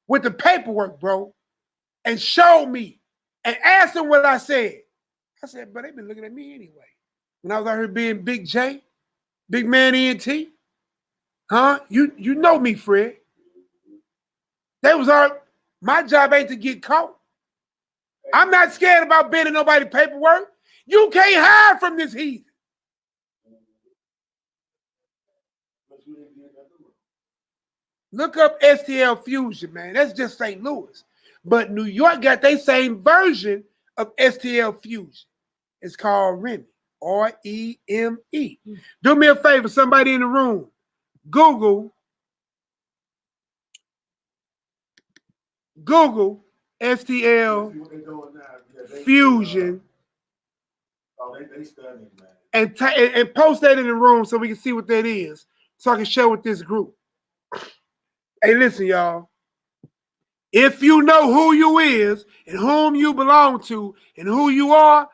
with the paperwork, bro, and showed me and asked him what I said. I said, but they been looking at me anyway. When I was out here being Big J, Big Man ENT, huh? You know me, Fred. That was my job ain't to get caught. I'm not scared about bending nobody's paperwork. You can't hide from this heathen. Look up STL Fusion, man. That's just St. Louis. But New York got their same version of STL Fusion. It's called REME, R-E-M-E. Do me a favor, somebody in the room. Google STL Fusion. They studying, man. And post that in the room so we can see what that is. So I can share with this group. Hey, listen, y'all. If you know who you is and whom you belong to and who you are,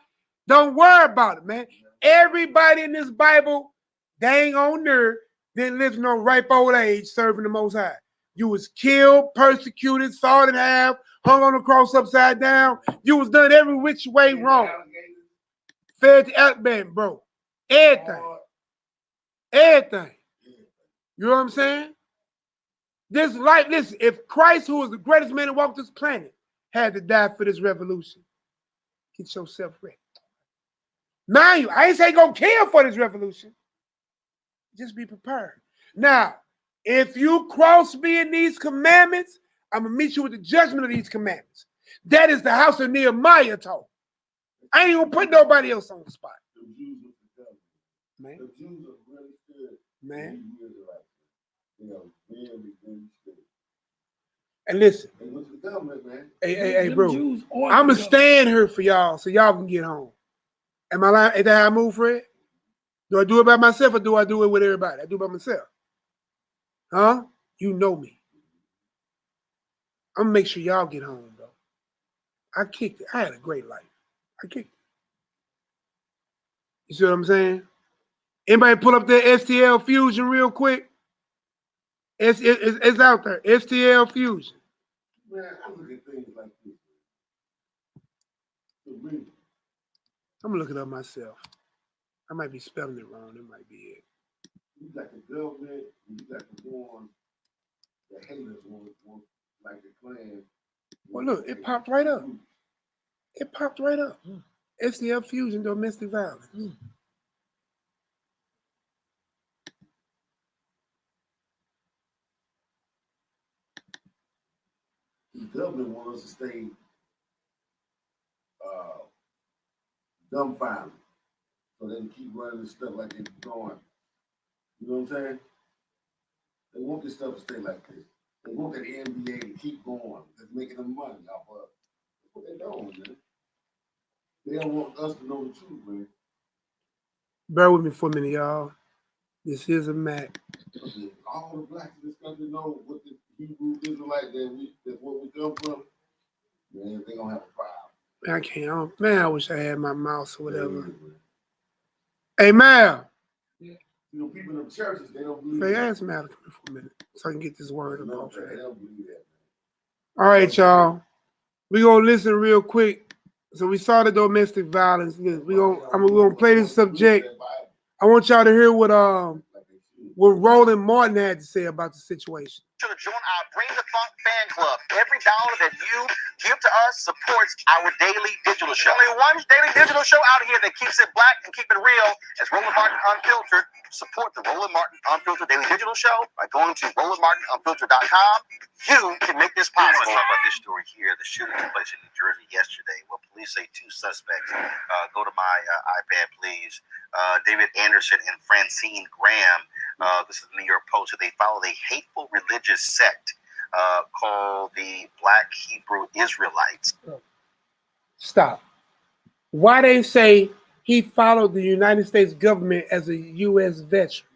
don't worry about it, man. Everybody in this Bible, dang on there, didn't live no ripe old age serving the Most High. You was killed, persecuted, sawed in half, hung on the cross upside down. You was done every which way wrong. Fed to Alabama, bro. Everything. Everything. You know what I'm saying? This life, listen, if Christ, who was the greatest man to walk this planet, had to die for this revolution, get yourself ready. Mind you, I ain't say go kill for this revolution. Just be prepared. Now, if you cross me in these commandments, I'm going to meet you with the judgment of these commandments. That is the house of Nehemiah told. I ain't going to put nobody else on the spot. Man. The Jews are really good. Man. You know, really good. And listen. They look at the government, man. Hey, bro. I'm going to stand here for y'all so y'all can get home. Am I lying? Is that how I move, Fred? Do I do it by myself or do I do it with everybody? I do it by myself. Huh? You know me. I'm going to make sure y'all get home, bro. I kicked it. I had a great life. I kicked it. You see what I'm saying? Anybody pull up their STL Fusion real quick? It's out there. STL Fusion. Man, I look at things like this. I'm going to look it up myself. I might be spelling it wrong. It might be it. You got the government, you got the ones, the haters want like the Klan. Well, look, it popped right up. It popped right up. STL Fusion, domestic violence. The government wants us to stay dumbfounded, so they can keep running this stuff like it's going. You know what I'm saying? They want this stuff to stay like this. They want the NBA to keep going. They're making them money off of it. That's what they're doing, man. They don't want us to know the truth, man. Bear with me for a minute, y'all. This is a Mac. All the blacks in this country know what the Hebrew Israelite that's what we come from. Man, they gonna have a problem. Man, I can't. Man, I wish I had my mouse or whatever. Hey, Mal. You know, people in the churches, they don't believe Hey, that. ask Mal to come here for a minute so I can get this word No, up. they don't believe that, All right, y'all. We gonna listen real quick. So we saw the domestic violence. I'm gonna play this subject. I want y'all to hear what Roland Martin had to say about the situation. To join our Bring the Funk fan club. Every dollar that you give to us supports our daily digital show. Only one daily digital show out here that keeps it black and keep it real is Roland Martin Unfiltered. Support the Roland Martin Unfiltered daily digital show by going to RolandMartinUnfiltered.com. You can make this possible. What's up about this story here? The shooting took place in New Jersey yesterday. Well, police say 2 suspects. Go to my iPad, please. David Anderson and Francine Graham. This is the New York Post. They followed a hateful religious sect called the Black Hebrew Israelites. Stop. Why they say he followed the United States government as a U.S. veteran?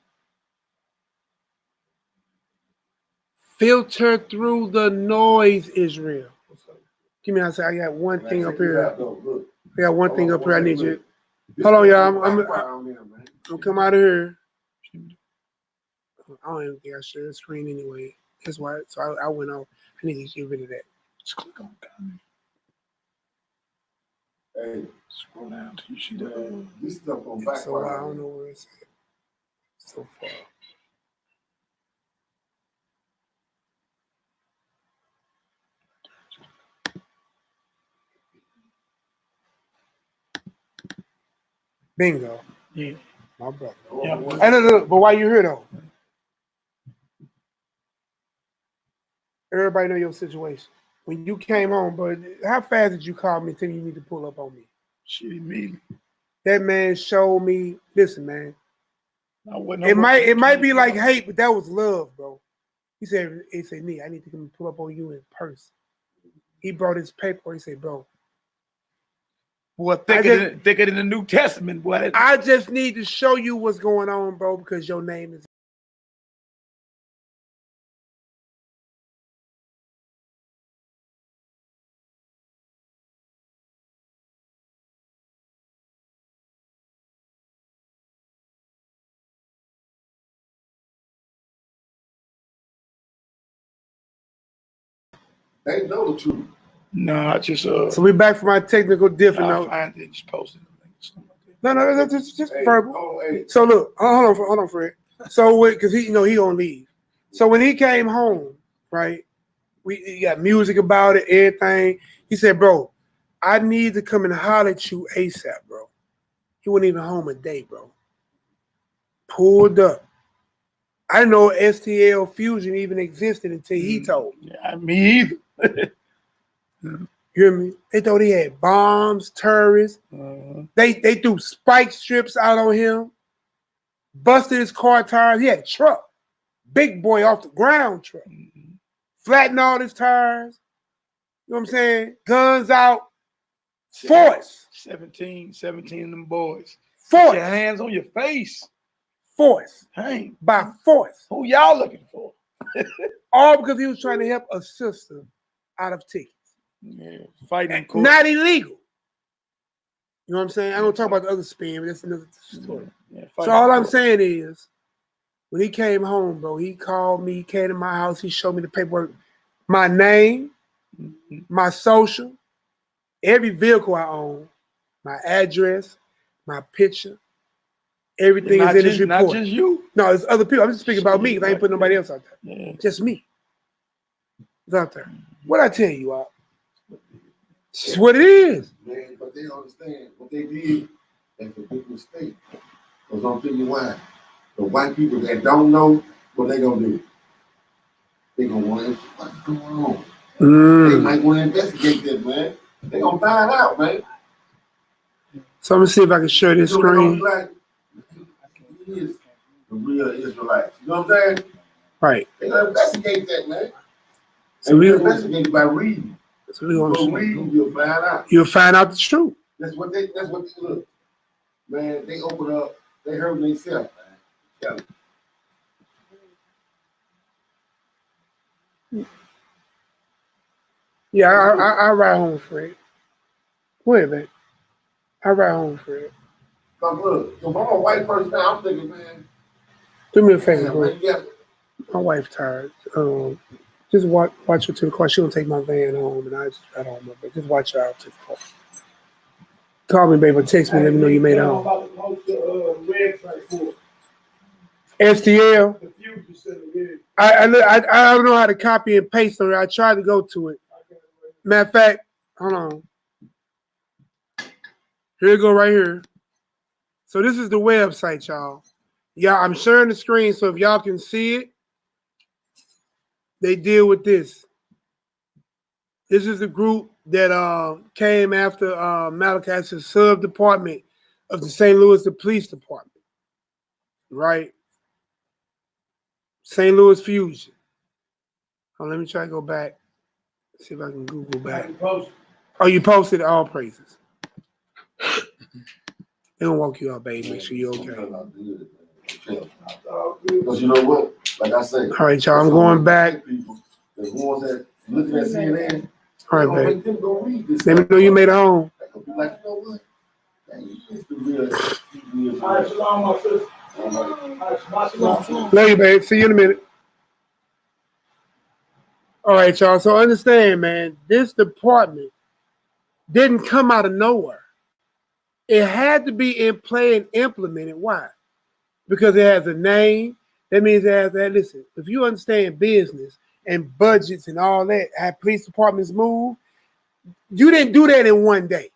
Filter through the noise, Israel. Give me a second. I got one thing up here. I got one thing up here I need you. Hold on, y'all. I'm come out of here. I don't even think I share the screen anyway. That's why. So I went off. I need to get rid of that. Just click on comment. Hey, Scroll down till you see the. this stuff on So backfire. I don't know where it's at so far. Bingo. Yeah. My brother. Yeah. Hey, look, but why you here though? Everybody know your situation. When you came home, bro, how fast did you call me and tell me you need to pull up on me? Shit, immediately. That man showed me. Listen, man. It It might be like hate, but that was love, bro. He said, "Nee, I need to come and pull up on you in person." He brought his paper. He said, "Bro, boy, thicker than the New Testament, boy. I just need to show you what's going on, bro, because your name is." They know the truth. No, I just So we back from our technical different I note. find it just posted. No, just verbal. Oh, hey. So look, hold on, Fred. So because he gonna leave. So when he came home, right? He got music about it, everything. He said, "Bro, I need to come and holler at you ASAP, bro." He wasn't even home a day, bro. Pulled up. I didn't know STL Fusion even existed until he told me. Yeah, me either. You hear me? They thought he had bombs, terrorists. They threw spike strips out on him, busted his car tires. He had a truck, big boy off the ground truck, flattened all his tires. You know what I'm saying? Guns out, force. 17 of them boys. Force. Put your hands on your face. Force. Dang. By force. Who y'all looking for? All because he was trying to help a sister out of tickets. Yeah, fighting court. Not illegal. You know what I'm saying? I'm going to talk about the other spin, but that's another story. Yeah, So all I'm saying is, when he came home, bro, he called me, came to my house, he showed me the paperwork, my name, my social, every vehicle I own, my address, my picture, everything is in his report. Not just you. No, it's other people. I'm just speaking about me because I ain't putting nobody else out there. Yeah. Just me. It's out there. What'd I tell you, Al? It's what it is. Man, but they don't understand what they did. That's a big mistake. Because I'll tell you why. The white people that don't know what they gonna do. They gonna want to, what's going on? They might want to investigate this, man. They gonna find out, man. So I'm gonna see if I can share this screen. He is the real Israelites. You know what I'm saying? Right. They gonna investigate that, man. So we investigate by reading. So we gonna read, you'll find out. You'll find out the truth. That's what they look. Man, they open up, they heard themselves, man. Yeah, I ride home, Fred. Go ahead, man. I ride home, Fred. But look, if I'm a white person now, I'm thinking, man. Do me a favor, bro. Man, yeah. My wife tired. Just watch her to the car. She gonna take my van home, and I just got home. But just watch her out to the car. Call me, baby. Text me. Let me know you made it home. STL. I don't know how to copy and paste on it. I tried to go to it. Matter of fact, hold on. Here you go, right here. So this is the website, y'all. Yeah, I'm sharing the screen, so if y'all can see it, they deal with this. This is the group that came after Malachi's sub-department of the St. Louis Police Department, right? St. Louis Fusion. Oh, let me try to go back. See if I can Google back. Oh, you posted all praises. They don't walk you out, baby. Make sure you're okay. Because you know what? Like I say. All right, y'all. I'm going back. People, the ones that looking at CNN. All right, baby. Let me know you made it home. Like, you know what? It's the real. All right, shalom, my sister. Love you, babe. See you in a minute. All right, y'all. So understand, man, this department didn't come out of nowhere. It had to be in play and implemented. Why? Because it has a name. That means it has that. Listen, if you understand business and budgets and all that, how police departments move, you didn't do that in one day.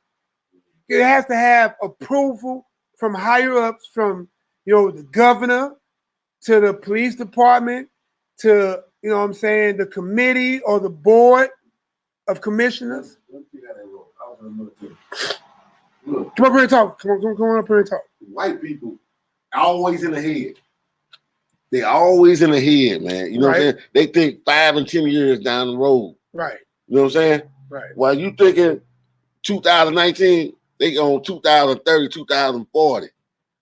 It has to have approval from higher ups, from the governor to the police department to what I'm saying, the committee or the board of commissioners. Look, come up here and talk. Come on up here and talk. White people always in the head. They always in the head, man. You know what I'm saying? They think 5 and 10 years down the road. Right. You know what I'm saying? Right. While you thinking 2019, they on 2030, 2040.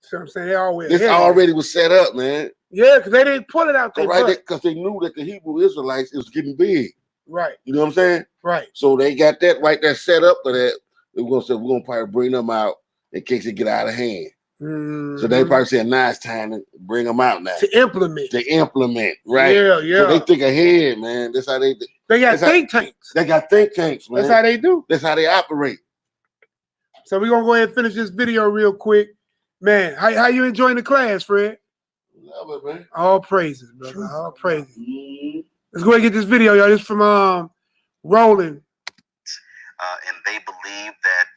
So I'm saying they always. This already was set up, man. Yeah, because they didn't pull it out there. Right, because they knew that the Hebrew Israelites was getting big. Right. You know what I'm saying? Right. So they got that right there set up for that. We're gonna probably bring them out in case they get out of hand. Mm-hmm. So they probably said, now it's time to bring them out now. To implement, right? Yeah, yeah. So they think ahead, man. That's how they got think tanks. They got think tanks, man. That's how they do. That's how they operate. So we're gonna go ahead and finish this video real quick. Man, how you enjoying the class, Fred? Love it, man. All praises, brother. All praises. Mm-hmm. Let's go ahead and get this video, y'all. This is from Roland. And they believe that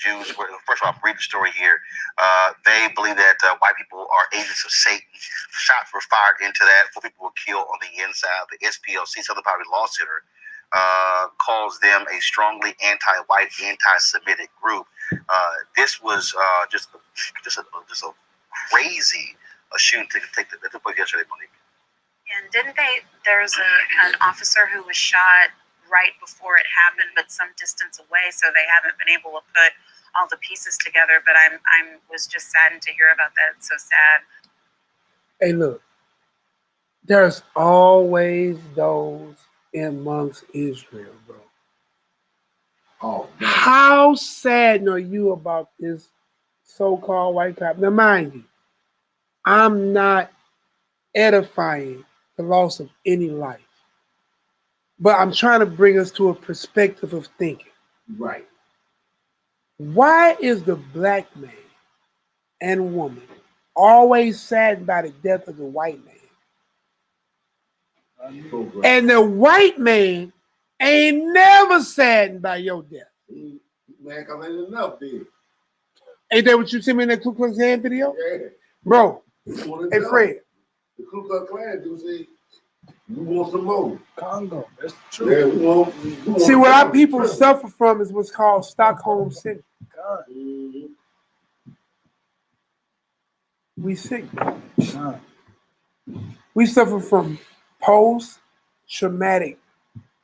Jews were, first of all, I'll read the story here. They believe that white people are agents of Satan. Shots were fired into that. 4 people were killed on the inside. The SPLC, Southern Poverty Law Center, calls them a strongly anti-white, anti-Semitic group. This was just a crazy shooting that took place yesterday, Monique. And there was an officer who was shot right before it happened, but some distance away, so they haven't been able to put all the pieces together. But I was just saddened to hear about that. It's so sad. Hey, look, there's always those amongst Israel, bro. Oh, man. How sad are you about this so-called white cop? Now, mind you, I'm not edifying the loss of any life, but I'm trying to bring us to a perspective of thinking. Right. Why is the black man and woman always saddened by the death of the white man? And the white man ain't never saddened by your death. Man, cause ain't enough there. Ain't that what you see me in that Ku Klux Klan video? Yeah. Bro, hey Fred. The Ku Klux Klan do see, we want some more. Congo, that's true. Yeah, we want See, what our people suffer from is what's called Stockholm Syndrome. God. We sick, bro. We suffer from post-traumatic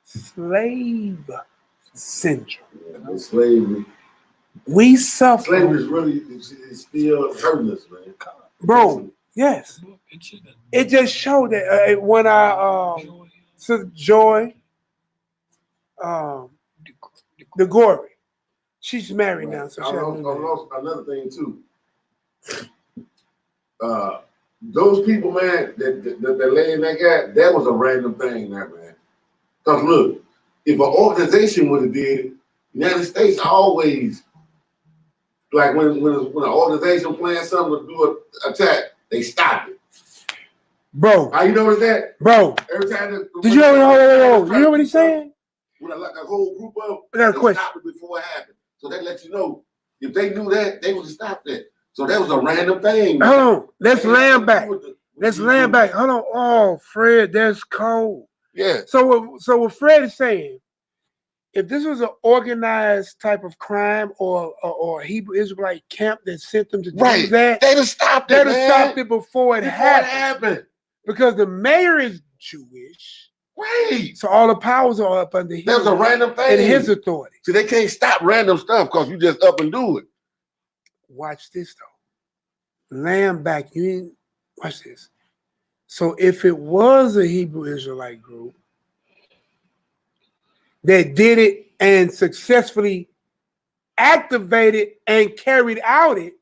slave syndrome. Yeah, slavery. We suffer. Slavery is really it's still hurting us, man. Bro, yes. It just showed that when our Sister Joy, the Gory, she's married now, so she another thing too. Those people, man, that lay in that guy, that was a random thing, there, man. Because look, if an organization would have did it, the United States always, like when an organization plans something to do an attack, they stop it. Bro. How you notice that? Bro. Every time did you ever you know what he's saying? When like a whole group of I got a question. Stop it before it happened. So that lets you know if they knew that, they would have stopped that. So that was a random thing. Hold on. Let's land back. Let's land back. Hold on. Oh, Fred, that's cold. Yeah. So what Fred is saying, if this was an organized type of crime or Hebrew Israelite camp that sent them to do that, they'd have stopped it. They'd have stopped it before it happened. Because the mayor is Jewish. Right. So all the powers are up under him. That's a random thing. And his authority. So they can't stop random stuff because you just up and do it. Watch this though. Land back. You ain't watch this. So if it was a Hebrew Israelite group that did it and successfully activated and carried out it,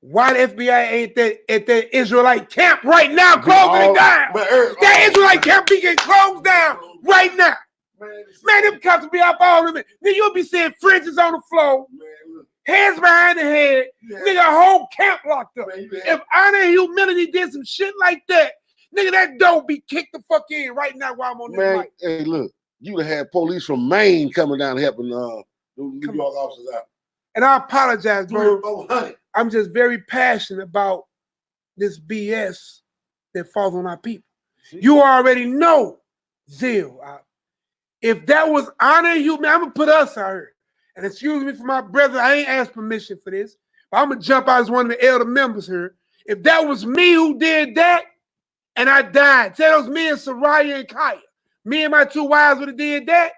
why the FBI ain't at that Israelite camp right now closing it down? That Israelite camp be getting closed down right now. Man, them cops will be up all of it. Then you'll be seeing fringes on the floor, heads behind the head, nigga, a whole camp locked up. If Honor and Humility did some shit like that, nigga, that door be kicked the fuck in right now while I'm on this mic. Hey, look, you would have had police from Maine coming down helping New York officers out. And I apologize, bro. I'm just very passionate about this BS that falls on our people. You already know, Zil. If that was Honor and Humility, I'm gonna put us out here. And excuse me for my brother, I ain't asked permission for this, but I'm gonna jump out as one of the elder members here. If that was me who did that, and I died, say it was me and Soraya and Kaya, me and my 2 wives would have did that,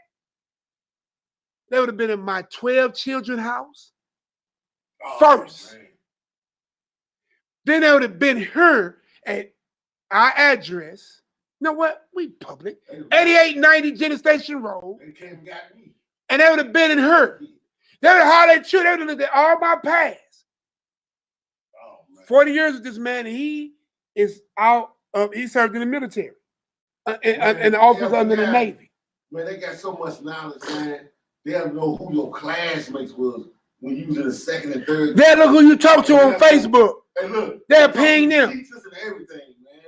they would have been in my 12 children house first. Man. Then they would have been here at our address. You know what? We public. 8890 Jenny Station Road. And they would have been in her. They would have hollered at you. They would have looked at all my past. 40 years with this man, he is out of, he served in the military. In the office under the Navy. Man, they got so much knowledge, man. They don't know who your classmates was when you was in the 2nd and 3rd. They look who you talk to on Facebook. Hey, look. They're paying them. Teachers and everything, man.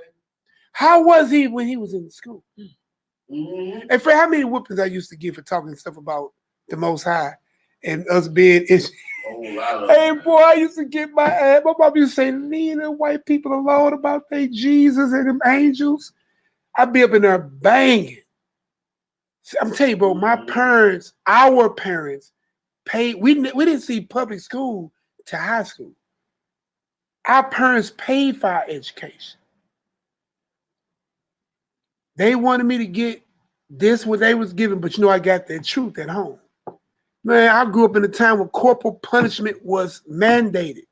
How was he when he was in school? Mm-hmm. And for how many whoopings I used to give for talking stuff about the Most High and us being hey, boy, I used to get my ass. My mom used to say, leave them white people alone about their Jesus and them angels. I'd be up in there banging. I'm telling you, bro, my parents, our parents, paid. We didn't see public school to high school. Our parents paid for our education. They wanted me to get this what they was giving, but you know I got the truth at home. Man, I grew up in a time when corporal punishment was mandated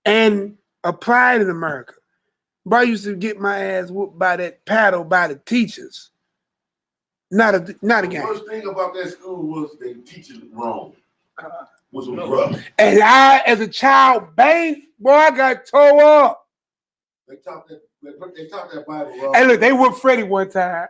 and applied in America. But I used to get my ass whooped by that paddle by the teachers. Not a game. The first thing about that school was they teaching it wrong. Was rough. And I, as a child, banged, boy, I got tore up. They taught that Bible wrong. Hey, look, they whooped Freddie one time.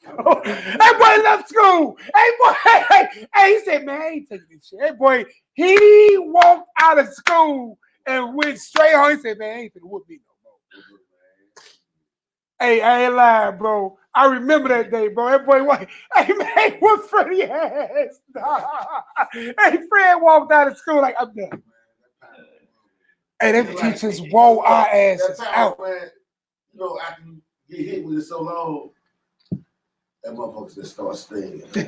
Hey, boy, left school. Hey, boy, hey, he said, man, I ain't taking this shit. Hey, boy, he walked out of school and went straight home. He said, man, I ain't finna whoop me no more. Hey, I ain't lying, bro. I remember that day, bro. That boy, what? Hey, man, what Freddie ass? Hey, Fred walked out of school like, I'm done. Hey, them teachers wore our asses out. Man, you know, after you get hit with it so long, that motherfucker just start stinging. Hey,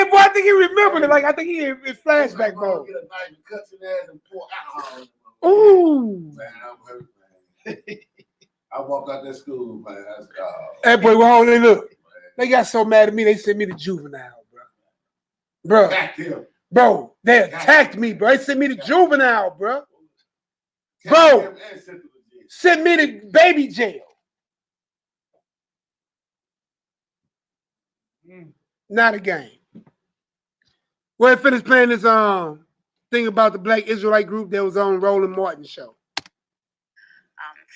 boy, I think he remembered it. Like, I think he in flashback mode. Get a knife and cut your ass and pour alcohol. Ooh. Man, I'm hurt, man. I walked out that school, man. Hey, boy, well, hold on, look. They got so mad at me, they sent me to juvenile, bro. Bro, they attacked me, bro. They sent me to juvenile, bro. Bro, sent me to baby jail. Not a game. We're finished playing this thing about the Black Israelite group that was on Roland Martin's show.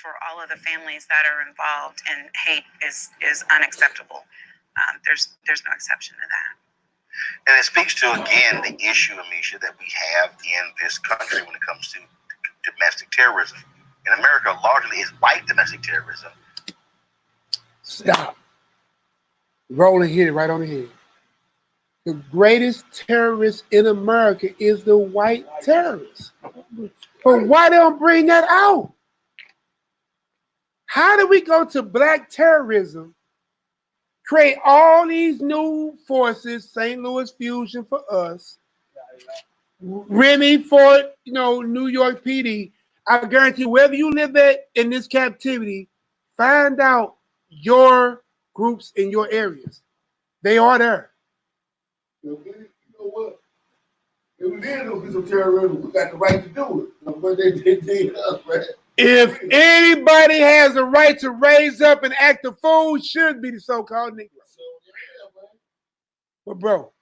For all of the families that are involved, and hate is unacceptable. There's no exception to that. And it speaks to, again, the issue, Amisha, that we have in this country when it comes to domestic terrorism. In America, largely is white domestic terrorism. Stop. Roland hit it right on the head. The greatest terrorist in America is the white terrorist. But why don't bring that out? How do we go to black terrorism, create all these new forces, St. Louis Fusion for us, Remy for, New York PD? I guarantee wherever you live at in this captivity, find out your groups in your areas. They are there. You know what? If we did do some terrorism, we got the right to do it. But they did us, man. If anybody has the right to raise up and act a fool, should be the so-called Negro. But bro,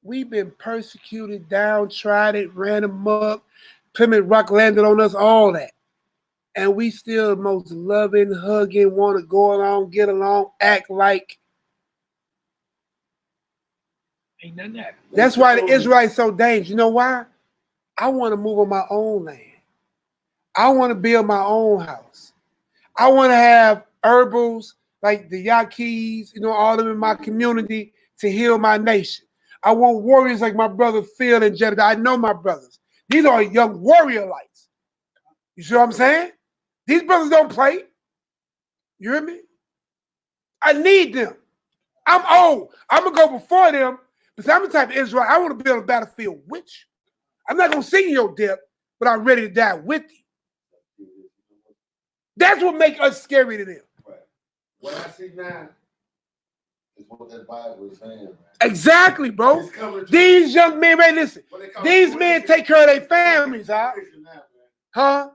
we've been persecuted, downtrodden, ran amok, Plymouth Rock landed on us, all that. And we still most loving, hugging, want to go along, get along, act like. Ain't nothing happening. That's why the Israelites so dangerous. You know why? I want to move on my own land. I want to build my own house. I want to have herbals like the Yaquis, all of them in my community to heal my nation. I want warriors like my brother Phil and Jedediah. I know my brothers. These are young warrior lights. You see what I'm saying? These brothers don't play. You hear me? I need them. I'm old. I'm going to go before them, because I'm the type of Israel. I want to be on the battlefield with you. I'm not going to see your death, but I'm ready to die with you. That's what makes us scary to them. Right. What I see now is what that Bible is saying, man. Exactly, bro. These young men, man, listen. These men take care of their families, huh?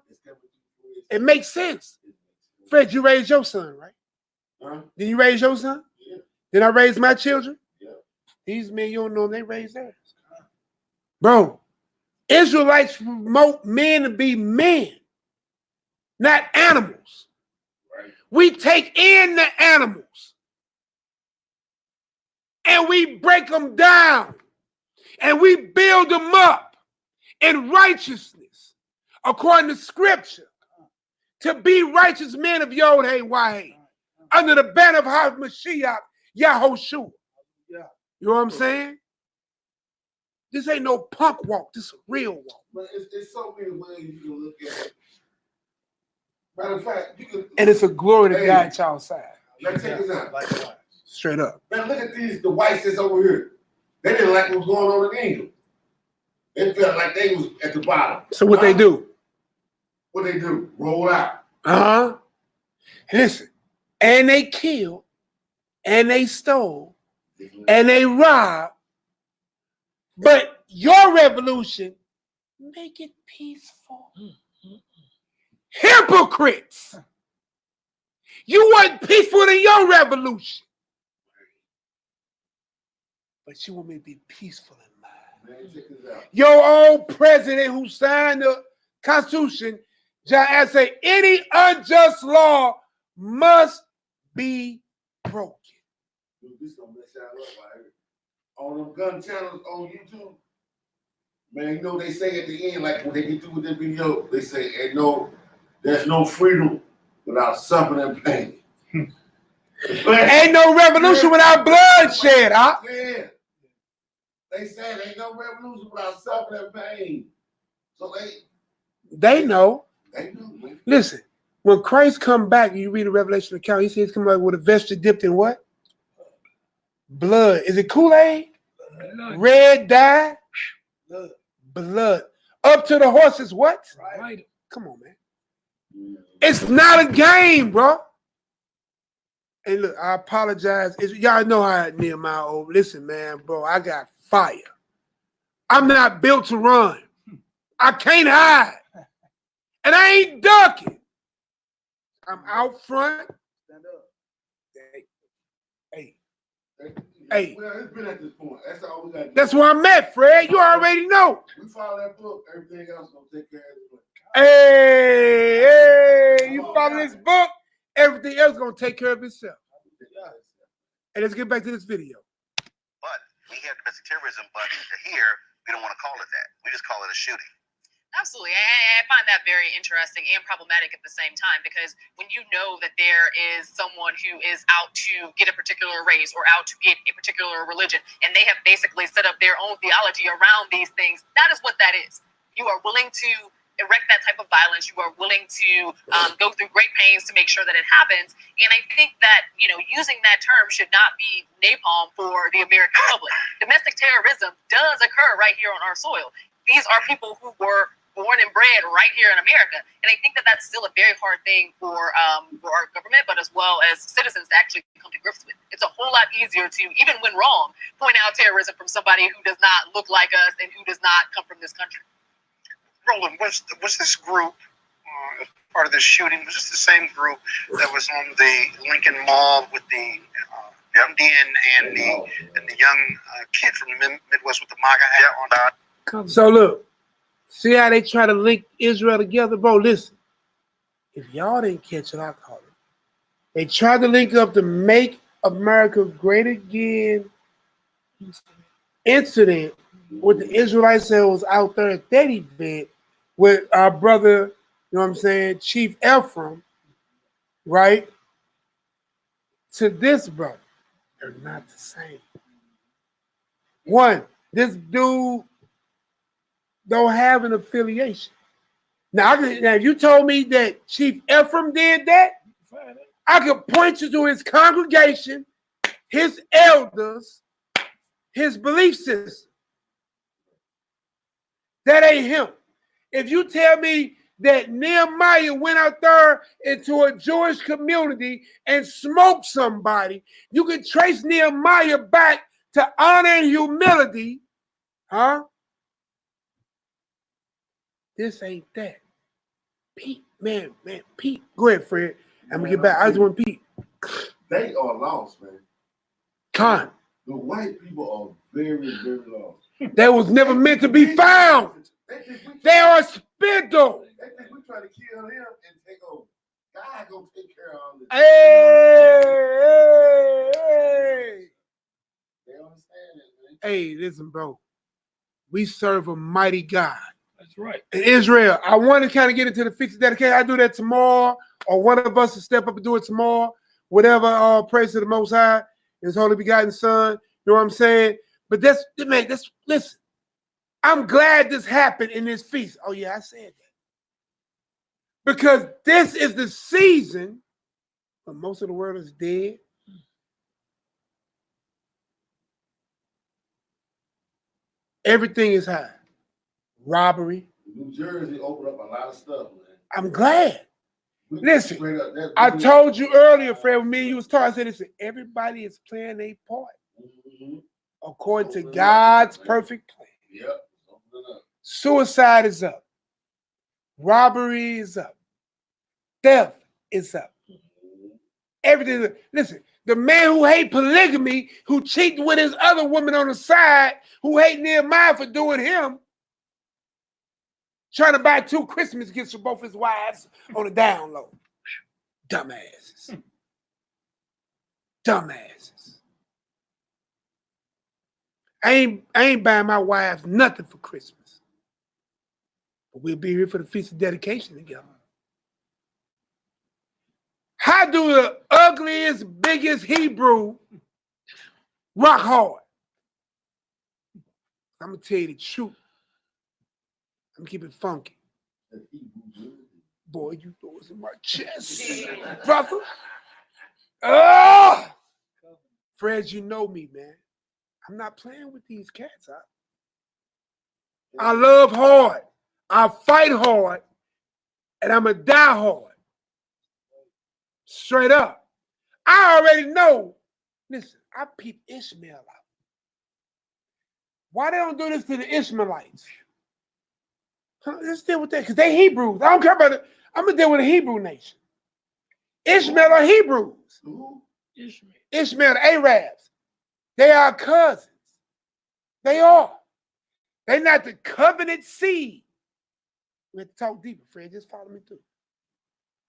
It makes sense. Fred, you raised your son, right? Huh? Did you raise your son? Yeah. Did I raise my children? Yeah. These men, you don't know them, they raise theirs. Bro, Israelites promote men to be men, not animals. Right. We take in the animals and we break them down and we build them up in righteousness according to scripture to be righteous men of Yod-Heh-Wah-Heh under the banner of Mashiach Yahushua. Yeah. You know what I'm saying? This ain't no punk walk. This is a real walk. But it's so many ways you can look at it. Matter of fact, you can. And it's a glory to God at y'all side. Let's take this out. Straight up. Man, look at the whites that's over here. They didn't like what was going on in England. They felt like they was at the bottom. So what they do? What they do? Roll out. Uh-huh. Listen, and they killed, and they stole, and they robbed. But your revolution, make it peaceful. Hypocrites. You weren't peaceful in your revolution. But you want me to be peaceful in mine. Man, check this out. Your old president who signed the Constitution, John Adams, say any unjust law must be broken. Dude, this gonna mess y'all up, right? On them gun channels on YouTube, man, they say at the end, like when they get through with their video, they say, ain't no there's no freedom without suffering and pain. Ain't no revolution without bloodshed, huh? Yeah. They said ain't no revolution without suffering and pain. So they know. They know, man. Listen, when Christ come back, you read the Revelation account, he says he's coming back with a vesture dipped in what? Blood. Is it Kool-Aid? Red dye? Blood. Up to the horses, what? Right. Come on, man. It's not a game, bro. And look, I apologize. Y'all know how Nehemiah over. Listen, man, bro, I got fire. I'm not built to run. I can't hide. And I ain't ducking. I'm out front. Stand up. Hey. Well, it's been at this point. That's all we got to do. That's where I'm at, Fred. You already know. We follow that book. Everything else gonna take care of it. Hey, you follow this book, everything else gonna take care of itself. And let's get back to this video. But we have domestic terrorism, but here we don't want to call it that. We just call it a shooting. Absolutely. I find that very interesting and problematic at the same time, because when you know that there is someone who is out to get a particular race or out to get a particular religion, and they have basically set up their own theology around these things, that is what that is. You are willing to erect that type of violence. You are willing to go through great pains to make sure that it happens. And I think that, you know, using that term should not be napalm for the American public. Domestic terrorism does occur right here on our soil. These are people who were born and bred right here in America. And I think that that's still a very hard thing for our government, but as well as citizens to actually come to grips with. It's a whole lot easier to, even when wrong, point out terrorism from somebody who does not look like us and who does not come from this country. Roland, was this group, as part of this shooting, was this the same group that was on the Lincoln Mall with the Indian and the young kid from the Midwest with the MAGA hat on that? So look, see how they try to link Israel together? Bro, listen. If y'all didn't catch it, I'll call it. They tried to link up the Make America Great Again incident with the Israelites that was out there at that event with our brother, you know what I'm saying, Chief Ephraim, right? To this brother. They're not the same. One, this dude don't have an affiliation. Now, if you told me that Chief Ephraim did that, I could point you to his congregation, his elders, his belief system. That ain't him. If you tell me that Nehemiah went out there into a Jewish community and smoked somebody, you can trace Nehemiah back to honor and humility, huh? This ain't that. Pete, man, Pete. Go ahead, Fred. I'm gonna get back. I just want Pete. They are lost, man. Con. The white people are very, very lost. They was never meant to be found. They are spindle. They think we try to kill them and take over. God gonna take care of all this. Hey. They understand it, man. Hey, listen, bro. We serve a mighty God. That's right. In Israel, I want to kind of get into the feast of dedication. I do that tomorrow, or one of us will step up and do it tomorrow. Whatever, praise to the Most High, His Holy Begotten Son. You know what I'm saying? But listen. I'm glad this happened in this feast. Oh yeah, I said that. Because this is the season when most of the world is dead. Everything is high. Robbery. New Jersey opened up a lot of stuff, man. I'm glad. Listen, I told you earlier, Fred, when me and you was talking, I said, listen, everybody is playing their part according to God's perfect plan. Yep. Suicide is up. Robbery is up. Theft is up. Everything is up. Listen, the man who hate polygamy, who cheating with his other woman on the side, who hate Nehemiah for doing him, trying to buy 2 Christmas gifts for both his wives on the down low. Dumbasses. Dumbasses. I ain't buying my wives nothing for Christmas. But we'll be here for the Feast of Dedication together. do the ugliest, biggest Hebrew rock hard. I'm gonna tell you the truth. I'm gonna keep it funky. Boy, you know it's in my chest, brother. Oh! Fred, you know me, man. I'm not playing with these cats. I love hard. I fight hard. And I'm going to die hard. Straight up. I already know. Listen, I peep Ishmael out. Why they don't do this to the Ishmaelites? Let's deal with that, because they Hebrews. I don't care about it. I'm going to deal with the Hebrew nation. Ishmael are Hebrews. Ishmael, the Arabs. They are cousins. They are. They're not the covenant seed. We have to talk deeper, Fred. Just follow me through.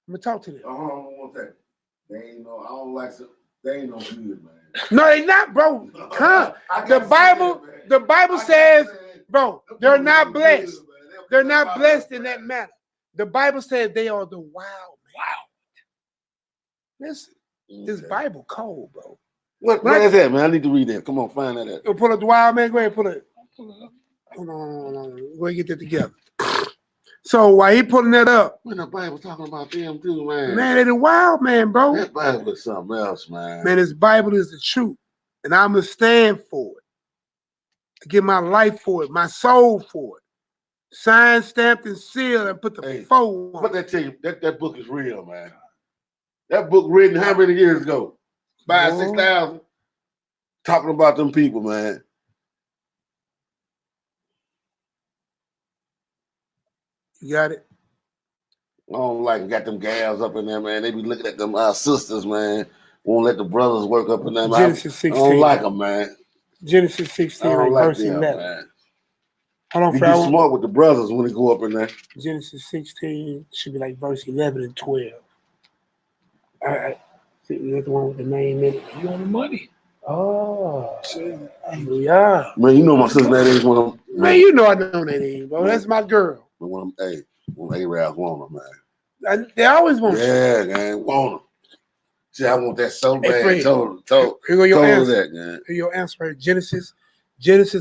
I'm going to talk to them. Hold on one second. They ain't no, I don't like some, they ain't no good, man. No, they not, bro. Come. The Bible says, bro, they're not blessed. They're not blessed in that manner. The Bible says they are the wild man. Wow. Listen, this Bible cold, bro. Where is that, man? I need to read that. Come on, find that out. You'll pull up the wild man. Go ahead, pull it. Hold on. Go ahead, get that together. So while he pulling that up, When the Bible talking about them too, man. man, they're the wild man, bro. That Bible is something else, man. Man, this Bible is the truth. And I'm going to stand for it. I give my life for it, my soul for it. Signed, stamped, and sealed, and put the foe on. But that tell you, that book is real, man. That book written how many years ago? 5,000, 6,000. Talking about them people, man. You got it? I don't like got them gals up in there, man. They be looking at them sisters, man. Won't let the brothers work up in there. Genesis 16. I don't like them, man. Genesis 16, like verse 11. Man. Hold on, You Fred. be smart with the brothers when they go up in there. Genesis 16 should be like verse 11 and 12. All right. See, that's the one with the name in it. You on the money. Oh, yeah. Man, you know my sister that ain't one of them. Man, you know I know that name, bro. That's my girl. One of them, A-Raps want them, man. They always want Yeah, man, want them. See, I want that so bad. Fred, Told here go your answer. that, man. Here your answer, right? Genesis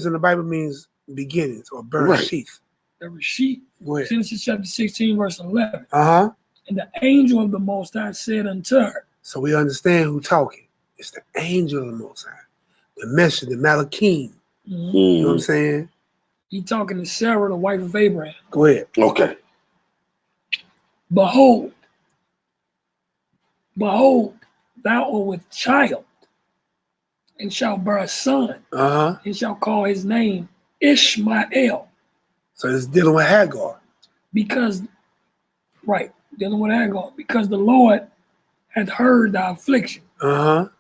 in the Bible means beginnings or Bereshith. Bereshith. Go ahead. Genesis chapter 16, verse 11. Uh-huh. And the angel of the Most High said unto her. So we understand who's talking. It's the angel of the Most High. The messenger, the Malachim. Mm-hmm. You know what I'm saying? He talking to Sarah, the wife of Abraham. Go ahead. Okay. Behold, thou art with child, and shalt bear a son, and shall call his name Ishmael. So it's dealing with Hagar. Because the Lord hath heard thy affliction. And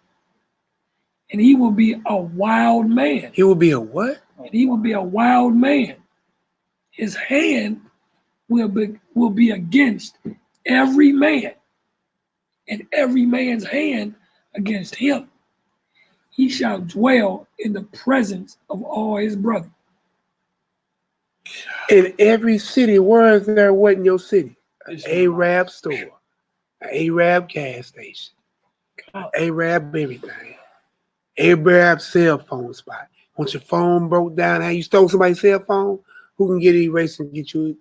he will be a wild man. He will be a what? And he will be a wild man. His hand will be against every man, and every man's hand against him. He shall dwell in the presence of all his brothers. In every city, where is there what in your city? An Arab store, an Arab gas station, an Arab everything, Arab cell phone spot. Once your phone broke down, how you stole somebody's cell phone, who can get it erased and get you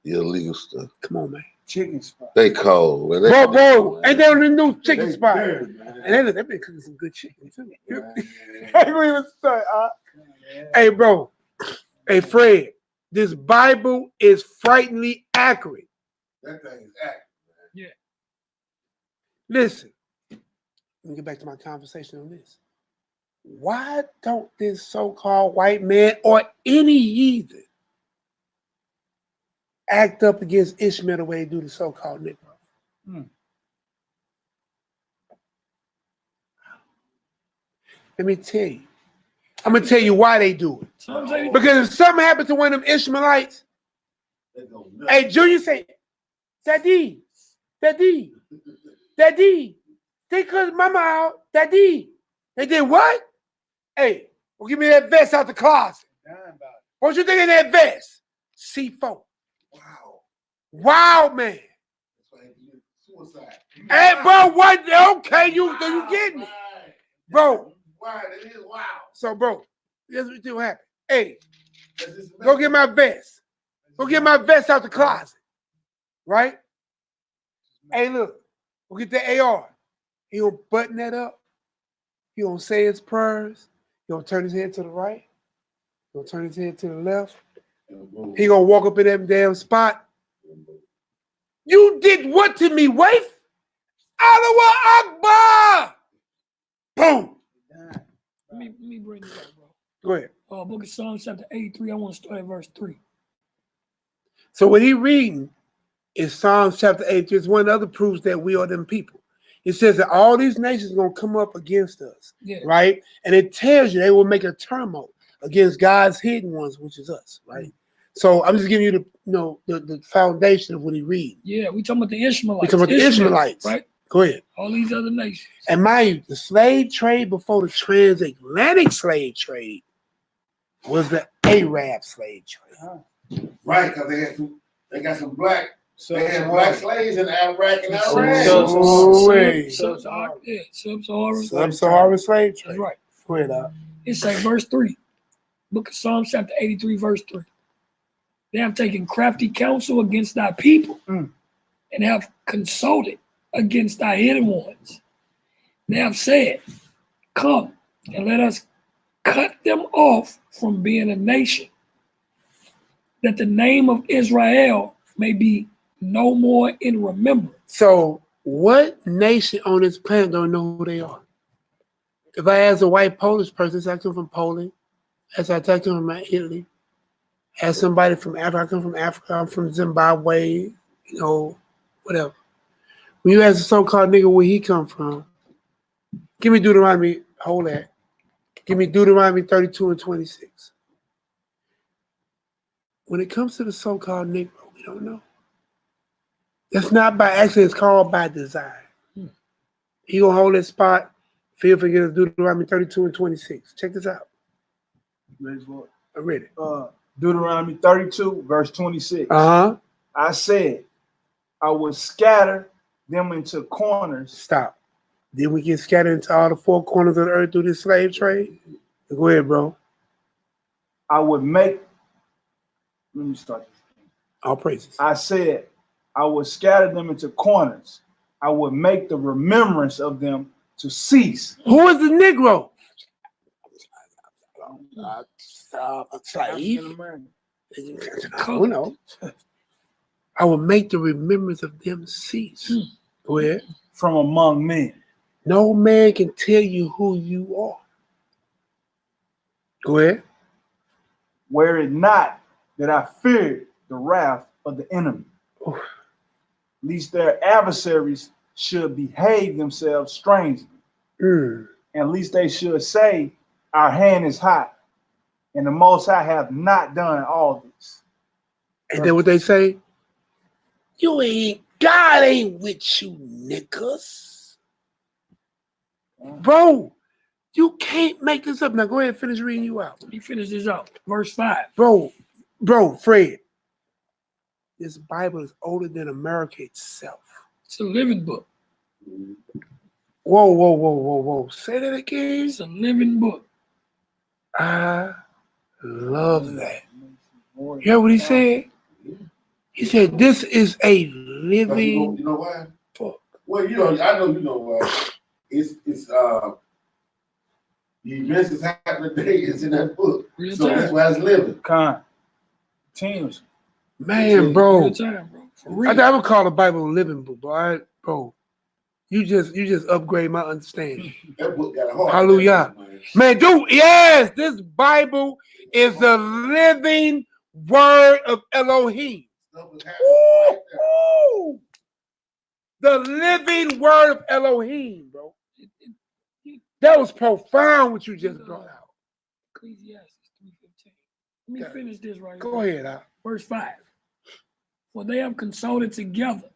illegal stuff? Come on, man. Chicken spot. They cold, man. Bro, ain't they on the new chicken spot? And they've been cooking some good chicken too. Hey, bro. Hey, Fred. This Bible is frighteningly accurate. That thing is accurate, man. Yeah. Listen. Let me get back to my conversation on this. Why don't this so-called white man or any heathen act up against Ishmael the way they do the so-called Negro? Let me tell you. I'm going to tell you why they do it. Because if something happened to one of them Ishmaelites, hey, Junior say, Daddy, they cut mama out, Daddy. They did what? Hey, well, give me that vest out the closet. What you think of that vest? C4. Wow. Wow, man. suicide. Hey, bro, what? Okay, you getting it, bro? Wow, it is wild. So, bro, here's what happened. Hey, go get my vest. Go get my vest out the closet, right? Hey, look, go get the AR. He gonna button that up. He gonna say his prayers. He gonna turn his head to the right. He gonna turn his head to the left. He gonna walk up in that damn spot. You did what to me, wife? Allahu Akbar! Boom. Let me bring this up, bro. Go ahead. Book of Psalms, chapter 83. I want to start at verse 3. So what he reading is Psalms chapter 83. It's one of the other proofs that we are them people. It says that all these nations are going to come up against us, right? And it tells you they will make a turmoil against God's hidden ones, which is us, right? So I'm just giving you the foundation of what he reads. Yeah, we talking about the Ishmaelites. We talking about the Ishmaelites, right? Go ahead. All these other nations. And mind you, the slave trade before the transatlantic slave trade was the Arab slave trade. Right, because they got some black. They had black slaves in Iraq and Iran. Sub-Saharan slave trade. That's right. Go ahead, Doc. It says verse 3. Book of Psalms chapter 83, verse 3. They have taken crafty counsel against thy people and have consulted against thy hidden ones. They have said, come and let us cut them off from being a nation, that the name of Israel may be no more in remembrance. So what nation on this planet don't know who they are? If I ask a white Polish person, I come from Poland, as I talk to him from Italy, as somebody from Africa, I come from Africa, I'm from Zimbabwe, whatever. When you ask a so-called nigga where he come from, give me Deuteronomy, hold that. Give me Deuteronomy 32 and 26. When it comes to the so-called Negro, we don't know. That's not by accident, it's called by design. He gonna hold that spot, feel free to Deuteronomy 32 and 26. Check this out. I read it. Deuteronomy 32, verse 26. I said, I will scatter them into corners. Stop. Then we get scattered into all the four corners of the earth through this slave trade? Go ahead, bro. I would make, let me start this. All praises. I said, I would scatter them into corners. I would make the remembrance of them to cease. Who is the Negro? Slave. I don't know. I will make the remembrance of them cease. Go ahead. From among men. No man can tell you who you are. Go ahead. Were it not that I feared the wrath of the enemy, lest their adversaries should behave themselves strangely, and lest they should say, our hand is hot, and the Most High have not done all this. And then what they say? God ain't with you, niggas. Bro, you can't make this up. Now go ahead and finish reading you out. Let me finish this out. Verse 5. Bro, Fred. This Bible is older than America itself. It's a living book. Whoa. Say that again. It's a living book. I love that. You hear what he said? He said, this is a living You know why? book. Well, I know you know why. It's the events that's happening today is in that book. So that's why it's living. Teams. Man, bro. For I would call the Bible a living book, bro. You just upgrade my understanding. That book got a heart. Hallelujah. Man, dude, yes, this Bible is the living word of Elohim. Ooh. The living word of Elohim, bro. That was profound what you just brought out. Ecclesiastes 3:15. Let me finish this right Go ahead. Verse 5. For they have consulted together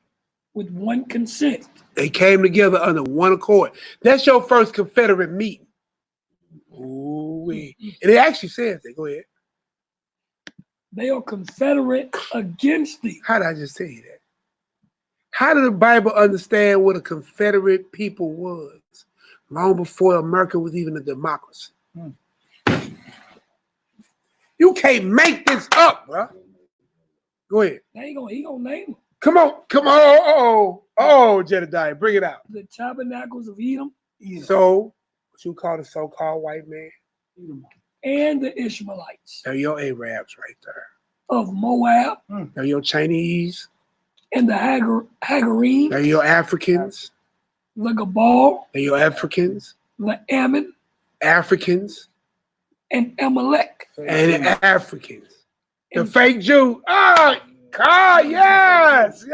with one consent. They came together under one accord. That's your first Confederate meeting. Ooh-wee. And it actually says that. Go ahead. They are confederate against thee. How did I just tell you that? How did the Bible understand what a Confederate people was long before America was even a democracy? You can't make this up, bro. Go ahead. Now he gonna name them. Come on. Oh, Jedediah, bring it out. The tabernacles of Edom. So, what you call the so-called white man? And the Ishmaelites. They're your Arabs right there. Of Moab. They're your Chinese. And the Hagarim. They're your Africans. The Gabal. They're your Africans. The Ammon. Africans. And Amalek. And the Africans. The fake Jew. Oh, God, yes.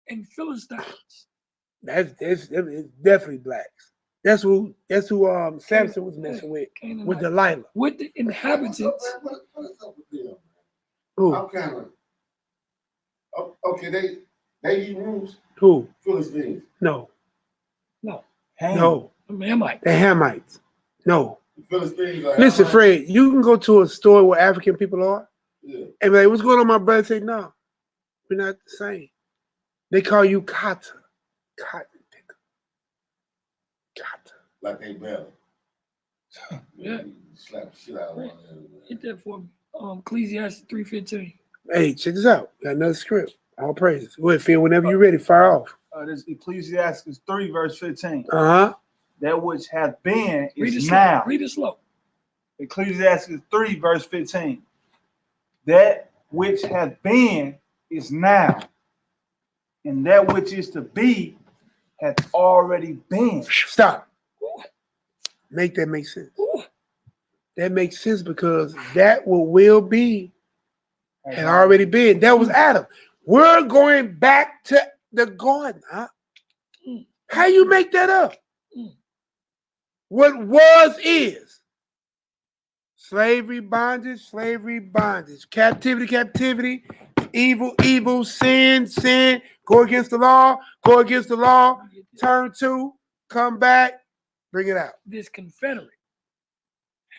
And Philistines. That's definitely blacks. That's who Samson was messing with Delilah. With the inhabitants. What's up with them? Who? I'm kind of okay. They Hebrews. Who? Philistines. No. The Hamites. The Hamites. No. The Philistines. Listen, Fred, you can go to a store where African people are, and be like, "What's going on, my brother?" Say, "No, we're not the same." They call you Kata. Cotton picker. Kata. Like they better. Yeah. Slap the shit out of one of them. Get that for me. Ecclesiastes 3:15. Hey, check this out. Got another script. All praises. Go ahead, Phil. Whenever you're ready, fire off. This Ecclesiastes 3, verse 15. That which hath been is now. now. Read it slow. Ecclesiastes 3, verse 15. That which hath been is now, and that which is to be hath already been. Stop. Make that make sense. That makes sense because that what will be had already been. That was Adam. We're going back to the garden. Huh? How you make that up? What was is. Slavery, bondage, captivity, evil, sin, go against the law, turn to, come back, bring it out. This Confederate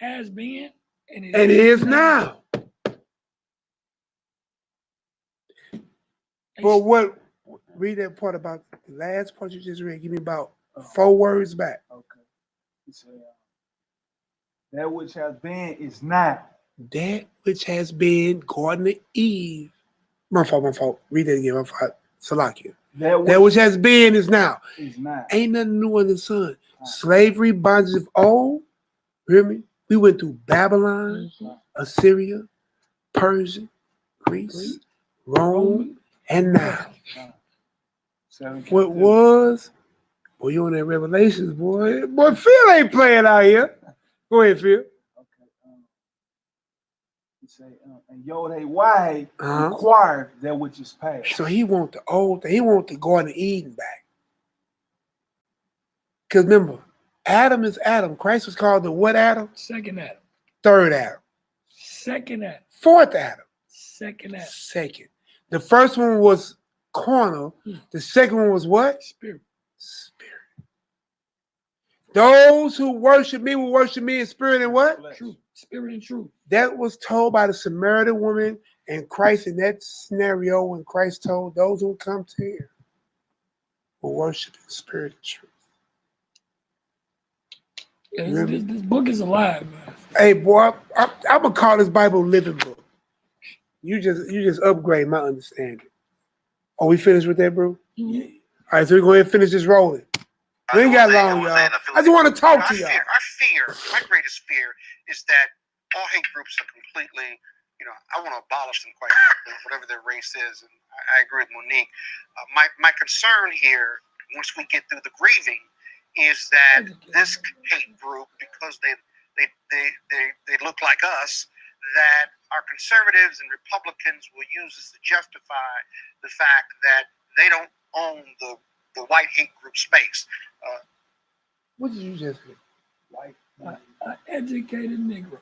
has been and it is now. But what, read that part about the last part you just read. Give me about 4 words back. Okay. That which has been is now. That which has been, Garden of Eve. My fault. Read that again. My fault. Salakia. That which has been is now. Ain't nothing new under the sun. Slavery, bondage of old. Hear me? We went through Babylon, Assyria, Persia, Greece, Rome, and now. What was? Boy, you on that Revelations, boy. Boy, Phil ain't playing out here. Go ahead, Phil. And Yod-Heh-Wah required that which is past. So he want the old thing. He want the Garden of Eden back. Because remember, Adam is Adam. Christ was called the what Adam? Second Adam. Third Adam. Second Adam. Fourth Adam. Second Adam. Second. The first one was carnal. The second one was what? Spirit. Those who worship me will worship me in spirit and what? Truth. Spirit and truth. That was told by the Samaritan woman and Christ in that scenario when Christ told those who come to him will worship in spirit and truth. Yeah, this book is alive, man. Hey, boy, I'm gonna call this Bible living book. You just upgrade my understanding. Are we finished with that, bro? Mm-hmm. All right, so we're going to finish this rolling. We ain't got long, y'all. I just want to talk to y'all. My greatest fear is that all hate groups are completely, I want to abolish them quite frankly, whatever their race is. And I agree with Monique. My concern here, once we get through the grieving, is that this hate group, because they look like us, that our conservatives and Republicans will use this to justify the fact that they don't own the white hate group space. What did you just say? White, an educated Negro.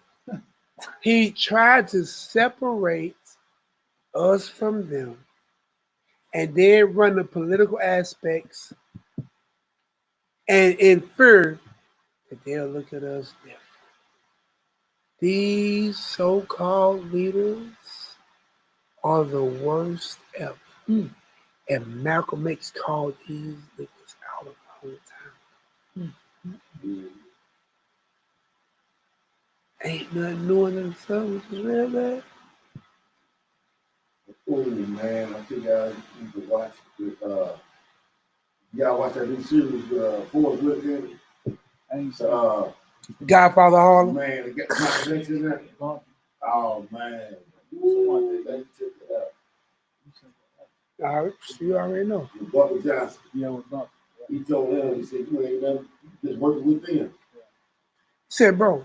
He tried to separate us from them and then run the political aspects and infer that they'll look at us different. These so-called leaders are the worst ever. And Malcolm X called these niggas out all the time. Ain't nothing new in themselves, which is real bad. Oh man, I think I need to watch it. Y'all watch that new series, Forrest Whitaker? Godfather Harlem. Man, it got Michael Jackson in there. Oh man. Ooh, they took it out. All right, you already know. Bubba Johnson. Yeah, with Buck. He told him, he said, you ain't never just working with them. He said, bro,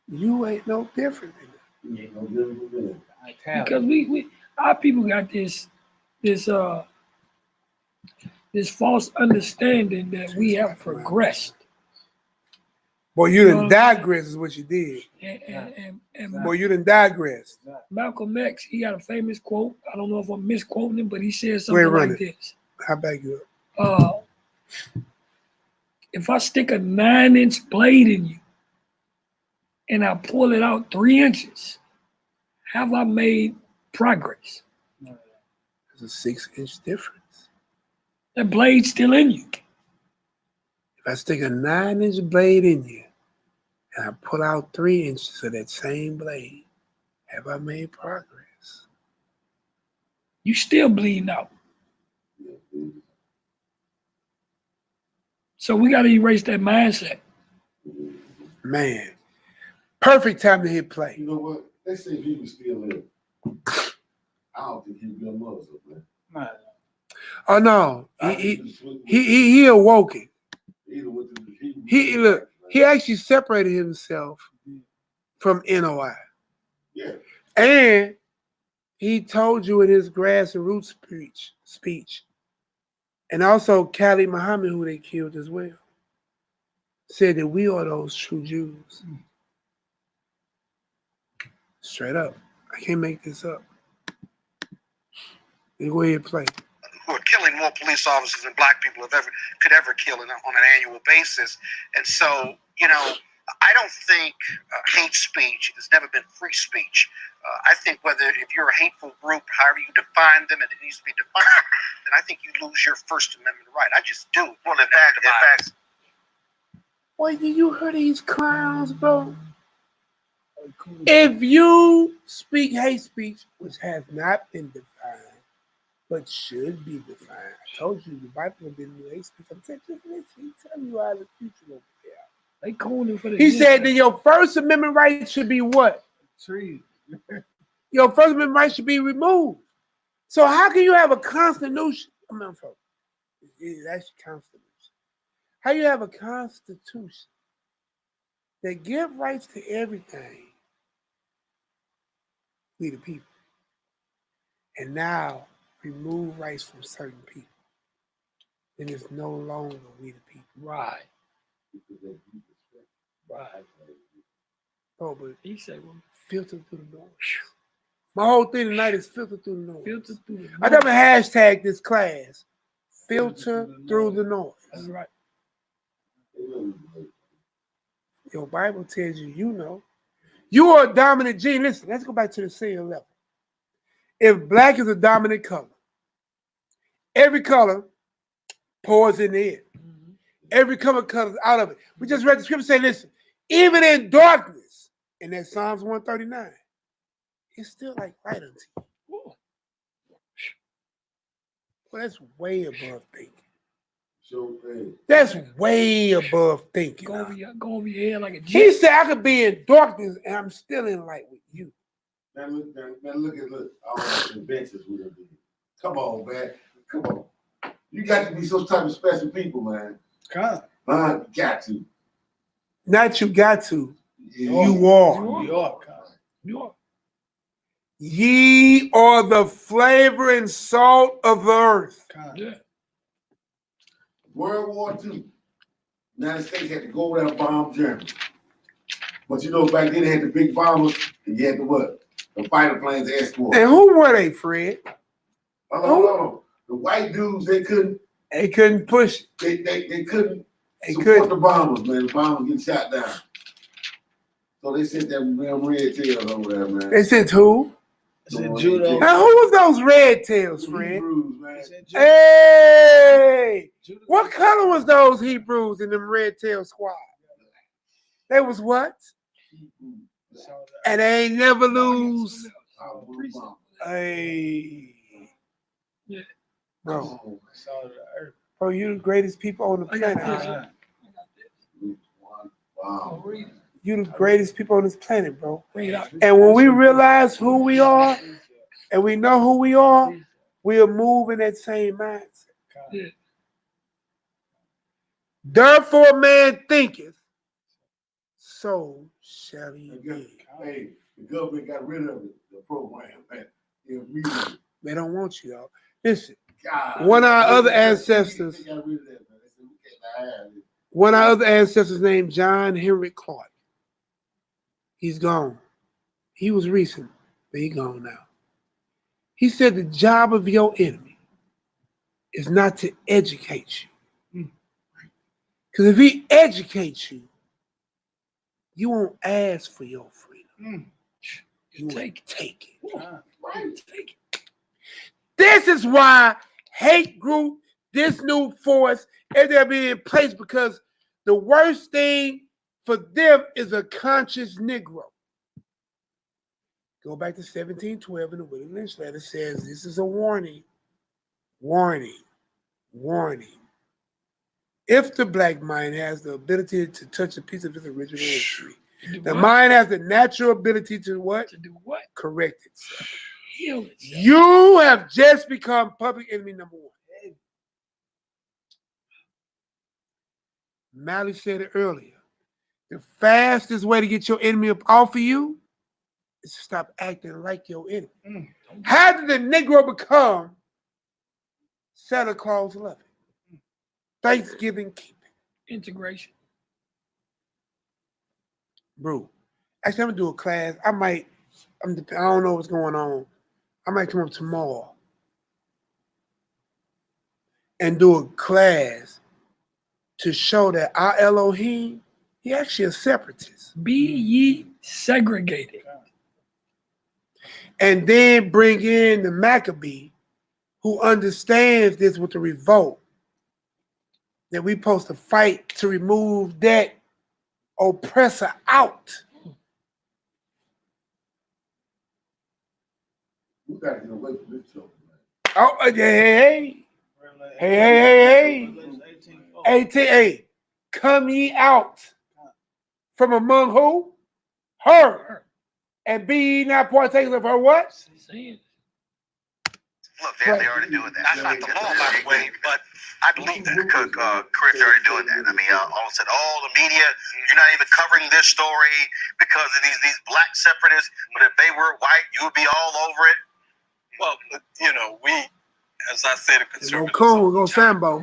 you ain't no different than them. You ain't no different with them. Because we our people got this false understanding that we have progressed. Boy, you done digress is what you did. And Boy, you done digress. Malcolm X, he got a famous quote. I don't know if I'm misquoting him, but he said something like this. How back you up? If I stick a 9-inch blade in you and I pull it out 3 inches, have I made progress? There's a 6-inch difference. That blade's still in you. If I stick a 9-inch blade in you and I pull out 3 inches of that same blade, have I made progress? You still bleeding out. So we got to erase that mindset. Man, perfect time to hit play. You know what? They say he was still live. I don't think he'd be a Muslim, man. Oh no, he awoken. He actually separated himself from NOI. Yeah. And he told you in his grassroots speech, and also Khalid Muhammad, who they killed as well, said that we are those true Jews. Straight up. I can't make this up. You go ahead and play. Who are killing more police officers than black people could ever kill on an annual basis. And so, you know, I don't think hate speech has never been free speech. I think if you're a hateful group, however you define them, and it needs to be defined, then I think you lose your First Amendment right. I just do. Well, in fact. Boy, did you hear these clowns, bro? If you speak hate speech, which has not been defined, but should be defined. I told you the Bible didn't do hate speech. I'm telling you how the future will be out. They calling for the. He said that your First Amendment right should be what? Trees. Your First Amendment right should be removed. So how can you have a constitution? That's your constitution. How you have a constitution that give rights to everything? We the people. And now remove rights from certain people. Then it's no longer we the people. Right. Right. Oh, but he said, well, filter through the noise. My whole thing tonight is filter through the noise. Filter through the noise. I never hashtag this class. Filter through the noise. That's right. Your Bible tells you, you know. You are a dominant gene. Listen, let's go back to the same level. If black is a dominant color, every color pours in the air. Mm-hmm. Every color comes out of it. We just read the scripture say, listen, even in darkness, in that Psalms 139, it's still like light unto you. Well, that's way above thinking. That's way above thinking. Go over your head like a jet. He said I could be in darkness and I'm still in light with you. Now look all the inventions we done did. Come on, man. Come on. You got to be some type of special people, man. God. You got to. Not you got to. Yeah. You are. You are. You are. Ye are the flavor and salt of the earth. God. Yeah. World War II. United States had to go there and bomb Germany. But you know, back then they had the big bombers, and you had the what? The fighter planes, escort. And who were they, Fred? Hold on. The white dudes, they couldn't push. They couldn't support the bombers, man. The bombers get shot down. So they sent them damn red tails over there, man. They sent who? Judah. Now, who was those red tails, Fred? Hebrews, man. Hey! What color was those Hebrews in them red tail squad? They was what? And they ain't never lose. Hey. Bro. Bro, you the greatest people on the planet. Wow. You the greatest people on this planet, bro. And when we realize who we are and we know who we are, we'll move in that same mindset. Therefore, man thinketh, so shall he be. Hey, the government got rid of it, the program, man. Immediately. They don't want you, though. Listen, God, one of our other ancestors, they got rid of that, man. They said, we can't have it. one of our other ancestors named John Henry Clark. He's gone. He was recent, but he's gone now. He said the job of your enemy is not to educate you. Because if he educates you, you won't ask for your freedom. You will take it. Take it. This is why hate group, this new force, is there being in place, because the worst thing for them is a conscious Negro. Go back to 1712 in the William Lynch letter, says this is a warning. Warning. Warning. If the black mind has the ability to touch a piece of its original history, the mind has the natural ability to what? To do what? Correct itself. Heal itself. You have just become public enemy number one. Mally said it earlier. The fastest way to get your enemy up off of you is to stop acting like your enemy. How did the Negro become Santa Claus loving? Thanksgiving keeping. Integration. Bro, actually, I'm going to do a class. I don't know what's going on. I might come up tomorrow and do a class to show that our Elohim, he actually a separatist. Be ye segregated. And then bring in the Maccabee, who understands this with the revolt, that we're supposed to fight to remove that oppressor out. We gotta get away from this show, man. Oh, hey. 18, come ye out from among who? Her. And be ye not partakers of her what? Look, they're already doing that. That's not the law, by the way, but I believe that. Correct, already doing that. I mean, all of a sudden, all the media, you're not even covering this story because of these black separatists. But if they were white, you would be all over it. Well, you know, we, as I said, a conservative. We're going Sambo.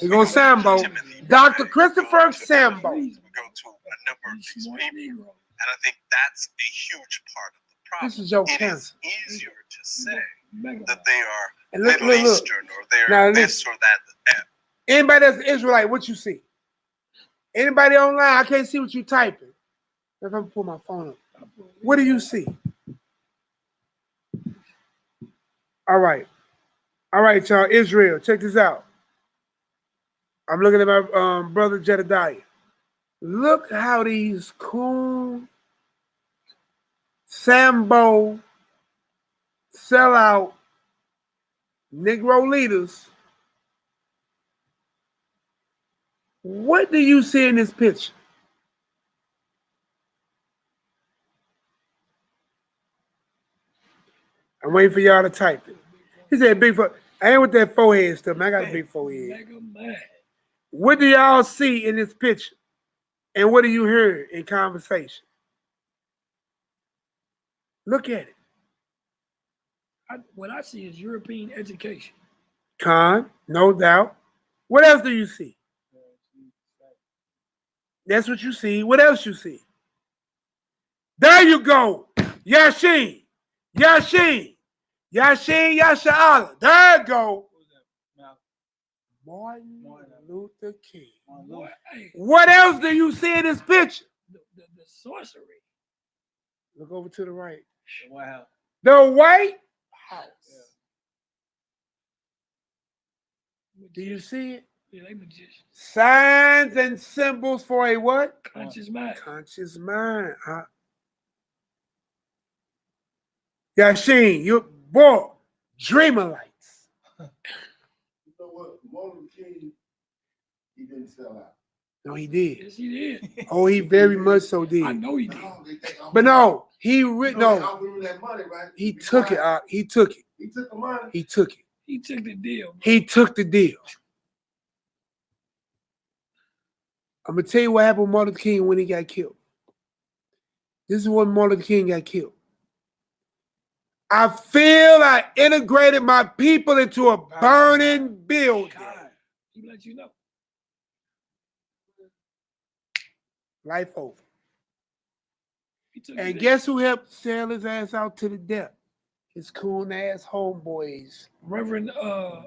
We're going Sambo. Dr. Christopher Sambo. We go to a number of these people, and I think that's a huge part of the problem. This is your cancer. It is easier to say that they are look, Middle Eastern or they're this or that. Anybody that's an Israelite, what you see? Anybody online, I can't see what you typing. If I pull my phone up, what do you see? All right, y'all. Israel, check this out. I'm looking at my brother Jedediah. Look how these coon, Sambo, sellout Negro leaders. What do you see in this picture? I'm waiting for y'all to type it. He said big forehead. I ain't with that forehead stuff, man. I got a big forehead. What do y'all see in this picture? And what do you hear in conversation? Look at it. What I see is European education. No doubt. What else do you see? That's what you see. What else you see? There you go. Yashin. Yasha'Allah. There you go. Martin Luther King. What else do you see in this picture? The sorcery. Look over to the right. Wow. The White House. Do you see it? Yeah, they magicians. Signs and symbols for a what? Conscious mind. Conscious mind. Yashin, you boy, dreamer lights. You know what? Martin Luther King, he didn't sell out. No, he did. Yes, he did. Oh, he very much so did. I know he did. But no, he that money, right? he took it. He took it. He took the money. He took it. He took the deal. Bro. He took the deal. I'm gonna tell you what happened with Martin Luther King when he got killed. This is when Martin Luther King got killed. I feel I integrated my people into a burning building. He let you know. Life over. He And guess who helped sell his ass out to the death? His coon ass homeboys, Reverend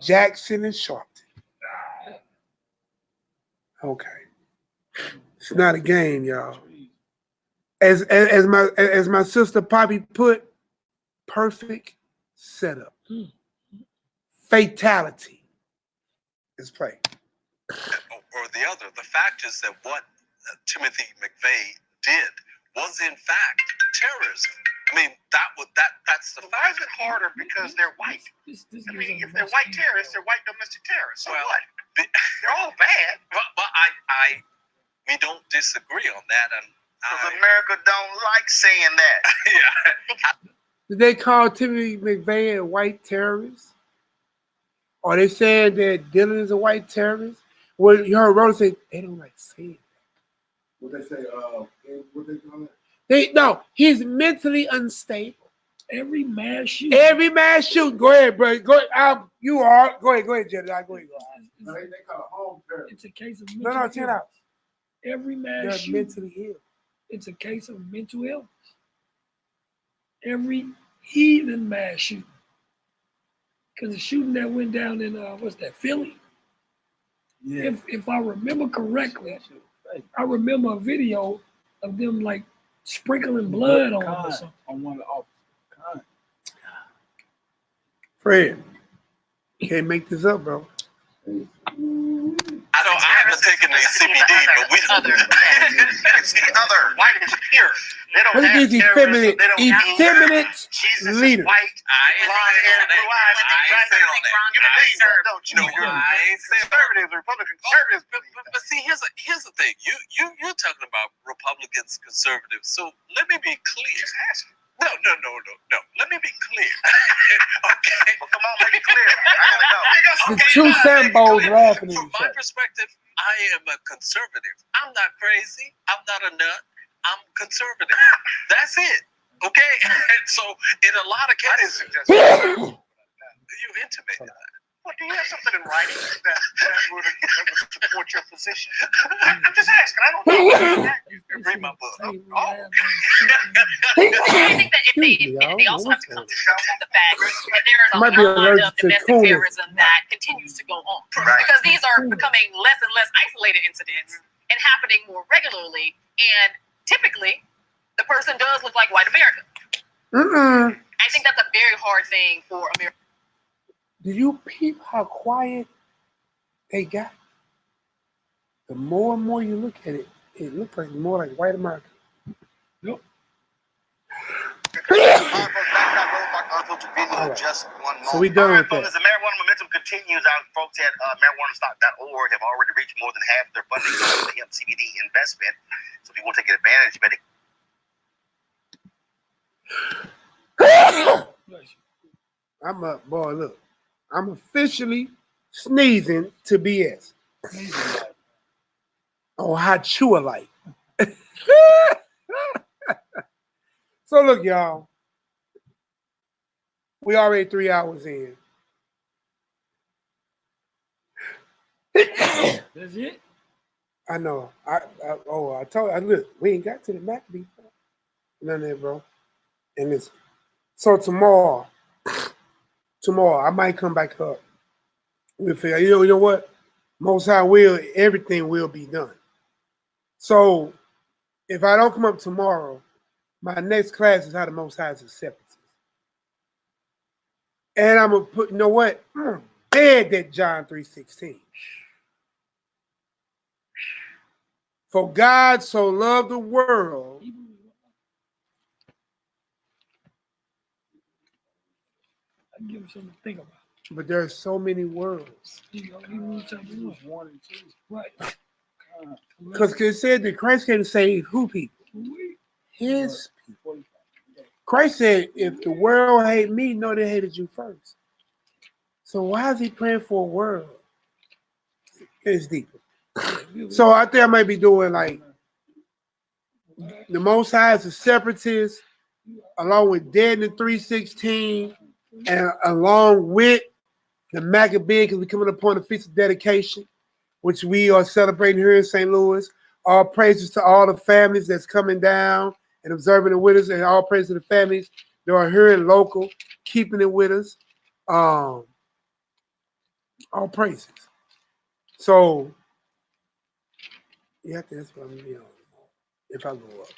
Jackson and Sharpton. Okay. It's not a game, y'all. As my sister Poppy put, perfect setup. Fatality. Let's play. Or the other. The fact is that what Timothy McVeigh did was in fact terrorism. I mean, that's the fact. Why is it harder because they're white? I mean, if they're white terrorists, they're white domestic terrorists. So what? They're all bad. But we don't disagree on that. And because America don't like saying that. Yeah. Did they call Timothy McVeigh a white terrorist? Are they saying that Dylan is a white terrorist? Well, you heard Rhoda say they don't like saying that. What they say? What they call it? No, he's mentally unstable. Every mass shooting. Every mass shooting. Go ahead, bro. Go ahead. You are. Go ahead, Jedediah. Go ahead. No, they call it home terror. It's a case of No, mental chill out. Every mass They're shooting. mentally ill. It's a case of mental illness. Every heathen mass shooting. Because the shooting that went down in Philly? Yeah. If I remember correctly, I remember a video of them like sprinkling blood on them or something. On one of the officers. Fred, you can't make this up, bro. I haven't taken the CBD, but we It's the other. White is pure. They don't Look at have these terrorism. effeminate They don't leaders. Jesus is white, blonde hair, blue eyes. You believe that, don't you? I ain't saying Conservatives, Republicans, conservatives. But see, here's the thing. You're talking about Republicans, conservatives. So let me be clear. No. Let me be clear. Okay. Well, come on, make it clear. I gotta go. The two Sambos laughing at From each my other. perspective, I am a conservative. I'm not crazy. I'm not a nut. I'm conservative. That's it. Okay? And so in a lot of cases, you intimated that. What, do you have something in writing that would support your position? I'm just asking. I don't know. Read my book. I think that if they also have to come to the fact that there is a Might be lot allergic of to domestic coolness. terrorism that continues to go on. Because these are becoming less and less isolated incidents and happening more regularly. And typically, the person does look like white America. I think that's a very hard thing for America. Do you peep how quiet they got? The more and more you look at it, it looks like more like white America. Yep. Just one moment. So we done with that. As the marijuana momentum continues, our folks at marijuanastock.org have already reached more than half their funding for the hemp CBD investment. So if you want to take advantage, you better. I'm up, boy. Look, I'm officially sneezing to BS. Oh, how chew alike. So look, y'all. We already 3 hours in. That's it? I know. I told you. Look, we ain't got to the Maccabee. None of that, bro. And listen. So tomorrow, I might come back up. We'll figure, you know what? Most High will, everything will be done. So if I don't come up tomorrow, my next class is how the Most High is acceptance. And I'm gonna put, you know what? Bed that John 3:16. For God so loved the world. I give him something to think about. But there's so many worlds. Hebrews chapter 1 and 2. Right. Because it said that Christ came to save who people? His people. Christ said, if the world hate me, no, they hated you first. So why is he praying for a world? It's deeper. So I think I might be doing like the Most High is a separatist, along with Dead in 3:16, and along with the Maccabees, because we're coming upon the Feast of Dedication, which we are celebrating here in St. Louis. All praises to all the families that's coming down and observing it with us, and all praises to the families that are here in local, keeping it with us. All praises. So, yeah, that's what I'm going to be on if I go up.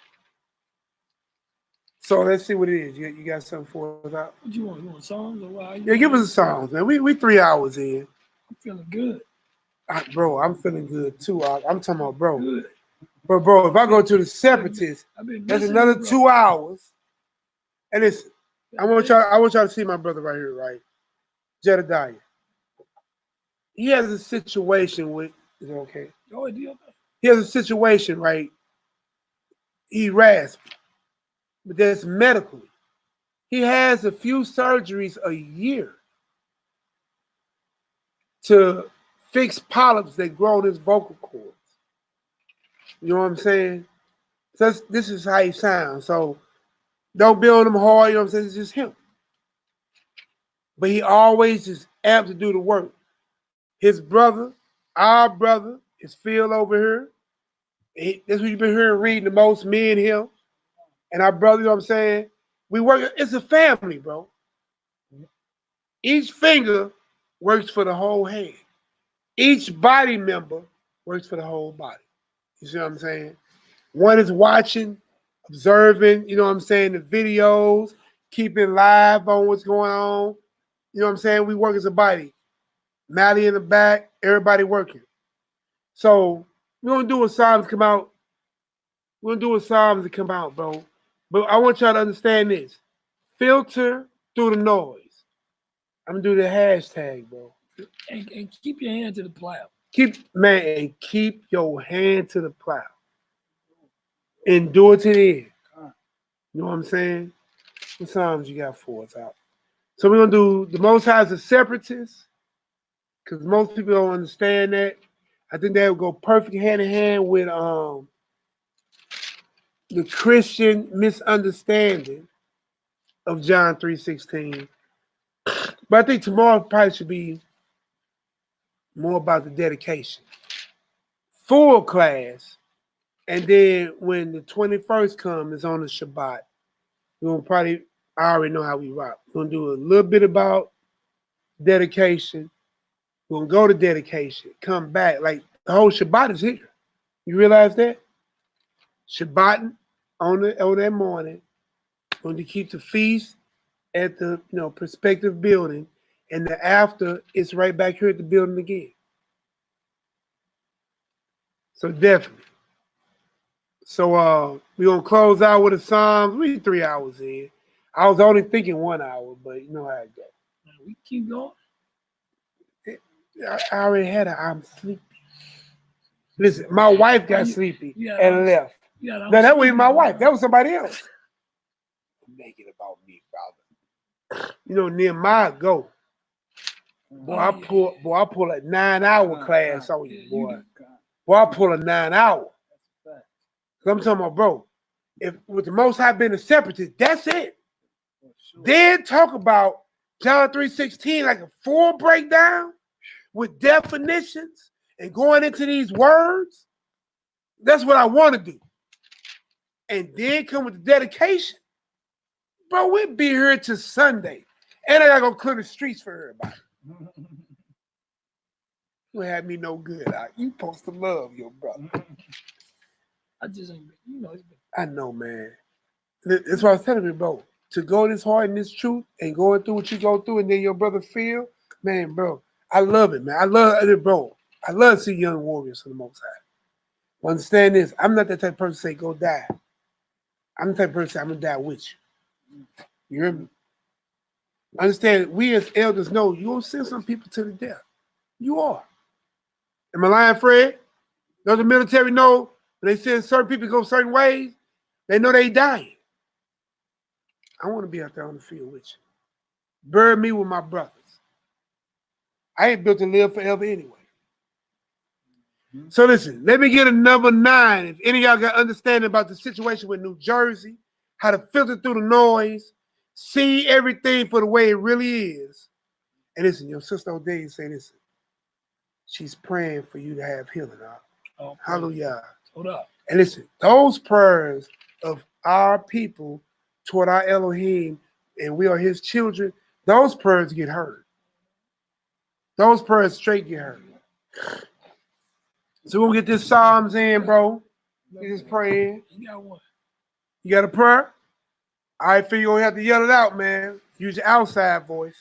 So let's see what it is. You got something for us out? What you want? You want songs or what? Yeah, give us a song, man. We 3 hours in. I'm feeling good. Bro, I'm feeling good too. I'm talking about bro. Good. But bro, if I go to the separatists, that's another 2 hours. And listen, I want y'all to see my brother right here, right? Jedediah. He has a situation with, is it okay? Oh, deal. He has a situation, right? He rasped, but that's medically. He has a few surgeries a year to fix polyps that grow in his vocal cords. You know what I'm saying? So this is how he sounds. So don't be on him hard, you know what I'm saying? It's just him. But he always is amped to do the work. His brother, our brother, is Phil over here. That's what you've been hearing reading the most, me and him. And our brother, you know what I'm saying? We work, it's a family, bro. Each finger works for the whole hand. Each body member works for the whole body. You see what I'm saying? One is watching, observing, you know what I'm saying, the videos, keeping live on what's going on. You know what I'm saying? We work as a body. Mally in the back, everybody working. So we're going to do a Psalms come out. We're going to do a Psalms to come out, bro. But I want y'all to understand this. Filter through the noise. I'm going to do the hashtag, bro. And keep your hand to the plow. Keep your hand to the plow. And do it to the end. You know what I'm saying? What Psalms you got for us out? So we're going to do the Most High is a separatist, because most people don't understand that. I think that would go perfect hand in hand with the Christian misunderstanding of John 3:16. But I think tomorrow probably should be more about the dedication. Full class. And then when the 21st comes, it's on the Shabbat. We're going to probably, I already know how we rock. We're going to do a little bit about dedication. We're going to go to dedication, come back. Like the whole Shabbat is here. You realize that? Shabbat on that morning. Going to keep the feast at the prospective building. And the after, it's right back here at the building again. So definitely. So we're going to close out with a Psalms. We're 3 hours in. I was only thinking 1 hour, but you know how it goes. We keep going. I already had I'm sleepy. Listen, my wife got sleepy and left. No, that wasn't my wife. That was somebody else. Make it about me, brother. You know, Nehemiah go. Boy, I pull a 9-hour class on you, boy. Boy, I pull a 9-hour. I'm talking about, bro, if with the Most High being a separatist, that's it. Then talk about John 3:16 like a full breakdown with definitions and going into these words. That's what I want to do. And then come with the dedication. Bro, we'll be here till Sunday. And I gotta go clear the streets for everybody. You had me no good. You supposed to love your brother. I just ain't, I know, man. That's what I was telling you, bro. to go this hard in this truth and going through what you go through, and then your brother feel, man, bro, I love it, man. I love it, bro. I love to see young warriors for the Most High. But understand this, I'm not that type of person to say, go die. I'm the type of person to say, I'm going to die with you. You hear me? Understand, we as elders know you don't send some people to the death. You are. Am I lying, Fred? Does the military know when they send certain people go certain ways, they know they dying. I want to be out there on the field with you. Bury me with my brothers. I ain't built to live forever anyway. So listen, let me get a number 9. If any of y'all got understanding about the situation with New Jersey, how to filter through the noise, see everything for the way it really is. And listen, your sister O'Day say this. She's praying for you to have healing. Oh, hallelujah. Hold up. And listen, those prayers of our people toward our Elohim, and we are his children, those prayers get heard. Those prayers straight get heard. So we'll get this Psalms in, bro. Get this prayer in. You got one. You got a prayer? I feel you're going to have to yell it out, man. Use your outside voice.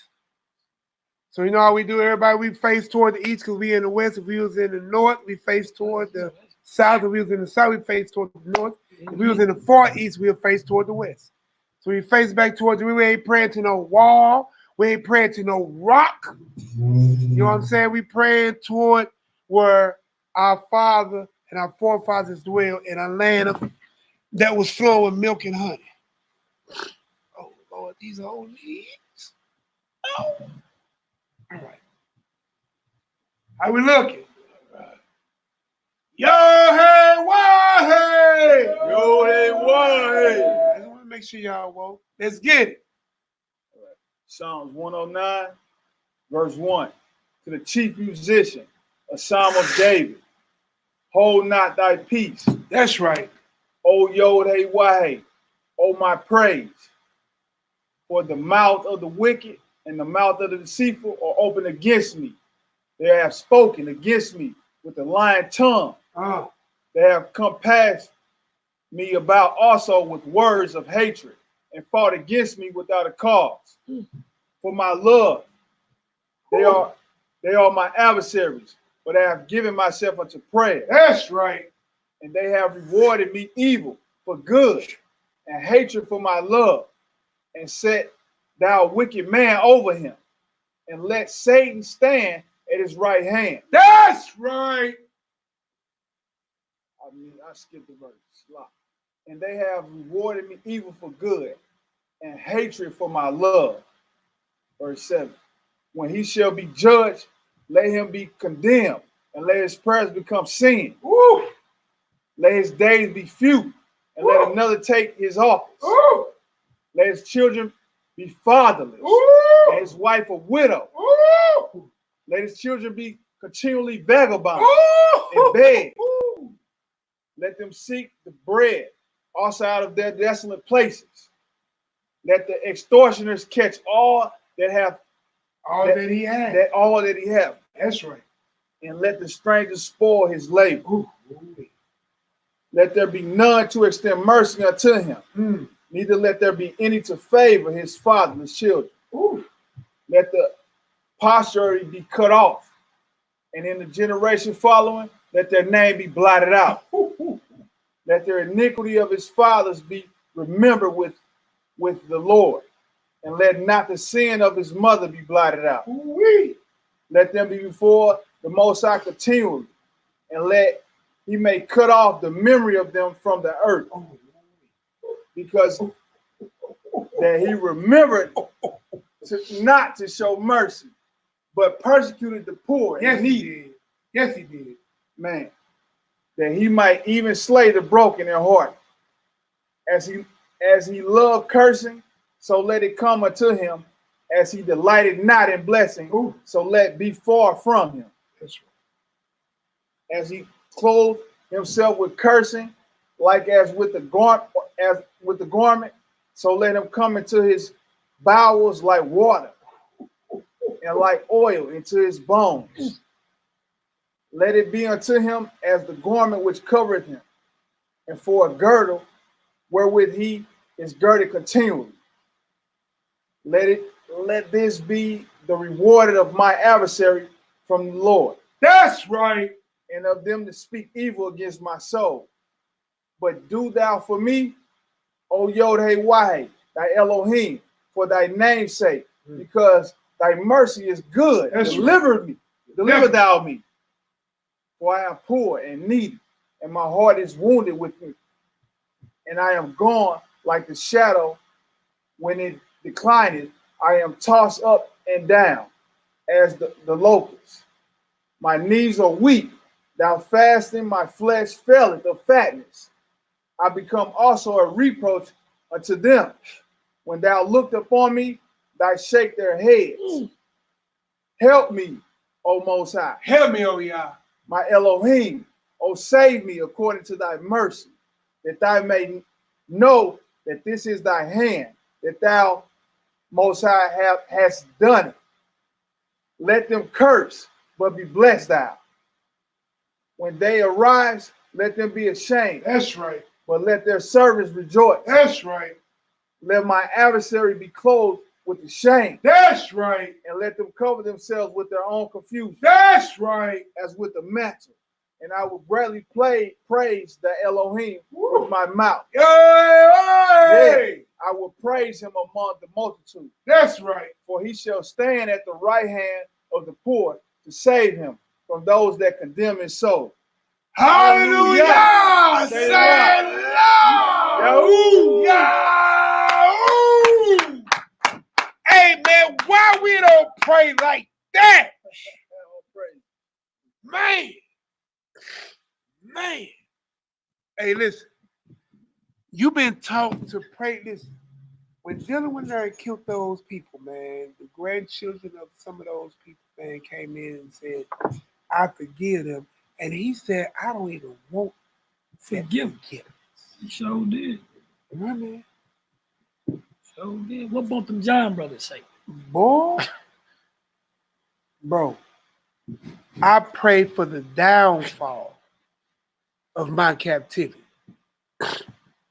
So you know how we do, everybody? We face toward the east because we in the west. If we was in the north, we face toward the south. If we was in the south, we face toward the north. If we was in the far east, we'll face toward the west. So we face back towards we ain't praying to no wall. We ain't praying to no rock. You know what I'm saying? We praying toward where our father and our forefathers dwell in a land that was flowing with milk and honey. Oh, Lord, these are old needs. Oh. All right. How we looking? Yo, hey, why, hey! Yo, hey, why, hey! I just want to make sure y'all woke. Let's get it. Psalms 109, verse 1. To the chief musician, a psalm of David. Hold not thy peace. That's right. O Yod Hey Wahe, O my praise. For the mouth of the wicked and the mouth of the deceitful are open against me. They have spoken against me with a lying tongue. They have compassed me about also with words of hatred and fought against me without a cause. For my love, they are my adversaries, but I have given myself unto prayer. That's right. And they have rewarded me evil for good and hatred for my love, and set thou wicked man over him, and let Satan stand at his right hand. That's right. I skipped the verse. And they have rewarded me evil for good and hatred for my love. Verse 7. When he shall be judged, let him be condemned, and let his prayers become sin. Woo. Let his days be few, and let another take his office. Woo. Let his children be fatherless, and his wife a widow. Woo. Let his children be continually vagabonds and beg. Let them seek the bread also out of their desolate places. Let the extortioners catch all that have all that he had. All that he have. That's right. And let the strangers spoil his labor. Let there be none to extend mercy unto him. Neither let there be any to favor his fatherless children. Let the posterity be cut off, and in the generation following, let their name be blotted out. Let their iniquity of his fathers be remembered with the Lord, and let not the sin of his mother be blotted out. Let them be before the Most High continually, and let he may cut off the memory of them from the earth, because that he remembered not to show mercy, but persecuted the poor. Yes, he did. Yes, he did. Man, that he might even slay the broken in heart. As he loved cursing, so let it come unto him. As he delighted not in blessing, so let be far from him. That's right. As he clothed himself with cursing, like as with the garment, so let him come into his bowels like water, and like oil into his bones. Let it be unto him as the garment which covereth him, and for a girdle wherewith he is girded continually. Let this be the reward of my adversary from the Lord. That's right. And of them that speak evil against my soul. But do thou for me, O Yod-Heh-Wah-Heh, thy Elohim, for thy name's sake, because thy mercy is good. That's Deliver me, deliver thou me. For I am poor and needy, and my heart is wounded with me. And I am gone like the shadow when it declineth. I am tossed up and down as the locust. My knees are weak. Thou fasting, my flesh faileth of fatness. I become also a reproach unto them. When thou looked upon me, thou shake their heads. Help me, O Most High. Help me, O Yah. My Elohim, O save me according to thy mercy, that thou may know that this is thy hand, that thou, Most High, hast done it. Let them curse, but be blessed thou. When they arise, let them be ashamed. That's right. But let their servants rejoice. That's right. Let my adversary be clothed with the shame. That's right. And let them cover themselves with their own confusion. That's right. As with a mantle. And I will gladly praise the Elohim with my mouth. Hey, hey. I will praise him among the multitude. That's right. For he shall stand at the right hand of the poor to save him from those that condemn his soul. Hallelujah! Yahoo! Hey man, why we don't pray like that? Man. Hey, listen. You've been taught to pray. Listen, when dealing with her and killed those people, man, the grandchildren of some of those people, man, came in and said, I forgive them. And he said, I don't even want forgiveness. He sure did. Right, man. Sure did. What both them John brothers say? Boy. Bro, I pray for the downfall of my captivity.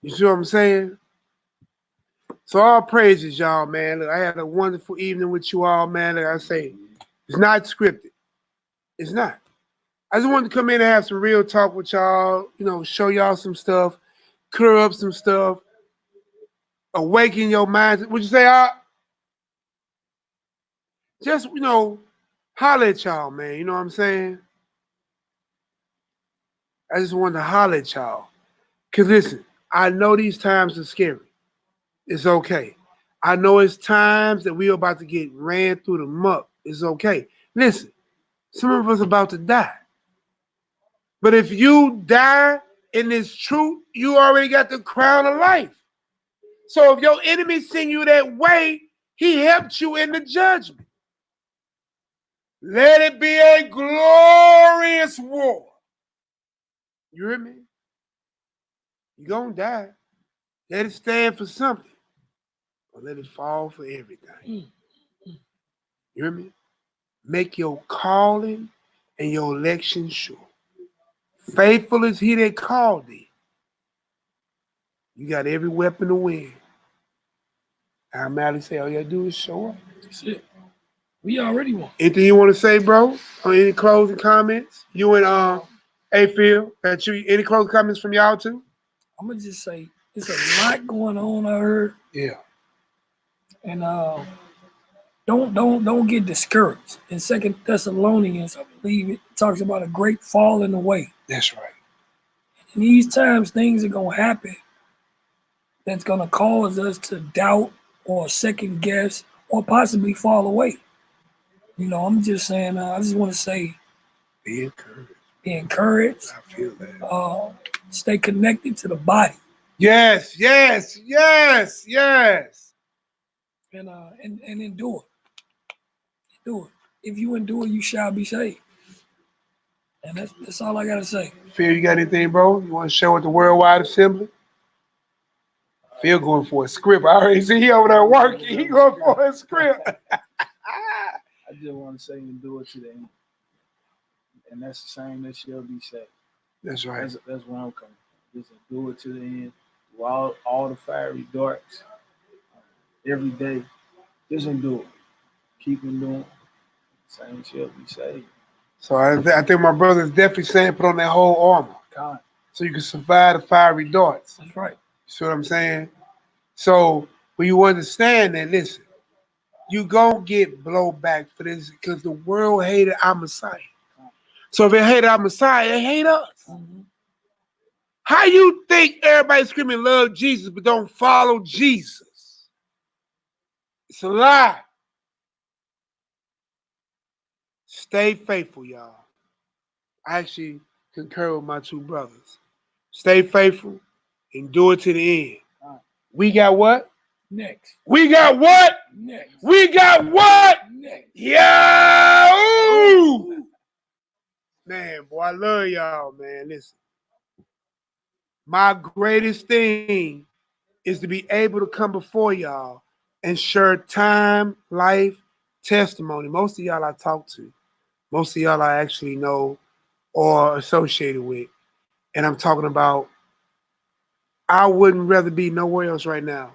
You see what I'm saying? So all praises, y'all, man. Look, I had a wonderful evening with you all, man. Like I say, it's not scripted. It's not. I just wanted to come in and have some real talk with y'all, you know, show y'all some stuff, clear up some stuff, awaken your minds. Would you say, just, you know, holler at y'all, man. You know what I'm saying? I just wanted to holler at y'all. Because listen, I know these times are scary. It's okay. I know it's times that we're about to get ran through the muck. It's okay. Listen, some of us about to die. But if you die in this truth, you already got the crown of life. So if your enemy send you that way, he helped you in the judgment. Let it be a glorious war. You hear me? You're going to die. Let it stand for something. Or let it fall for everything. You hear me? Make your calling and your election sure. Faithful is he that called thee. You got every weapon to win. Our Mally say, all you gotta do is show up. That's it. We already won. Anything you want to say, bro? Or any closing comments? You and hey Phil, that you any closing comments from y'all too? I'm gonna just say it's a lot going on, I heard. Yeah. And don't get discouraged. In 2 Thessalonians, I believe it talks about a great falling away. That's right. In these times, things are gonna happen that's gonna cause us to doubt or second guess or possibly fall away. You know, I'm just saying, I just want to say, be encouraged. Be encouraged. I feel that. Stay connected to the body. Yes, yes, yes, yes. And endure. Endure. If you endure, you shall be saved. And that's all I gotta say. Phil, you got anything, bro? You want to share with the Worldwide Assembly? Phil going for a script. I already see he over there working. He going for a script. I just want to say endure to the end. And that's the same that shall be saved. That's right. That's where I'm coming from. Just endure to the end. Through all the fiery darts. Every day. Just endure. Keep enduring. Same shall be saved. So I think my brother's definitely saying put on that whole armor. God. So you can survive the fiery darts. That's right. You see what I'm saying? So when you understand that, listen, you gonna get blowback for this because the world hated our Messiah. So if they hate our Messiah, they hate us. Mm-hmm. How you think everybody screaming love Jesus but don't follow Jesus? It's a lie. Stay faithful, y'all. I actually concur with my two brothers. Stay faithful, endure to the end. We got what? Next. We got what? Next. We got what? Next. Yahoo! Man, boy, I love y'all, man. Listen. My greatest thing is to be able to come before y'all and share time, life, testimony. Most of y'all I talk to. Most of y'all I actually know or associated with. And I'm talking about I wouldn't rather be nowhere else right now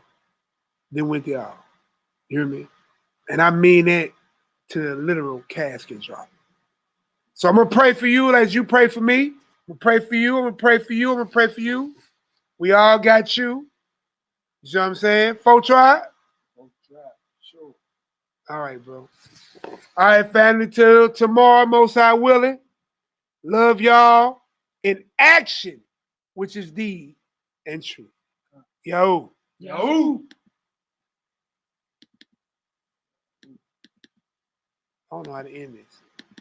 than with y'all. You hear me? And I mean that to the literal casket drop. So I'm going to pray for you as you pray for me. I'm going to pray for you. I'm going to pray for you. I'm going to pray for you. We all got you. You see what I'm saying? Full tribe? Sure. All right, bro. All right, family. Till tomorrow, most high willing. Love y'all in action, which is deed and truth. Yo. Yo. I don't know how to end this.